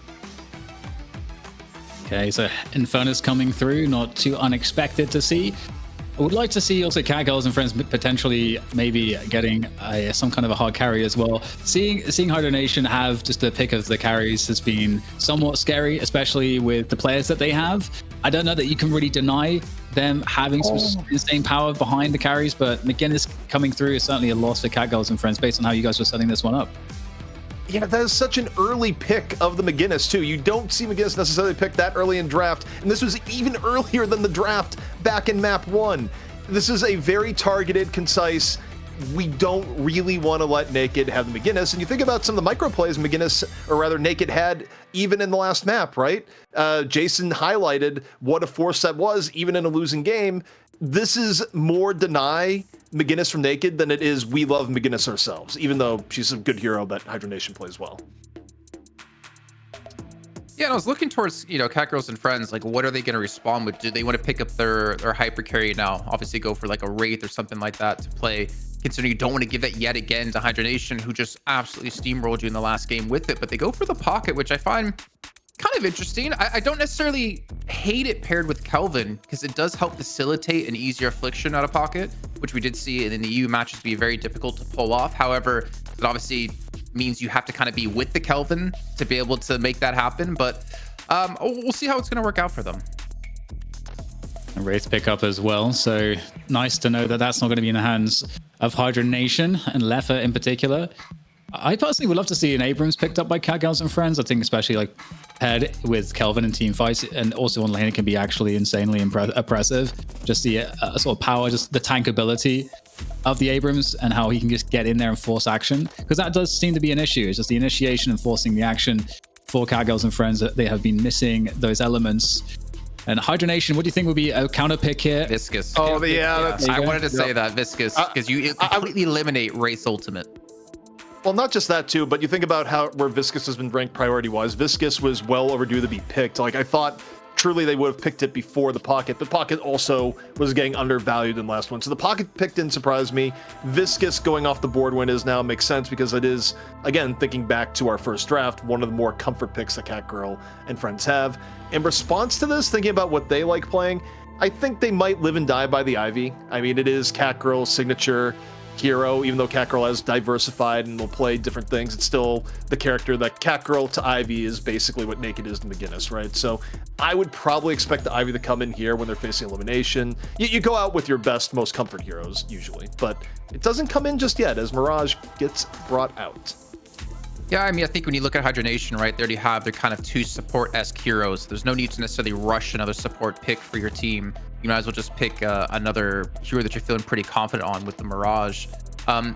[SPEAKER 1] Okay, so Infernus coming through, not too unexpected to see. I would like to see also Catgirls and friends potentially maybe getting some kind of a hard carry as well. Seeing Hydra Nation have just a pick of the carries has been somewhat scary, especially with the players that they have. I don't know that you can really deny them having some insane power behind the carries, but McGinnis coming through is certainly a loss for Catgirls and friends based on how you guys were setting this one up.
[SPEAKER 2] Yeah, that is such an early pick of the McGinnis, too. You don't see McGinnis necessarily pick that early in draft, and this was even earlier than the draft back in map 1. This is a very targeted, concise. We don't really want to let Naked have the McGinnis. And you think about some of the micro plays McGinnis, or rather Naked, had even in the last map, right? Jason highlighted what a force that was, even in a losing game. This is more deny McGinnis from Naked than it is we love McGinnis ourselves, even though she's a good hero that Hydra Nation plays well.
[SPEAKER 4] Yeah, and I was looking towards, Catgirls and Friends, like, what are they going to respond with? Do they want to pick up their hyper carry now? Obviously go for like a Wraith or something like that to play, considering you don't want to give it yet again to Hydra Nation, who just absolutely steamrolled you in the last game with it. But they go for the pocket, which I find kind of interesting. I don't necessarily hate it paired with Kelvin, because it does help facilitate an easier affliction out of pocket, which we did see in the EU matches be very difficult to pull off. However, it obviously means you have to kind of be with the Kelvin to be able to make that happen. But we'll see how it's going to work out for them.
[SPEAKER 1] A Wraith pickup as well. So nice to know that that's not going to be in the hands of Hydra Nation and Leffa in particular. I personally would love to see an Abrams picked up by Catgirls and Friends. I think especially like paired with Kelvin in team fights, and also on lane, it can be actually insanely oppressive. Just the sort of power, just the tank ability of the Abrams and how he can just get in there and force action, because that does seem to be an issue. It's just the initiation and forcing the action for Catgirls and Friends, that they have been missing those elements. And Hydra Nation, what do you think would be a counter pick here?
[SPEAKER 4] Viscous.
[SPEAKER 2] Oh, yeah.
[SPEAKER 4] I wanted to say that, Viscous, because you completely eliminate Race Ultimate.
[SPEAKER 2] Well, not just that too, but you think about where Viscous has been ranked priority-wise. Viscous was well overdue to be picked. Like, I thought truly they would have picked it before the Pocket. The Pocket also was getting undervalued in the last one. So the Pocket pick didn't surprise me. Viscous going off the board when it is now makes sense, because it is, again, thinking back to our first draft, one of the more comfort picks that Catgirl and Friends have. In response to this, thinking about what they like playing, I think they might live and die by the Ivy. I mean, it is Catgirl's signature hero. Even though Catgirl has diversified and will play different things, it's still the character that Catgirl to Ivy is basically what Naked is to McGinnis, right? So I would probably expect the Ivy to come in here when they're facing elimination. You go out with your best, most comfort heroes usually, but it doesn't come in just yet as Mirage gets brought out.
[SPEAKER 4] Yeah, I mean, I think when you look at Hydra Nation, right, they already have their kind of two support-esque heroes. There's no need to necessarily rush another support pick for your team. You might as well just pick another hero that you're feeling pretty confident on with the Mirage. I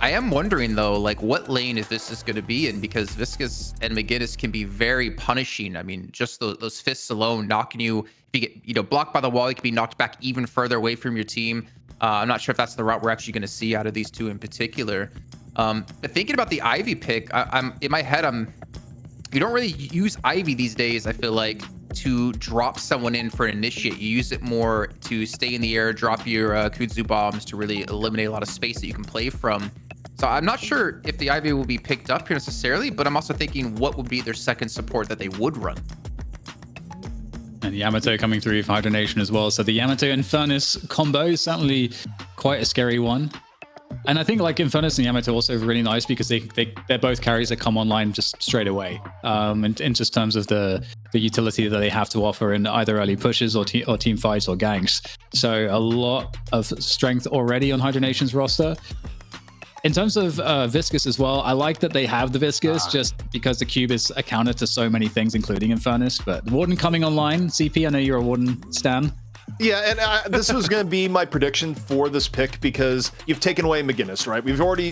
[SPEAKER 4] am wondering, though, like, what lane is Viscous going to be in? Because Viscous and McGinnis can be very punishing. I mean, just those fists alone knocking you. If you get blocked by the wall, you can be knocked back even further away from your team. I'm not sure if that's the route we're actually going to see out of these two in particular. But thinking about the Ivy pick, I'm in my head, you don't really use Ivy these days, I feel like, to drop someone in for an initiate. You use it more to stay in the air, drop your kudzu bombs to really eliminate a lot of space that you can play from. So I'm not sure if the Ivy will be picked up here necessarily, but I'm also thinking what would be their second support that they would run.
[SPEAKER 1] And Yamato coming through for Hydra Nation as well. So the Yamato and Furnace combo is certainly quite a scary one. And I think like Infernus and Yamato also really nice, because they're both carries that come online just straight away. In just terms of the utility that they have to offer in either early pushes or team fights or ganks. So a lot of strength already on Hydra Nation's roster. In terms of Viscous as well, I like that they have the Viscous just because the cube is a counter to so many things, including Infernus. But Warden coming online, CP, I know you're a Warden stan.
[SPEAKER 2] Yeah, and this was going to be my prediction for this pick, because you've taken away McGinnis, right?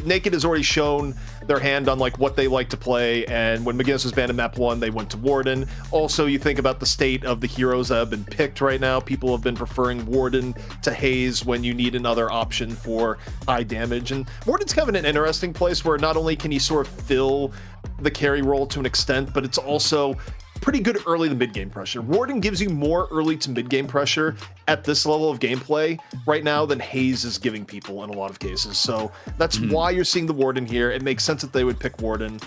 [SPEAKER 2] Naked has already shown their hand on like what they like to play, and when McGinnis was banned in map 1, they went to Warden. Also, you think about the state of the heroes that have been picked right now. People have been preferring Warden to Haze when you need another option for high damage, and Warden's kind of in an interesting place where not only can he sort of fill the carry role to an extent, but it's also pretty good early to mid-game pressure. Warden gives you more early to mid-game pressure at this level of gameplay right now than Haze is giving people in a lot of cases. So that's why you're seeing the Warden here. It makes sense that they would pick Warden.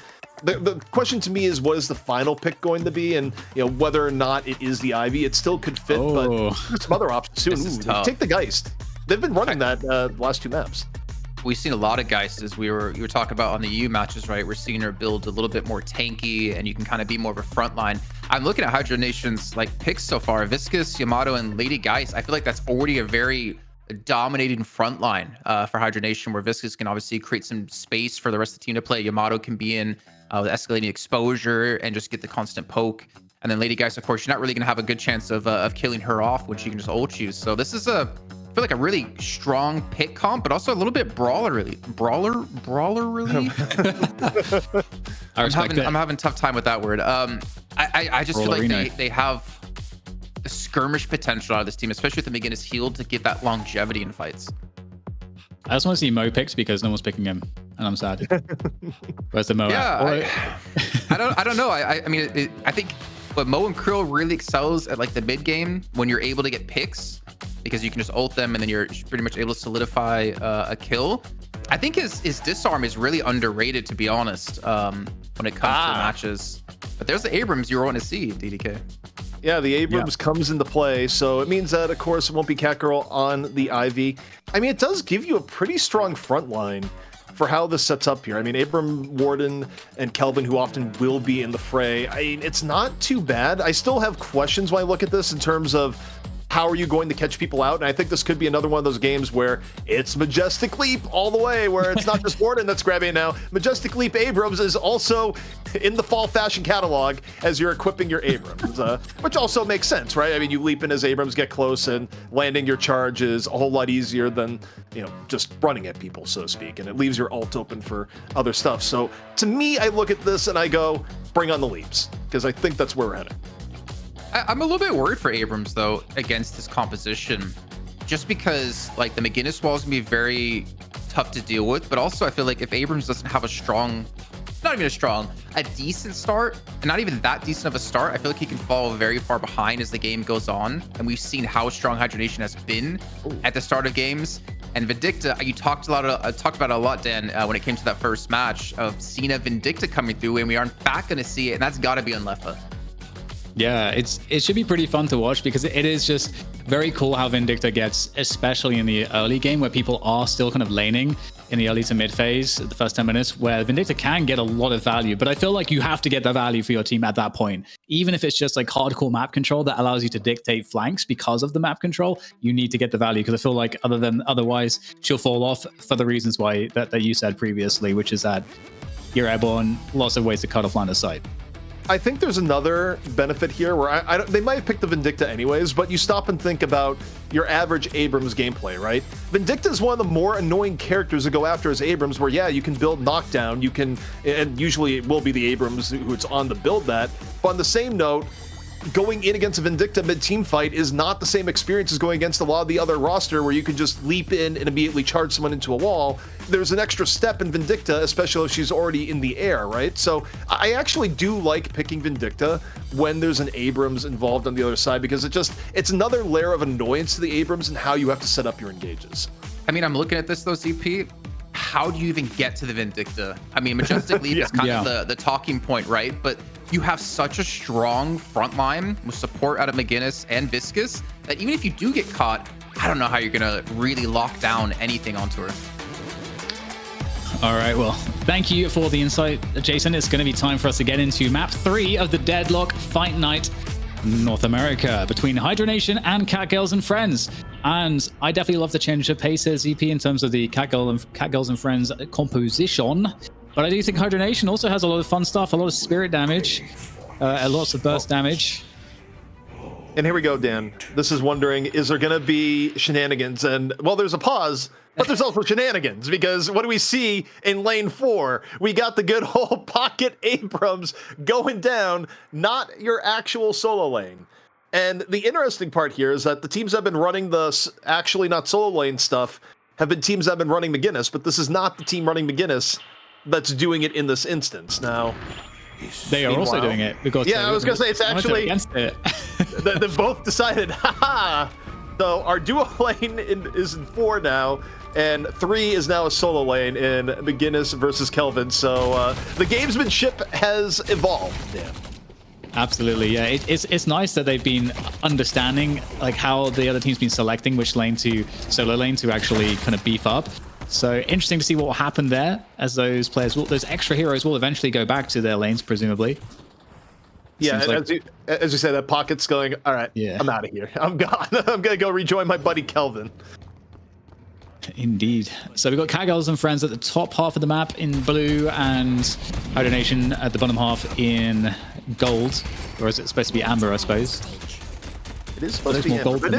[SPEAKER 2] The question to me is, what is the final pick going to be? And whether or not it is the Ivy, it still could fit, but there's some other options too. Ooh, take the Geist. They've been running that last two maps.
[SPEAKER 4] We've seen a lot of Geist, as you were talking about on the EU matches, right? We're seeing her build a little bit more tanky, and you can kind of be more of a front line. I'm looking at Hydra Nation's like picks so far: Viscous, Yamato, and Lady Geist. I feel like that's already a very dominating front line for Hydra Nation, where Viscous can obviously create some space for the rest of the team to play. Yamato can be in with escalating exposure and just get the constant poke. And then Lady Geist, of course, you're not really going to have a good chance of killing her off when she can just ult you. So this is a feel like a really strong pick comp, but also a little bit brawler-ly. I'm having a tough time with that word. I just feel like they have the skirmish potential out of this team, especially with the McGinnis healed, to give that longevity in fights.
[SPEAKER 1] I just want to see Mo picked because no one's picking him, and I'm sad. Where's the Mo?
[SPEAKER 4] Yeah, I don't know. I mean, I think what Mo and Krill really excels at, like the mid game, when you're able to get picks because you can just ult them and then you're pretty much able to solidify a kill. I think his disarm is really underrated, to be honest, when it comes to matches. But there's the Abrams you want to see, DDK.
[SPEAKER 2] Yeah, the Abrams comes into play, so it means that, of course, it won't be Catgirl on the Ivy. I mean, it does give you a pretty strong front line for how this sets up here. I mean, Abram, Warden, and Kelvin, who often will be in the fray, I mean, it's not too bad. I still have questions when I look at this in terms of how are you going to catch people out? And I think this could be another one of those games where it's Majestic Leap all the way, where it's not just Warden that's grabbing it now. Majestic Leap Abrams is also in the fall fashion catalog as you're equipping your Abrams, which also makes sense, right? I mean, you leap in as Abrams, get close, and landing your charge is a whole lot easier than, you know, just running at people, so to speak. And it leaves your ult open for other stuff. So to me, I look at this and I go, bring on the leaps, because I think that's where we're heading.
[SPEAKER 4] I'm a little bit worried for Abrams, though, against this composition, just because, like, the McGinnis wall is going to be very tough to deal with. But also, I feel like if Abrams doesn't have a decent start, and not even that decent of a start, I feel like he can fall very far behind as the game goes on. And we've seen how strong Hydra Nation has been at the start of games. And Vindicta, you talked about it a lot, Dan, when it came to that first match of Cena Vindicta coming through, and we are in fact going to see it, and that's got to be on Lefa.
[SPEAKER 1] Yeah, it should be pretty fun to watch because it is just very cool how Vindicta gets, especially in the early game where people are still kind of laning in the early to mid phase, the first 10 minutes, where Vindicta can get a lot of value. But I feel like you have to get the value for your team at that point. Even if it's just like hardcore map control that allows you to dictate flanks because of the map control, you need to get the value, because I feel like otherwise she'll fall off for the reasons why that you said previously, which is that you're airborne, lots of ways to cut off line of sight.
[SPEAKER 2] I think there's another benefit here where they might have picked the Vindicta anyways, but you stop and think about your average Abrams gameplay, right? Vindicta is one of the more annoying characters to go after as Abrams, where, yeah, you can build knockdown, you can, and usually it will be the Abrams who's on to build that. But on the same note, going in against a Vindicta mid-team fight is not the same experience as going against a lot of the other roster where you can just leap in and immediately charge someone into a wall. There's an extra step in Vindicta, especially if she's already in the air, right? So I actually do like picking Vindicta when there's an Abrams involved on the other side, because it's another layer of annoyance to the Abrams and how you have to set up your engages.
[SPEAKER 4] I mean, I'm looking at this though, CP. How do you even get to the Vindicta? I mean, Majestic Leap is kind of the talking point, right? But you have such a strong front line with support out of McGinnis and Viscous that even if you do get caught, I don't know how you're going to really lock down anything onto her.
[SPEAKER 1] All right, well, thank you for the insight, Jason. It's going to be time for us to get into map 3 of the Deadlock Fight Night North America between Hydra Nation and Catgirls and Friends. And I definitely love the change of pace here, ZP, in terms of the Catgirls and Friends composition. But I do think Hydra Nation also has a lot of fun stuff, a lot of spirit damage, lots of burst damage.
[SPEAKER 2] And here we go, Dan. This is wondering, is there going to be shenanigans? And, well, there's a pause, but there's also shenanigans, because what do we see in lane 4? We got the good old Pocket Abrams going down, not your actual solo lane. And the interesting part here is that the teams that have been running the actually not solo lane stuff have been teams that have been running McGinnis, but this is not the team running McGinnis that's doing it in this instance. Now,
[SPEAKER 1] they are also doing it. Because
[SPEAKER 2] I was going to say, it's actually
[SPEAKER 1] against it.
[SPEAKER 2] They've both decided, haha. So our duo lane is in 4 now, and 3 is now a solo lane in McGinnis versus Kelvin. So the gamesmanship has evolved, Dan.
[SPEAKER 1] Absolutely, yeah. It's nice that they've been understanding like how the other team's been selecting which lane to solo lane to actually kind of beef up. So interesting to see what will happen there, as those extra heroes will eventually go back to their lanes, presumably.
[SPEAKER 2] Yeah, like, as you said, that Pocket's going, all right, I'm out of here. I'm gone. I'm going to go rejoin my buddy Kelvin.
[SPEAKER 1] Indeed. So we've got Catgirls and Friends at the top half of the map in blue, and Hydra Nation at the bottom half in gold. Or is it supposed to be amber, I suppose?
[SPEAKER 2] It is supposed to be amber. But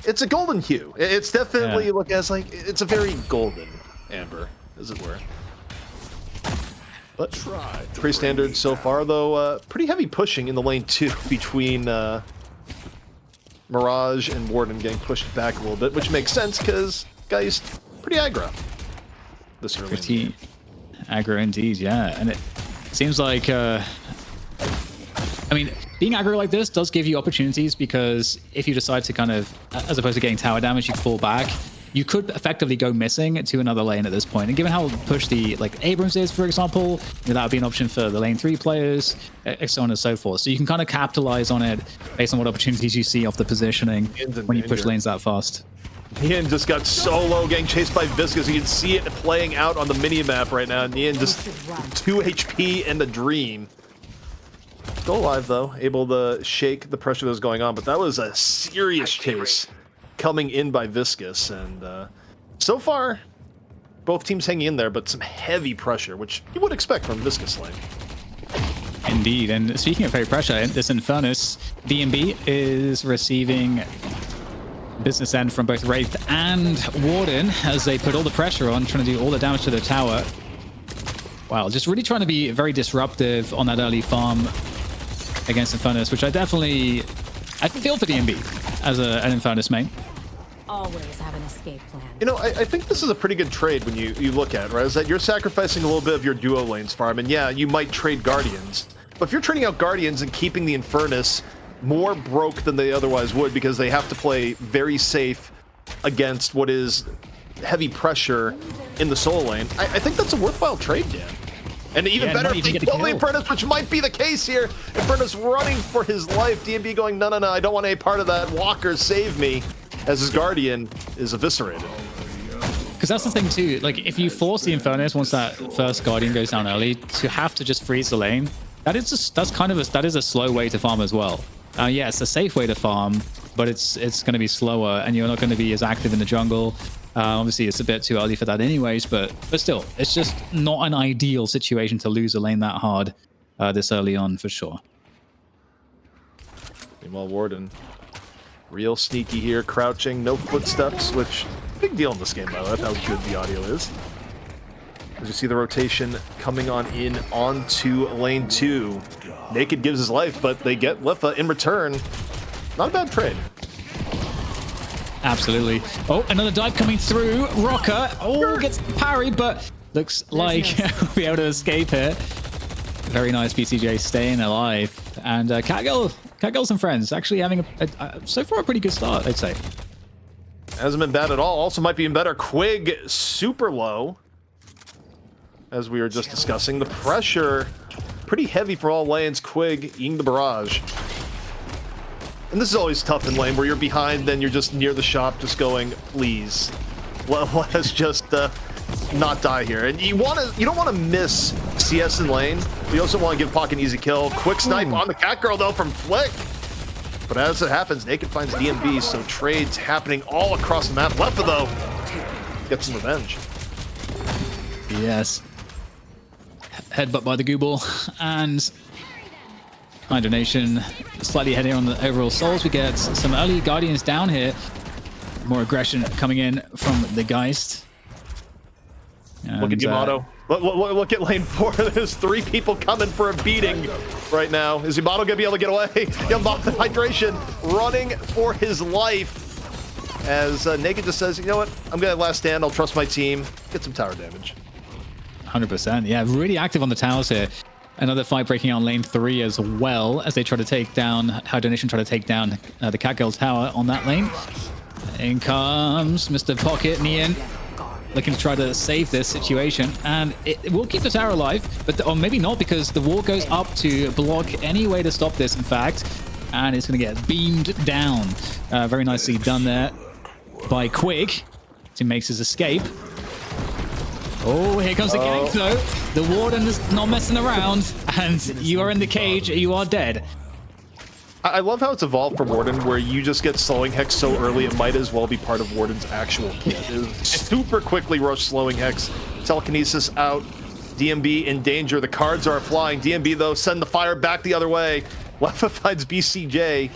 [SPEAKER 2] it's a golden hue. It's definitely look as like it's a very golden amber, as it were. But pretty standard so far, though. Pretty heavy pushing in the lane 2 between Mirage and Warden getting pushed back a little bit, which makes sense because Geist pretty aggro. This early.
[SPEAKER 1] Pretty aggro indeed, yeah. And it seems like, I mean, being aggro like this does give you opportunities because if you decide to kind of, as opposed to getting tower damage, you fall back. You could effectively go missing to another lane at this point. And given how pushed the Abrams is, for example, that would be an option for the lane 3 players, so on and so forth. So you can kind of capitalize on it based on what opportunities you see off the positioning when you push lanes that fast.
[SPEAKER 2] Nian just got so low, getting chased by Viscous. You can see it playing out on the mini-map right now. Nian just 2 HP and the dream. Still alive, though. Able to shake the pressure that was going on. But that was a serious chase coming in by Viscous, and so far both teams hanging in there, but some heavy pressure, which you would expect from Viscous lane.
[SPEAKER 1] Indeed, and speaking of heavy pressure, this Infernus DMB is receiving business end from both Wraith and Warden as they put all the pressure on, trying to do all the damage to the tower. Wow, just really trying to be very disruptive on that early farm against Infernus, which I feel for DMB as an Infernus main.
[SPEAKER 6] Always have an escape plan.
[SPEAKER 2] You know, I think this is a pretty good trade when you look at it, right? Is that you're sacrificing a little bit of your duo lanes farm, and yeah, you might trade Guardians. But if you're trading out Guardians and keeping the Infernus more broke than they otherwise would because they have to play very safe against what is heavy pressure in the solo lane, I think that's a worthwhile trade, Dan. And even better if they kill the Infernus, which might be the case here. Infernus running for his life. DMB going, no, I don't want any part of that. Walker, save me, as his Guardian is eviscerated.
[SPEAKER 1] Because that's the thing too, like if you force the Infernus once that first Guardian goes down early to have to just freeze the lane, that is a slow way to farm as well. Yeah, it's a safe way to farm, but it's going to be slower and you're not going to be as active in the jungle. Obviously, it's a bit too early for that anyways, but still, it's just not an ideal situation to lose a lane that hard this early on, for sure.
[SPEAKER 2] Meanwhile, Warden, real sneaky here, crouching, no footsteps, which, big deal in this game, by the way, that's how good the audio is. As you see the rotation coming on in onto lane 2. Naked gives his life, but they get Litha in return. Not a bad trade.
[SPEAKER 1] Absolutely. Oh, another dive coming through. Rocker. Oh, gets parry, but looks like we'll be able to escape here. Very nice BCJ staying alive. And Catgirls and friends actually having so far a pretty good start, I'd say.
[SPEAKER 2] Hasn't been bad at all. Also might be even better. Quig super low. As we were just discussing. The pressure pretty heavy for all lanes. Quig eating the barrage. And this is always tough in lane where you're behind, then you're just near the shop just going, please, let us just not die here. And you don't want to miss CS in lane, but you also want to give Pock an easy kill. Quick snipe on the Catgirl though from Flick. But as it happens, Naked finds DMB, so trades happening all across the map. Lefa though gets some revenge.
[SPEAKER 1] Yes. Headbutt by the Google, and Hydra Nation slightly ahead here on the overall souls. We get some early Guardians down here. More aggression coming in from the Geist. And,
[SPEAKER 2] look at Yamato. Look at lane 4. There's 3 people coming for a beating right now. Is Yamato going to be able to get away? Yamato Hydration running for his life. As Naked just says, you know what? I'm going to last stand. I'll trust my team. Get some tower damage.
[SPEAKER 1] 100%. Yeah, really active on the towers here. Another fight breaking out on lane 3 as well as they try to take down, Hydra Nation try to take down the Catgirls tower on that lane. In comes Mr. Pocket, Nian, looking to try to save this situation, and it will keep the tower alive, but or maybe not, because the wall goes up to block any way to stop this, in fact, and it's going to get beamed down. Very nicely done there by Quig. He makes his escape. Oh, here comes the gank though. The Warden is not messing around, and you are in the cage, you are dead.
[SPEAKER 2] I love how it's evolved for Warden, where you just get slowing hex so early, it might as well be part of Warden's actual kit. Super quickly rush slowing hex, telekinesis out, DMB in danger, the cards are flying. DMB though, send the fire back the other way. Lefa finds BCJ.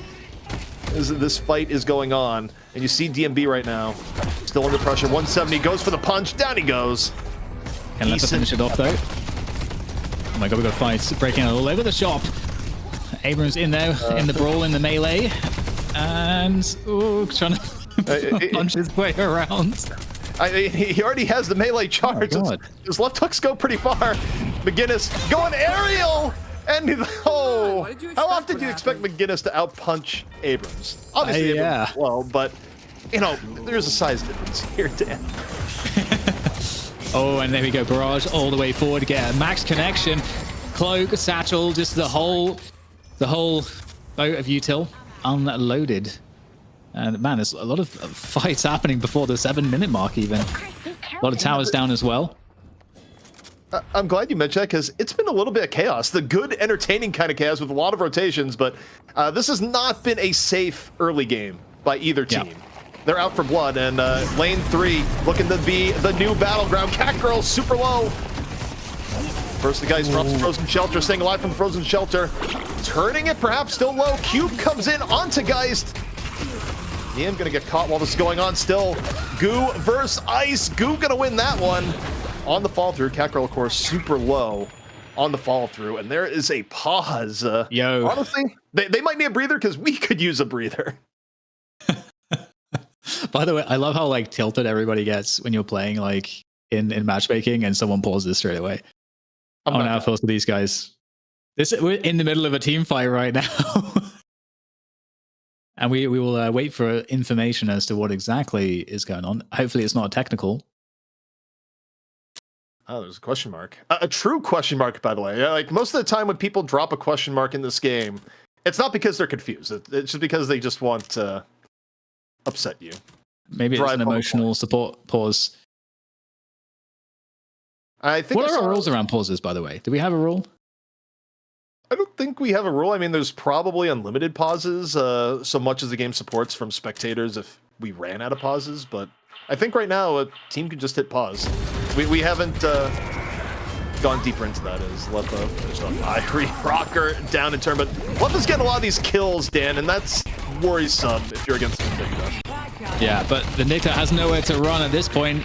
[SPEAKER 2] as this fight is going on. And you see DMB right now, still under pressure. 170 goes for the punch. Down he goes.
[SPEAKER 1] And let's finish it off though. Oh my god, we got fights breaking out all over the shop. Abrams in there, in the brawl, in the melee. And trying to punch his way around.
[SPEAKER 2] He already has the melee charge.
[SPEAKER 1] Oh,
[SPEAKER 2] his left hooks go pretty far. McGinnis going aerial. And how often do you expect McGinnis to outpunch Abrams? Obviously, Abrams well, but you know, there's a size difference here, Dan.
[SPEAKER 1] Oh, and there we go. Barrage all the way forward to get a max connection. Cloak, satchel, just the whole boat of util unloaded. And man, there's a lot of fights happening before the 7-minute mark even. A lot of towers down as well.
[SPEAKER 2] I'm glad you mentioned that because it's been a little bit of chaos. The good, entertaining kind of chaos with a lot of rotations, but this has not been a safe early game by either team.
[SPEAKER 1] Yeah.
[SPEAKER 2] They're out for blood, and lane 3 looking to be the new battleground. Catgirls super low. First, the guys drops Frozen Shelter, staying alive from the Frozen Shelter. Turning it perhaps still low. Cube comes in onto Geist. Ian gonna get caught while this is going on still. Goo versus Ice. Goo gonna win that one. On the fall through, Catgirl, of course, super low on the fall through, and there is a pause.
[SPEAKER 1] Yo.
[SPEAKER 2] Honestly, they might need a breather because we could use a breather.
[SPEAKER 1] By the way, I love how like tilted everybody gets when you're playing like in matchmaking and someone pauses straight away. Oh, now it feels for these guys. We're in the middle of a team fight right now. And we will wait for information as to what exactly is going on. Hopefully it's not a technical.
[SPEAKER 2] Oh, there's a question mark. A true question mark, by the way. Like most of the time when people drop a question mark in this game, it's not because they're confused. It's just because they just want to upset you.
[SPEAKER 1] Maybe it's an emotional support pause.
[SPEAKER 2] I think.
[SPEAKER 1] What are our rules around pauses, by the way? Do we have a rule?
[SPEAKER 2] I don't think we have a rule. I mean, there's probably unlimited pauses, so much as the game supports from spectators if we ran out of pauses, but I think right now a team can just hit pause. We haven't gone deeper into that. Is let the fiery rocker down in turn, but Leffa's getting a lot of these kills, Dan, and that's worrisome if you're against Vindicta.
[SPEAKER 1] Yeah, but Vindicta has nowhere to run at this point.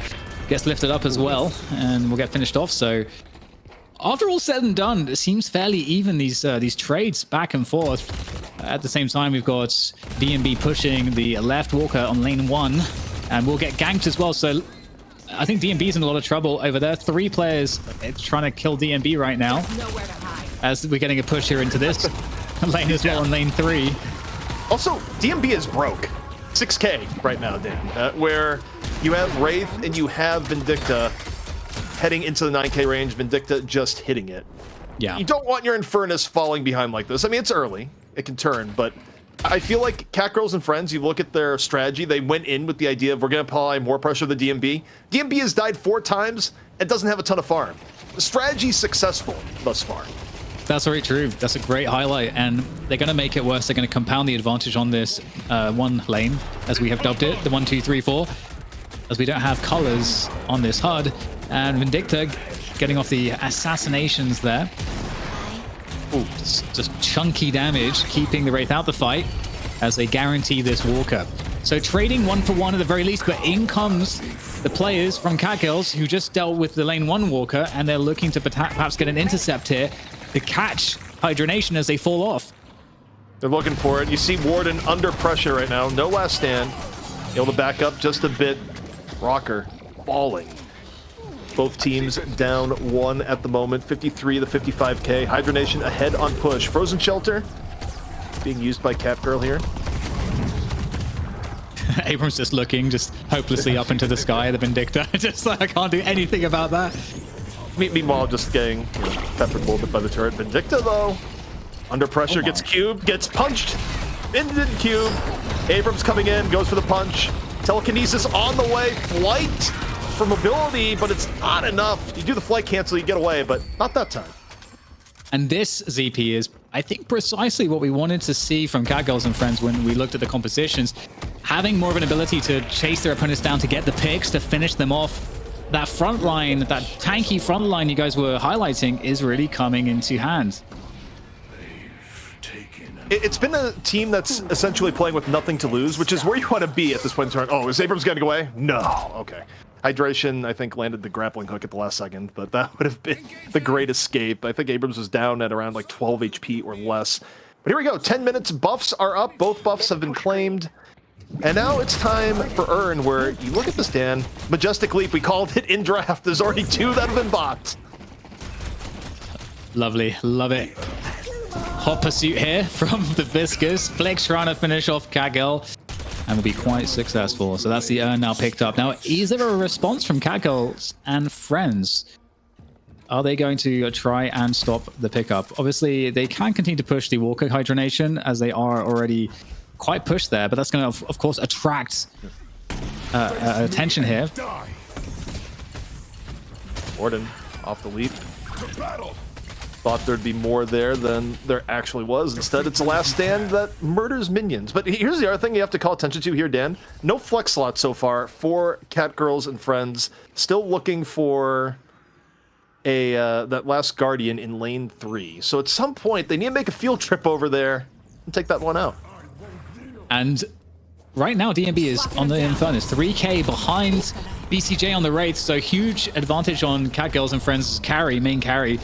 [SPEAKER 1] Gets lifted up as well, and we'll get finished off. So after all said and done, it seems fairly even, these trades back and forth. At the same time, we've got DMB pushing the left Walker on lane 1, and we'll get ganked as well. So I think DMB's in a lot of trouble over there. 3 players trying to kill DMB right now. As we're getting a push here into this lane as well on lane 3.
[SPEAKER 2] Also, DMB is broke. 6K right now, Dan, where you have Wraith and you have Vindicta heading into the 9K range, Vindicta just hitting it.
[SPEAKER 1] Yeah.
[SPEAKER 2] You don't want your Infernus falling behind like this. I mean, it's early. It can turn, but I feel like Catgirls and friends, you look at their strategy, they went in with the idea of we're going to apply more pressure to DMB. DMB has died 4 times and doesn't have a ton of farm. The strategy's successful thus far.
[SPEAKER 1] That's very true. That's a great highlight, and they're going to make it worse. They're going to compound the advantage on this one lane, as we have dubbed it, the 1, 2, 3, 4, as we don't have colors on this HUD, and Vindicta getting off the assassinations there. Ooh, just chunky damage, keeping the Wraith out the fight as they guarantee this Walker. So trading 1 for 1 at the very least, but in comes the players from Catgirls who just dealt with the lane 1 Walker, and they're looking to perhaps get an intercept here to catch Hydra Nation as they fall off.
[SPEAKER 2] They're looking for it. You see Warden under pressure right now. No last stand. Able to back up just a bit. Rocker falling. Both teams down 1 at the moment. 53 to 55K. Hydra Nation ahead on push. Frozen Shelter being used by Catgirl here.
[SPEAKER 1] Abrams just looking, just hopelessly up into the sky, the Vindicta. Just like, I can't do anything about that.
[SPEAKER 2] Meanwhile, just getting peppered a little bit by the turret. Vindicta, though, under pressure, gets cubed, gets punched. Into cube. Abrams coming in, goes for the punch. Telekinesis on the way. Flight for mobility, but it's not enough. You do the flight cancel, you get away, but not that time.
[SPEAKER 1] And this, ZP, is, I think, precisely what we wanted to see from Catgirls and friends when we looked at the compositions. Having more of an ability to chase their opponents down, to get the picks, to finish them off. That front line, that tanky front line you guys were highlighting is really coming into hand.
[SPEAKER 2] It's been a team that's essentially playing with nothing to lose, which is where you want to be at this point in turn. Oh, is Abrams getting away? No. Okay. Hydration, I think, landed the grappling hook at the last second, but that would have been the great escape. I think Abrams was down at around like 12 HP or less. But here we go. 10 minutes. Buffs are up. Both buffs have been claimed. And now it's time for Earn, where you look at this, Dan. Majestic Leap, we called it in draft. There's already 2 that have been bought.
[SPEAKER 1] Lovely. Love it. Hot pursuit here from the Viscous. Flex trying to finish off Catgirl and will be quite successful. So that's the Earn now picked up. Now, is there a response from Catgirls and friends? Are they going to try and stop the pickup? Obviously, they can continue to push the Walker Hydronation as they are already quite pushed there, but that's going to, of course, attract attention here.
[SPEAKER 2] Warden off the leap. Thought there'd be more there than there actually was. Instead, it's a last stand that murders minions. But here's the other thing you have to call attention to here, Dan. No flex slot so far for Catgirls and friends. Still looking for that last Guardian in lane 3. So at some point, they need to make a field trip over there and take that one out.
[SPEAKER 1] And right now, DMB is on the Infernus. 3k behind BCJ on the Wraith. So huge advantage on Catgirls and friends' carry, main carry.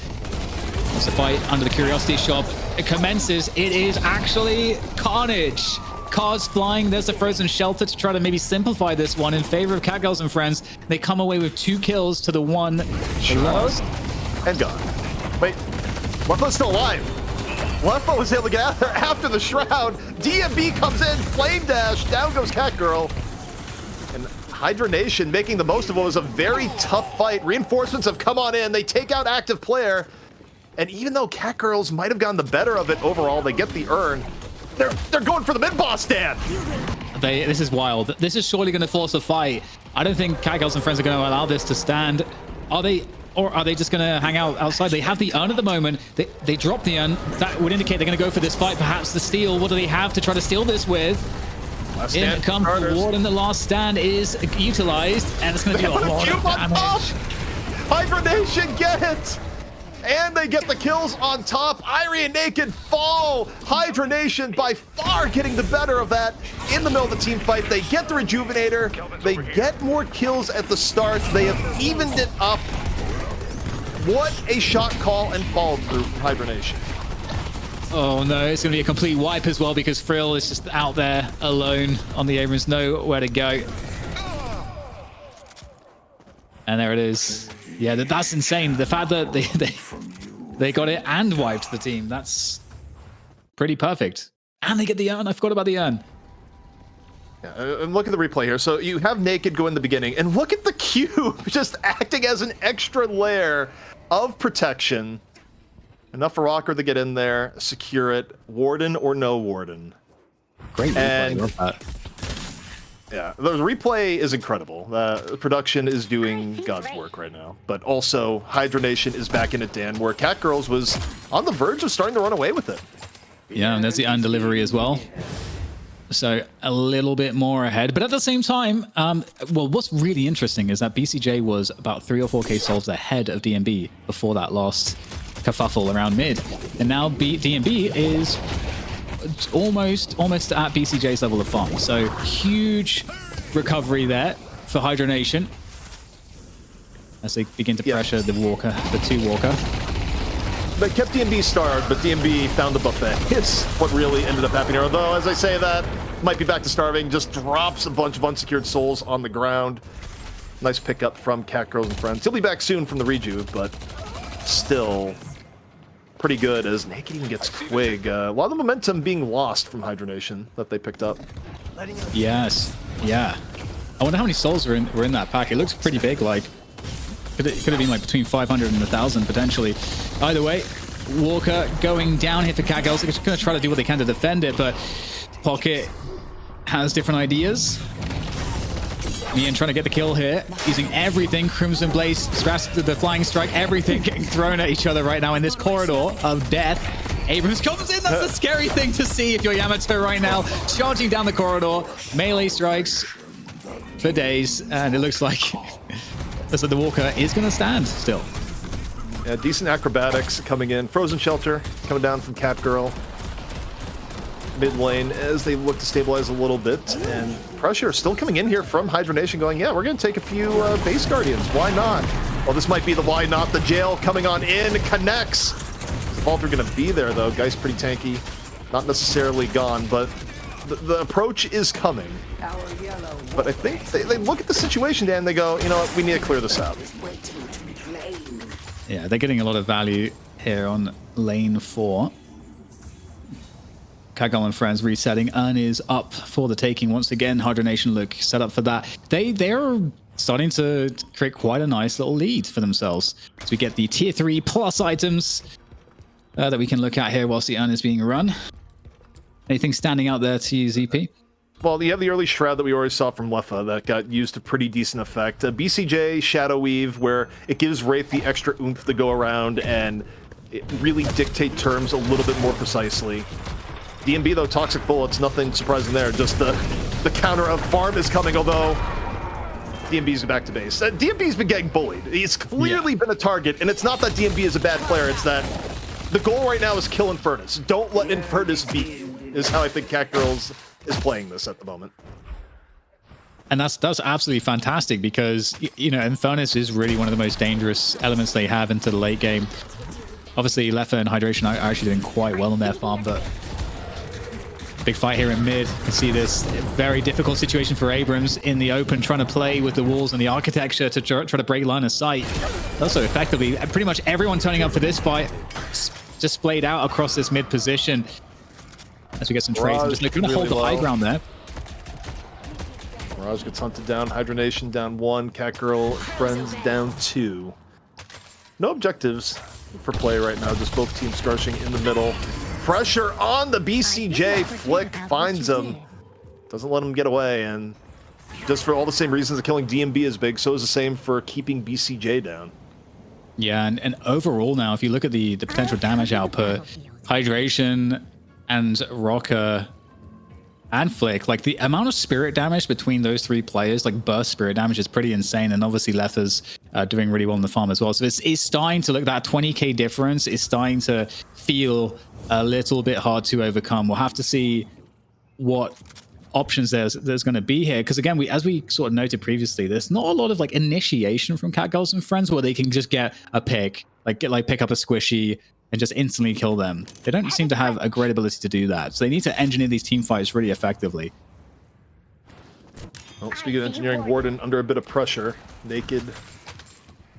[SPEAKER 1] It's a fight under the Curiosity Shop. It commences. It is actually carnage. Cars flying. There's a frozen shelter to try to maybe simplify this one in favor of Catgirls and friends. They come away with 2 kills to the 1 they lost.
[SPEAKER 2] And gone. Wait, Leffo's still alive. Leffo was able to get out there after the Shroud. DMB comes in, Flame Dash, down goes Catgirl. And Hydra Nation making the most of what was a very tough fight. Reinforcements have come on in. They take out active player. And even though Catgirls might have gotten the better of it overall, they get the Earn. They're going for the mid-boss, Dan.
[SPEAKER 1] This is wild. This is surely going to force a fight. I don't think Catgirls and friends are going to allow this to stand. Are they, or are they just going to hang out outside? They have the Earn at the moment. They drop the Earn. That would indicate they're going to go for this fight. Perhaps the steal. What do they have to try to steal this with? In comes the Warden. The last stand is utilized, and it's going to do a lot of damage.
[SPEAKER 2] Hydra Nation get it. And they get the kills on top. Irie and Naked fall. Hydra Nation by far getting the better of that in the middle of the team fight. They get the Rejuvenator. They get more kills at the start. They have evened it up. What a shot call and followed through from Hydra Nation.
[SPEAKER 1] Oh no, it's going to be a complete wipe as well because Frill is just out there alone on the Abrams. Nowhere to go. And there it is. Yeah, that's insane. The fact that they got it and wiped the team, that's pretty perfect. And they get the Earn. I forgot about the Earn.
[SPEAKER 2] Yeah, and look at the replay here. So you have Naked go in the beginning, and look at the cube just acting as an extra layer of protection. Enough for Rocker to get in there, secure it. Warden or no Warden.
[SPEAKER 1] Great replay. Love that.
[SPEAKER 2] Yeah, the replay is incredible. Production is doing God's work right now. But also, Hydra Nation is back in it, Dan, where Catgirls was on the verge of starting to run away with it.
[SPEAKER 1] Yeah, and there's the Earn delivery as well. So a little bit more ahead. But at the same time, well, what's really interesting is that BCJ was about 3 or 4k souls ahead of DMB before that last kerfuffle around mid. And now DMB is almost at BCJ's level of farm. So huge recovery there for Hydra Nation as they begin to pressure the Walker, the 2 Walker.
[SPEAKER 2] They kept DMB starved, but DMB found the buffet. It's what really ended up happening. Although, as I say that, might be back to starving, just drops a bunch of unsecured souls on the ground. Nice pickup from Catgirls and friends. He'll be back soon from the rejuve, but still pretty good as Naked even gets Twig. A lot of the momentum being lost from Hydra Nation that they picked up.
[SPEAKER 1] Yes, yeah. I wonder how many souls were in that pack. It looks pretty big. Like could have been like between 500 and 1,000 potentially. Either way, Walker going down here for Catgirls. They're going to try to do what they can to defend it, but Pocket has different ideas. Ian trying to get the kill here, using everything. Crimson Blaze, the Flying Strike, everything getting thrown at each other right now in this corridor of death. Abrams comes in. That's a scary thing to see if you're Yamato right now. Charging down the corridor. Melee strikes for days. And it looks like the Walker is going to stand still.
[SPEAKER 2] Yeah, decent acrobatics coming in. Frozen Shelter coming down from Catgirl. mid lane as they look to stabilize a little bit. And pressure still coming in here from Hydra Nation going, yeah, we're going to take a few base guardians. Why not? Well, this might be the why not. The jail coming on in, connects. Vault are going to be there, though. Guy's pretty tanky. Not necessarily gone, but the approach is coming. But I think they look at the situation, Dan, they go, you know what, we need to clear this out.
[SPEAKER 1] Yeah, they're getting a lot of value here on lane 4. Catgirl and friends resetting. Urn is up for the taking once again. Hydra Nation look set up for that. They're starting to create quite a nice little lead for themselves. So we get the tier 3 plus items that we can look at here whilst the Urn is being run. Anything standing out there to you, ZP?
[SPEAKER 2] Well, you have the early Shroud that we already saw from Lefa that got used to pretty decent effect. BCJ, Shadow Weave, where it gives Wraith the extra oomph to go around and it really dictate terms a little bit more precisely. DMB, though, Toxic Bullets, nothing surprising there. Just the counter of Farm is coming, although DMB's back to base. DMB's been getting bullied. He's clearly been a target, and it's not that DMB is a bad player, it's that the goal right now is kill Infernus. Don't let Infernus be, is how I think Catgirls is playing this at the moment.
[SPEAKER 1] And that's absolutely fantastic because, you know, Infernus is really one of the most dangerous elements they have into the late game. Obviously, Lefa and Hydration are actually doing quite well on their farm, but big fight here in mid. You can see this very difficult situation for Abrams in the open, trying to play with the walls and the architecture to try to break line of sight. Also, effectively, pretty much everyone turning up for this fight just splayed out across this mid position. As we get some trades, I'm just looking to hold the high ground there.
[SPEAKER 2] Mirage gets hunted down. Hydra Nation down 1. Catgirl friends down 2. No objectives for play right now. Just both teams skirmishing in the middle. Pressure on the BCJ. Flick finds him. Doesn't let him get away. And just for all the same reasons that killing DMB is big, so is the same for keeping BCJ down.
[SPEAKER 1] Yeah, and overall now, if you look at the potential damage output, Hydration and Rocker and Flick, like the amount of spirit damage between those 3 players, like burst spirit damage, is pretty insane. And obviously Lefa's doing really well in the farm as well. So it's starting to look, that 20k difference is starting to feel a little bit hard to overcome. We'll have to see what options there's going to be here, because again, as we sort of noted previously, there's not a lot of like initiation from Catgirls and friends where they can just get a pick, like pick up a squishy and just instantly kill them. They don't seem to have a great ability to do that, so they need to engineer these team fights really effectively.
[SPEAKER 2] Well, speaking of engineering, Warden under a bit of pressure. Naked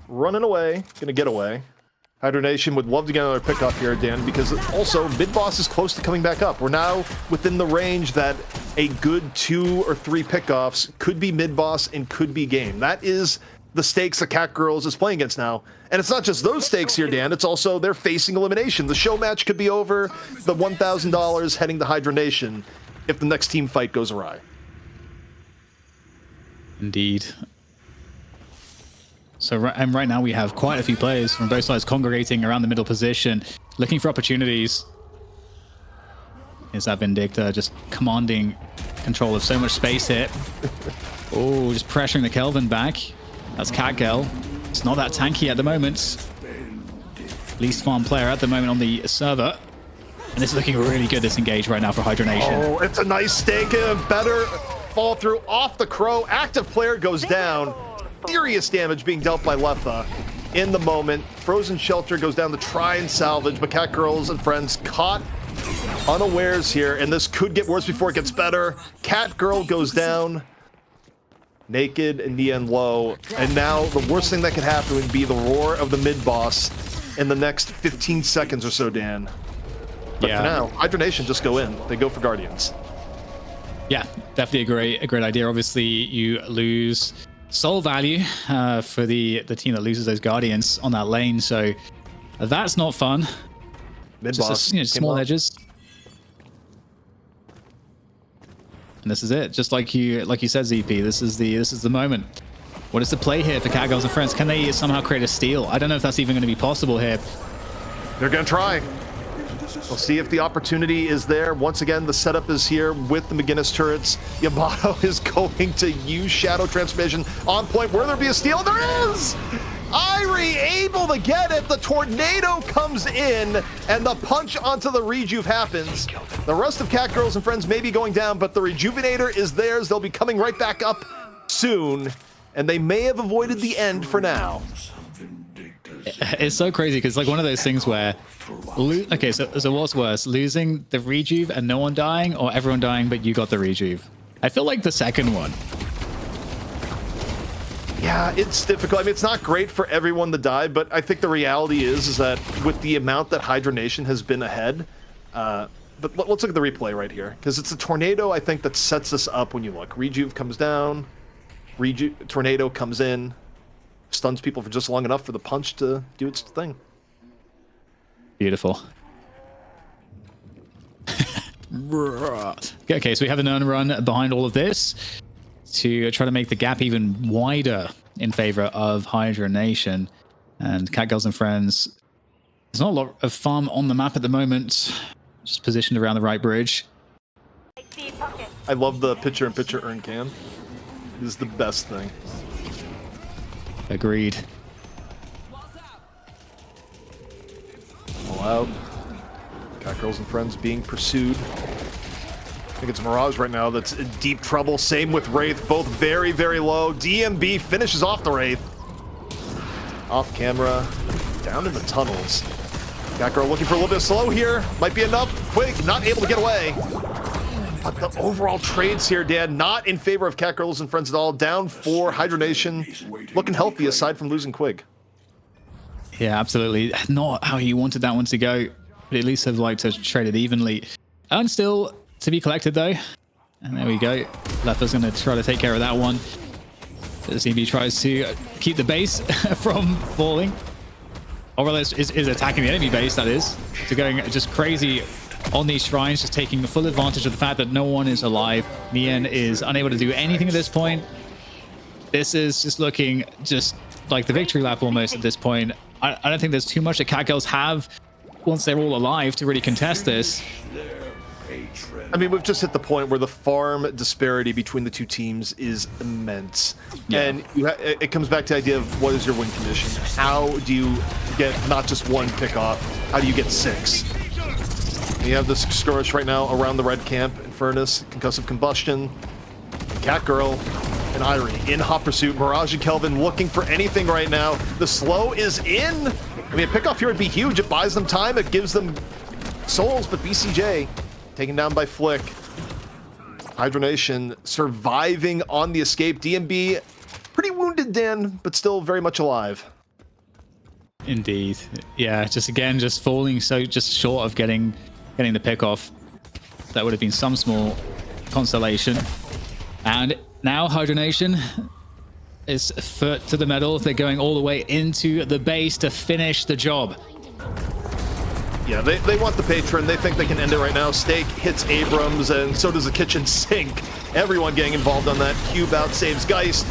[SPEAKER 2] running away, gonna get away. Hydra Nation would love to get another pick off here, Dan, because also mid-boss is close to coming back up. We're now within the range that a good 2 or 3 pickoffs could be mid-boss and could be game. That is the stakes that Catgirls is playing against now. And it's not just those stakes here, Dan. It's also they're facing elimination. The show match could be over. The $1,000 heading to Hydra Nation if the next team fight goes awry.
[SPEAKER 1] Indeed. So right now we have quite a few players from both sides congregating around the middle position, looking for opportunities. Is that Vindicta just commanding control of so much space here. Oh, just pressuring the Kelvin back. That's Catgirl. It's not that tanky at the moment. Least farm player at the moment on the server. And this is looking really good, this engage right now for Hydra Nation.
[SPEAKER 2] Oh, it's a nice stake. Better fall through off the Crow. Active player goes down. Serious damage being dealt by Lefa in the moment. Frozen Shelter goes down to try and salvage, but Catgirls and friends caught unawares here, and this could get worse before it gets better. Catgirl goes down. Naked and Nian low. And now the worst thing that could happen would be the roar of the mid-boss in the next 15 seconds or so, Dan. But for now, Hydra Nation just go in. They go for Guardians.
[SPEAKER 1] Yeah, definitely a great idea. Obviously, you lose soul value for the team that loses those Guardians on that lane, so that's not fun.
[SPEAKER 2] Mid-boss,
[SPEAKER 1] just small edges. And this is it, just like you said, ZP. This is the moment. What is the play here for Catgirls and friends? Can they somehow create a steal? I don't know if that's even going to be possible here.
[SPEAKER 2] They're going to try. We'll see if the opportunity is there. Once again, the setup is here with the McGinnis turrets. Yamato is going to use Shadow Transformation on point. Will there be a steal? There is! Irie able to get it. The tornado comes in, and the punch onto the rejuve happens. The rest of Catgirls and friends may be going down, but the rejuvenator is theirs. They'll be coming right back up soon, and they may have avoided the end for now.
[SPEAKER 1] It's so crazy because like one of those things where, okay, so what's worse, losing the rejuve and no one dying, or everyone dying but you got the rejuve? I feel like the second one.
[SPEAKER 2] Yeah, it's difficult. I mean, it's not great for everyone to die, but I think the reality is that with the amount that Hydra Nation has been ahead, but let's look at the replay right here, because it's a tornado, I think, that sets us up when you look. Rejuve comes down, tornado comes in, stuns people for just long enough for the punch to do its thing.
[SPEAKER 1] Beautiful. Okay, so we have an earn run behind all of this to try to make the gap even wider in favor of Hydra Nation. And Catgirls and friends, there's not a lot of farm on the map at the moment, just positioned around the right bridge.
[SPEAKER 2] I love the picture-in-picture earn cam. This is the best thing.
[SPEAKER 1] Agreed.
[SPEAKER 2] All out. Catgirls and friends being pursued. I think it's Mirage right now that's in deep trouble. Same with Wraith, both very, very low. DMB finishes off the Wraith. Off camera, down in the tunnels. Catgirl looking for a little bit of slow here. Might be enough. Quig not able to get away. But the overall trades here, Dan, not in favor of Catgirls and friends at all. Down for Hydra Nation. Looking healthy aside from losing Quig.
[SPEAKER 1] Yeah, absolutely. Not how you wanted that one to go, but at least have liked to trade it evenly. And still to be collected though. And there we go. Lefa's going to try to take care of that one. ZB tries to keep the base from falling. Or rather, is attacking the enemy base, that is. So going just crazy on these shrines, just taking full advantage of the fact that no one is alive. Mien is unable to do anything at this point. This is just looking just like the victory lap almost at this point. I don't think there's too much that Catgirls have once they're all alive to really contest this.
[SPEAKER 2] I mean, we've just hit the point where the farm disparity between the two teams is immense. Yeah. And it comes back to the idea of what is your win condition? How do you get not just one pick off? How do you get 6? You have this skirmish right now around the red camp in Furnace, concussive combustion, Catgirl and Irie in hot pursuit. Mirage and Kelvin looking for anything right now. The slow is in. I mean, a pick off here would be huge. It buys them time. It gives them souls, but BCJ taken down by Flick. Hydra Nation surviving on the escape. DMB pretty wounded, Dan, but still very much alive.
[SPEAKER 1] Indeed. Yeah, just falling so just short of getting the pick off. That would have been some small consolation. And now Hydra Nation is foot to the metal. They're going all the way into the base to finish the job.
[SPEAKER 2] Yeah, they want the patron. They think they can end it right now. Stake hits Abrams, and so does the kitchen sink. Everyone getting involved on that. Cube out saves Geist.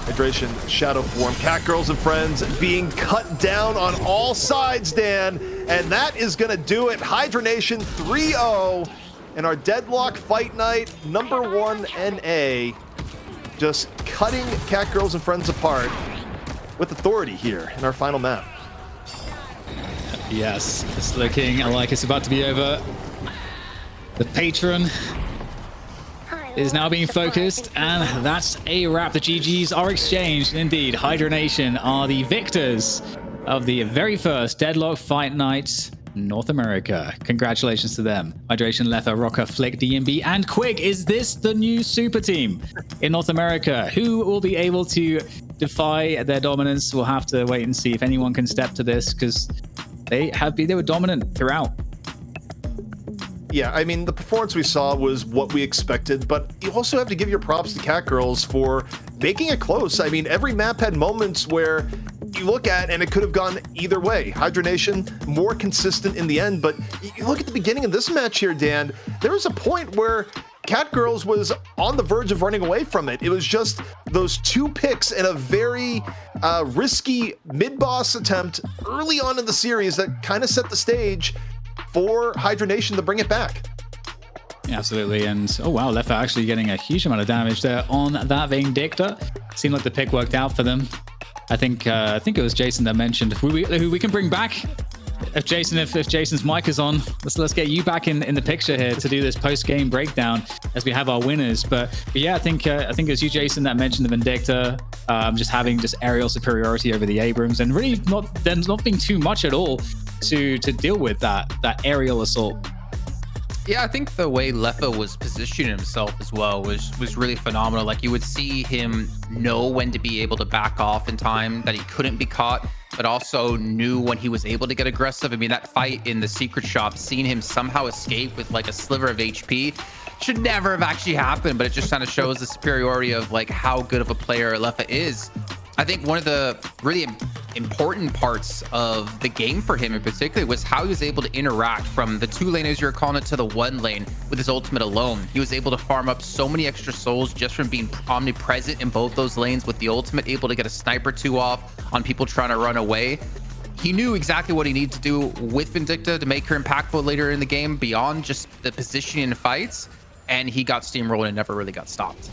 [SPEAKER 2] Hydration, Shadow Form, Catgirls and friends being cut down on all sides, Dan. And that is going to do it. Hydra Nation 3-0 in our Deadlock Fight Night #1 NA. Just cutting Catgirls and friends apart with authority here in our final map.
[SPEAKER 1] Yes, it's looking like it's about to be over. The patron is now being focused, and that's a wrap. The GGs are exchanged. Indeed, Hydra Nation are the victors of the very first Deadlock Fight Night North America. Congratulations to them. Hydration, Letha, Rocker, Flick, DMB, and Quig. Is this the new super team in North America? Who will be able to defy their dominance? We'll have to wait and see if anyone can step to this, because they were dominant throughout.
[SPEAKER 2] Yeah, I mean, the performance we saw was what we expected, but you also have to give your props to Catgirls for making it close. I mean, every map had moments where you look at and it could have gone either way. Hydra Nation more consistent in the end, but you look at the beginning of this match here, Dan, there was a point where Catgirls was on the verge of running away from it. It was just those 2 picks and a very risky mid-boss attempt early on in the series that kind of set the stage for Hydra Nation to bring it back.
[SPEAKER 1] Yeah, absolutely. And oh wow, Lefa actually getting a huge amount of damage there on that Vindicta. Seemed like the pick worked out for them. I think it was Jason that mentioned who we can bring back. If Jason's mic is on, let's get you back in the picture here to do this post-game breakdown as we have our winners. But yeah, I think it was you, Jason, that mentioned the Vindicta just having aerial superiority over the Abrams, and really not being too much at all to deal with that aerial assault.
[SPEAKER 4] Yeah, I think the way Leffa was positioning himself as well was really phenomenal. Like, you would see him know when to be able to back off in time, that he couldn't be caught, but also knew when he was able to get aggressive. I mean, that fight in the secret shop, seeing him somehow escape with like a sliver of HP should never have actually happened, but it just kind of shows the superiority of like how good of a player Leffa is. I think one of the really important parts of the game for him in particular was how he was able to interact from the 2 lane, as you're calling it, to the 1 lane with his ultimate alone. He was able to farm up so many extra souls just from being omnipresent in both those lanes with the ultimate, able to get a sniper 2 off on people trying to run away. He knew exactly what he needed to do with Vindicta to make her impactful later in the game beyond just the positioning in fights, and he got steamrolled and never really got stopped.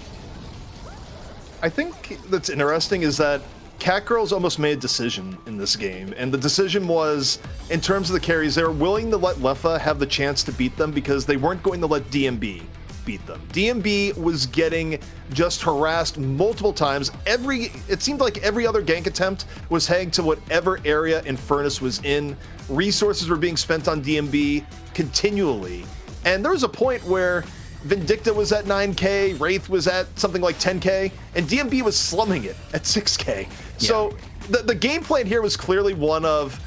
[SPEAKER 2] I think that's interesting is that Catgirls almost made a decision in this game, and the decision was, in terms of the carries, they were willing to let Leffa have the chance to beat them because they weren't going to let DMB beat them. DMB was getting just harassed multiple times. It seemed like every other gank attempt was heading to whatever area Infernus was in. Resources were being spent on DMB continually, and there was a point where Vindicta was at 9k, Wraith was at something like 10k, and DMB was slumming it at 6k. Yeah. So the game plan here was clearly one of,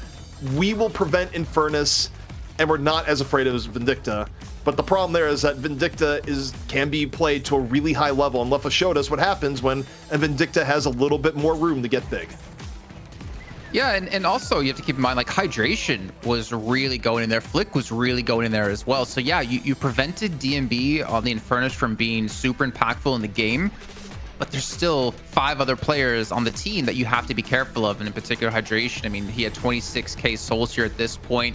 [SPEAKER 2] we will prevent Infernus, and we're not as afraid of Vindicta. But the problem there is that Vindicta can be played to a really high level, and Leffa showed us what happens when a Vindicta has a little bit more room to get big.
[SPEAKER 4] Yeah, and also you have to keep in mind, like, hydration was really going in there. Flick was really going in there as well. So yeah, you prevented DMB on the Infernus from being super impactful in the game, but there's still 5 other players on the team that you have to be careful of, and in particular hydration. I mean, he had 26k souls here at this point.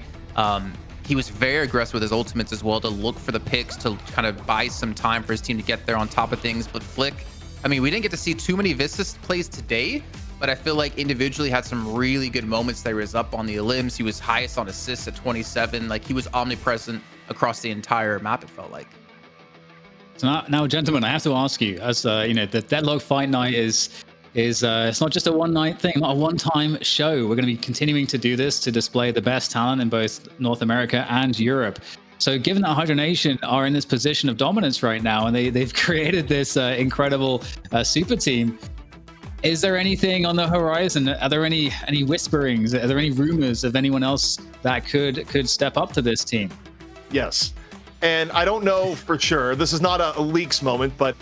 [SPEAKER 4] He was very aggressive with his ultimates as well to look for the picks, to kind of buy some time for his team to get there on top of things. But Flick, I mean, we didn't get to see too many Vistas plays today, but I feel like individually had some really good moments that he was up on the limbs. He was highest on assists at 27. Like, he was omnipresent across the entire map, it felt like.
[SPEAKER 1] So now, gentlemen, I have to ask you, as the Deadlock Fight Night is it's not just a one-night thing, not a one-time show. We're going to be continuing to do this to display the best talent in both North America and Europe. So given that Hydra Nation are in this position of dominance right now, and they've created this incredible super team, is there anything on the horizon? Are there any whisperings? Are there any rumors of anyone else that could step up to this team?
[SPEAKER 2] Yes. And I don't know for sure. This is not a leaks moment, but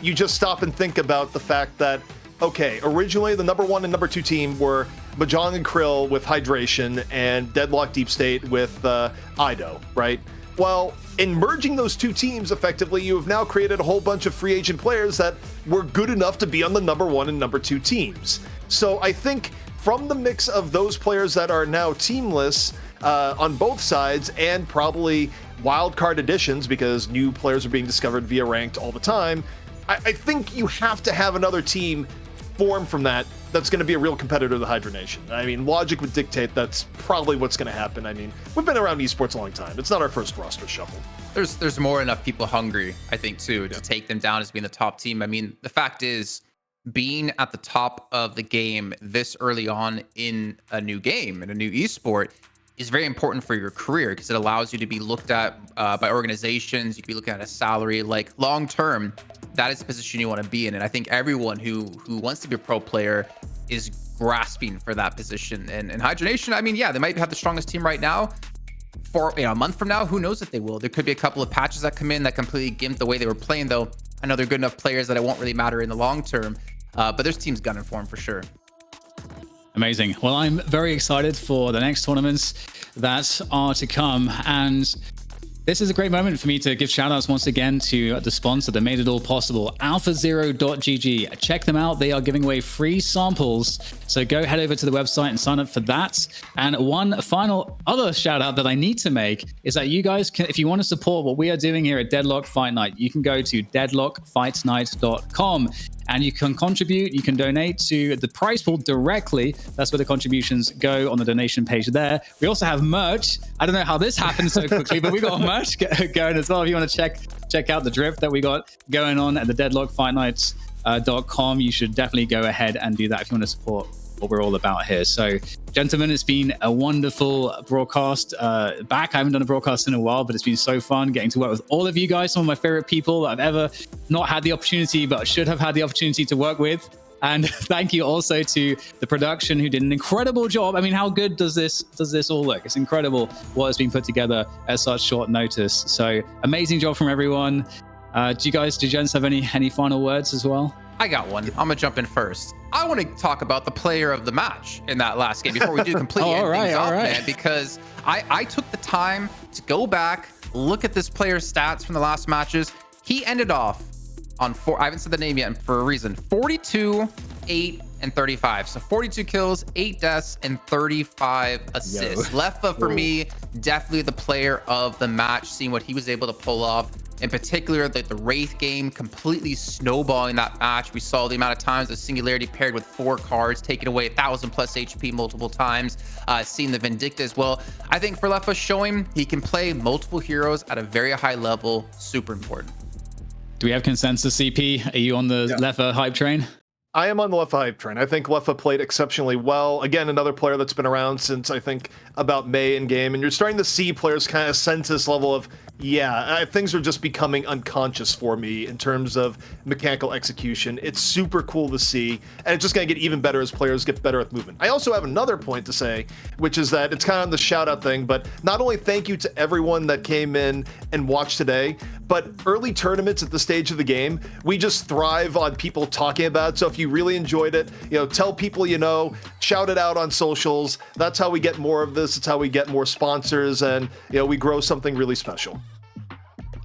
[SPEAKER 2] you just stop and think about the fact that, okay, originally the number 1 and number 2 team were Mahjong and Krill with Hydration and Deadlock Deep State with Ido, right? Well, in merging those 2 teams effectively, you have now created a whole bunch of free agent players that were good enough to be on the number 1 and number 2 teams. So I think from the mix of those players that are now teamless on both sides, and probably wildcard additions because new players are being discovered via ranked all the time, I think you have to have another team form from that's going to be a real competitor to the Hydra Nation. I mean, logic would dictate that's probably what's going to happen. I mean, we've been around esports a long time. It's not our first roster shuffle.
[SPEAKER 4] There's more enough people hungry, I think, too, to take them down as being the top team. I mean, the fact is, being at the top of the game this early on in a new game, in a new esport, is very important for your career because it allows you to be looked at by organizations. You can be looking at a salary. Like, long term, that is the position you want to be in. And I think everyone who wants to be a pro player is grasping for that position. And Hydra Nation, I mean, yeah, they might have the strongest team right now. For a month from now, who knows if they will. There could be a couple of patches that come in that completely gimp the way they were playing, though. I know they're good enough players that it won't really matter in the long term. But there's teams gunning for them for sure.
[SPEAKER 1] Amazing. Well, I'm very excited for the next tournaments that are to come. And this is a great moment for me to give shout outs once again to the sponsor that made it all possible, alphazero.gg. Check them out. They are giving away free samples. So go head over to the website and sign up for that. And one final other shout out that I need to make is that you guys can, if you want to support what we are doing here at Deadlock Fight Night, you can go to deadlockfightnight.com. and you can contribute. You can donate to the prize pool directly. That's where the contributions go on the donation page there. We also have merch. I don't know how this happened so quickly, but we got merch going as well. If you want to check out the drip that we got going on at the Deadlock Fight Nights.com, you should definitely go ahead and do that if you want to support what we're all about here. So, gentlemen, it's been a wonderful broadcast back. I haven't done a broadcast in a while, but it's been so fun getting to work with all of you guys, some of my favorite people that I've ever not had the opportunity, but should have had the opportunity to work with. And thank you also to the production who did an incredible job. I mean, how good does this all look? It's incredible what has been put together at such short notice. So amazing job from everyone. Do gents have any final words as well?
[SPEAKER 4] I got one. I'm gonna jump in first. I want to talk about the player of the match in that last game before we do completely end things off, man, because I took the time to go back, look at this player's stats from the last matches. He ended off on I haven't said the name yet for a reason, 42, 8, and 35. So 42 kills, 8 deaths, and 35 assists. Leffa, for me, definitely the player of the match, seeing what he was able to pull off. In particular, the Wraith game completely snowballing that match. We saw the amount of times the Singularity paired with 4 cards, taking away 1,000 plus HP multiple times, seeing the Vindicta as well. I think for Leffa, showing he can play multiple heroes at a very high level, super important.
[SPEAKER 1] Do we have consensus, CP? Are you on the Leffa hype train?
[SPEAKER 2] I am on the Leffa hype train. I think Leffa played exceptionally well. Again, another player that's been around since, I think, about May in game. And you're starting to see players kind of sense this level of, things are just becoming unconscious for me in terms of mechanical execution. It's super cool to see, and it's just going to get even better as players get better at movement. I also have another point to say, which is that it's kind of the shout-out thing, but not only thank you to everyone that came in and watched today, but early tournaments at the stage of the game, we just thrive on people talking about it. So if you really enjoyed it, tell people shout it out on socials. That's how we get more of this. It's how we get more sponsors, and we grow something really special.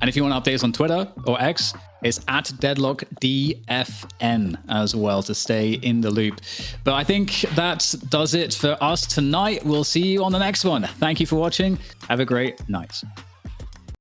[SPEAKER 1] And if you want to update us on Twitter or X, it's at DeadlockDFN as well to stay in the loop. But I think that does it for us tonight. We'll see you on the next one. Thank you for watching. Have a great night.